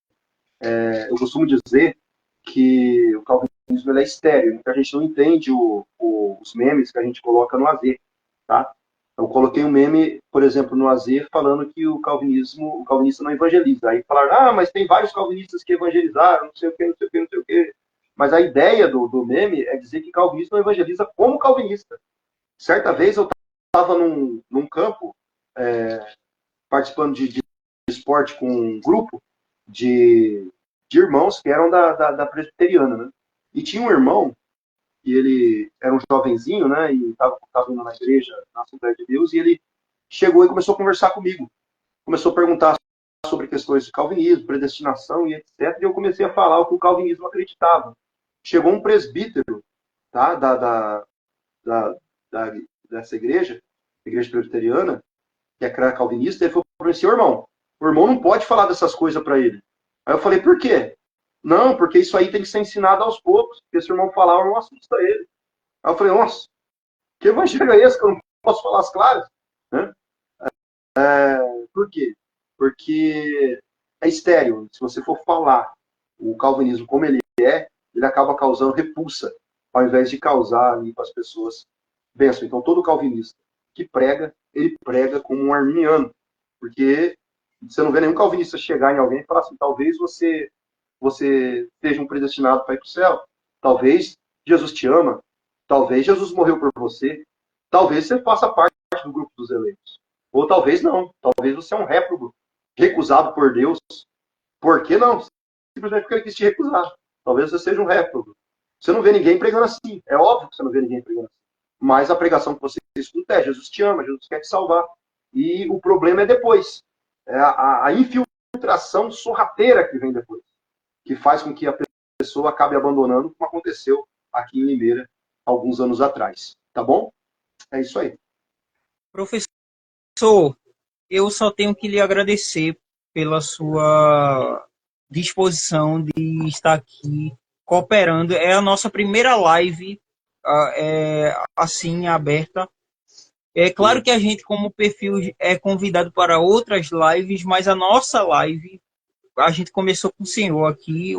Eu costumo dizer que o calvinismo ele é estéreo, então a gente não entende os memes que a gente coloca no AZ, tá? Eu coloquei um meme, por exemplo, no AZ falando que o calvinista não evangeliza. Aí falaram, mas tem vários calvinistas que evangelizaram, não sei o que, não sei o que, não sei o que. Mas a ideia do meme é dizer que calvinista não evangeliza como calvinista. Certa vez eu estava num campo participando de esporte com um grupo de irmãos que eram da presbiteriana, né? E tinha um irmão e ele era um jovenzinho, né, e estava indo na igreja, na Assembleia de Deus, e ele chegou e começou a conversar comigo. Começou a perguntar sobre questões de calvinismo, predestinação e etc. E eu comecei a falar o que o calvinismo acreditava. Chegou um presbítero, tá, da, da, dessa igreja presbiteriana, que é calvinista, ele falou para mim assim, o irmão não pode falar dessas coisas para ele. Aí eu falei, por quê? Não, porque isso aí tem que ser ensinado aos poucos, porque se o irmão falar, o irmão assusta ele. Aí eu falei, nossa, que evangelho é esse que eu não posso falar as claras? Né? Por quê? Porque é estéreo. Se você for falar o calvinismo como ele é, ele acaba causando repulsa, ao invés de causar ali para as pessoas bênção. Então, todo calvinista que prega, ele prega como um arminiano. Porque você não vê nenhum calvinista chegar em alguém e falar assim, talvez você seja um predestinado para ir para o céu. Talvez Jesus te ama. Talvez Jesus morreu por você. Talvez você faça parte do grupo dos eleitos. Ou talvez não. Talvez você é um réprobo, recusado por Deus. Por que não? Simplesmente porque ele quis te recusar. Talvez você seja um réprobo. Você não vê ninguém pregando assim. É óbvio que você não vê ninguém pregando assim. Mas a pregação que você escuta é Jesus te ama, Jesus quer te salvar. E o problema é depois. É a infiltração sorrateira que vem depois. Que faz com que a pessoa acabe abandonando, como aconteceu aqui em Limeira alguns anos atrás. Tá bom? É isso aí. Professor, eu só tenho que lhe agradecer pela sua disposição de estar aqui cooperando. É a nossa primeira live assim aberta. É claro que a gente, como perfil, é convidado para outras lives, mas a nossa live, a gente começou com o senhor aqui,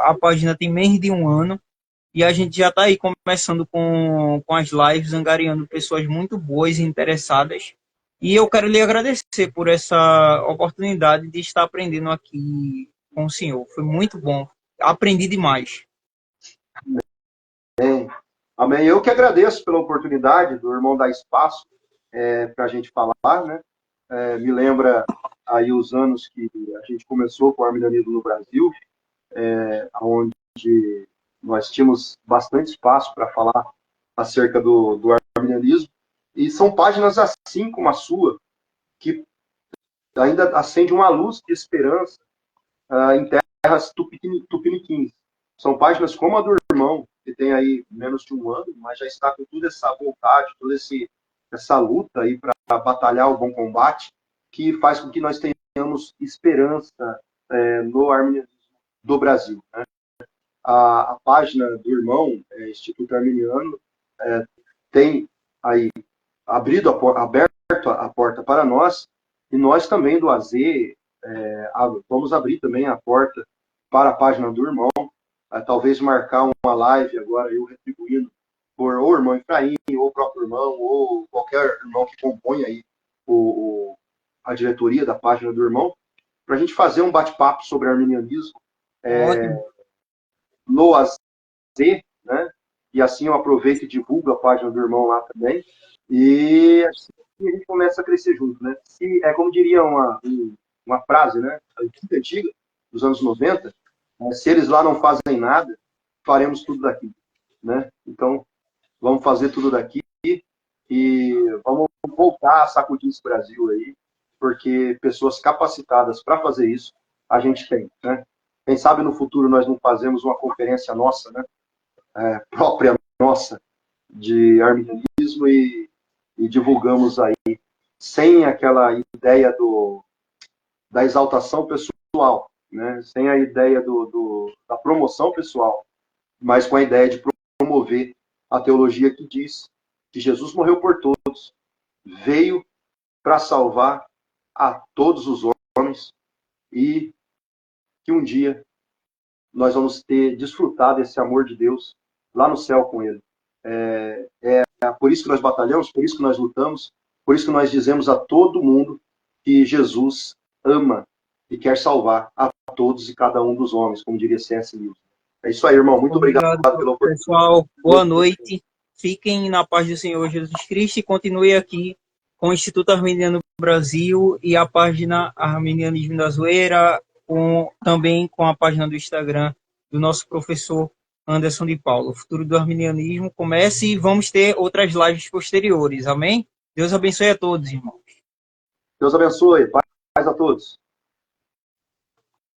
a página tem menos de um ano, e a gente já está aí começando com as lives, angariando pessoas muito boas e interessadas. E eu quero lhe agradecer por essa oportunidade de estar aprendendo aqui com o senhor. Foi muito bom. Aprendi demais. Amém. Amém. Eu que agradeço pela oportunidade do irmão dar espaço para a gente falar, né? Me lembra aí os anos que a gente começou com o arminianismo no Brasil, onde nós tínhamos bastante espaço para falar acerca do arminianismo, e são páginas assim como a sua, que ainda acende uma luz de esperança em terras tupiniquins. São páginas como a do irmão, que tem aí menos de um ano, mas já está com toda essa vontade, toda essa luta aí para batalhar o bom combate, que faz com que nós tenhamos esperança no arminianismo do Brasil. Né? A página do irmão, Instituto Arminiano, tem aí aberto a porta para nós, e nós também do AZ vamos abrir também a porta para a página do irmão, talvez marcar uma live agora, eu retribuindo por ou o irmão Efraim, ou o próprio irmão, ou qualquer irmão que compõe aí a diretoria da página do irmão, para a gente fazer um bate-papo sobre arminianismo no AZ, né? E assim eu aproveito e divulgo a página do irmão lá também. E assim a gente começa a crescer junto, né? É como diria uma frase, né? Antiga, dos anos 90, se eles lá não fazem nada, faremos tudo daqui, né? Então, vamos fazer tudo daqui e vamos voltar a sacudir esse Brasil aí, porque pessoas capacitadas para fazer isso, a gente tem, né? Quem sabe no futuro nós não fazemos uma conferência nossa, né? Própria nossa, de arminianismo e divulgamos aí, sem aquela ideia da exaltação pessoal, né? Sem a ideia da promoção pessoal, mas com a ideia de promover a teologia que diz que Jesus morreu por todos, veio para salvar a todos os homens e que um dia nós vamos ter desfrutado desse amor de Deus lá no céu com Ele. É por isso que nós batalhamos, por isso que nós lutamos, por isso que nós dizemos a todo mundo que Jesus ama e quer salvar a todos e cada um dos homens, como diria C.S. Lewis. É isso aí, irmão. Muito obrigado pela oportunidade. Pessoal, boa noite. Fiquem na paz do Senhor Jesus Cristo e continue aqui com o Instituto Arminiano Brasil e a página Arminianismo da Zoeira, também com a página do Instagram do nosso professor Anderson de Paula. O futuro do arminianismo comece e vamos ter outras lives posteriores. Amém? Deus abençoe a todos, irmãos. Deus abençoe. Paz a todos.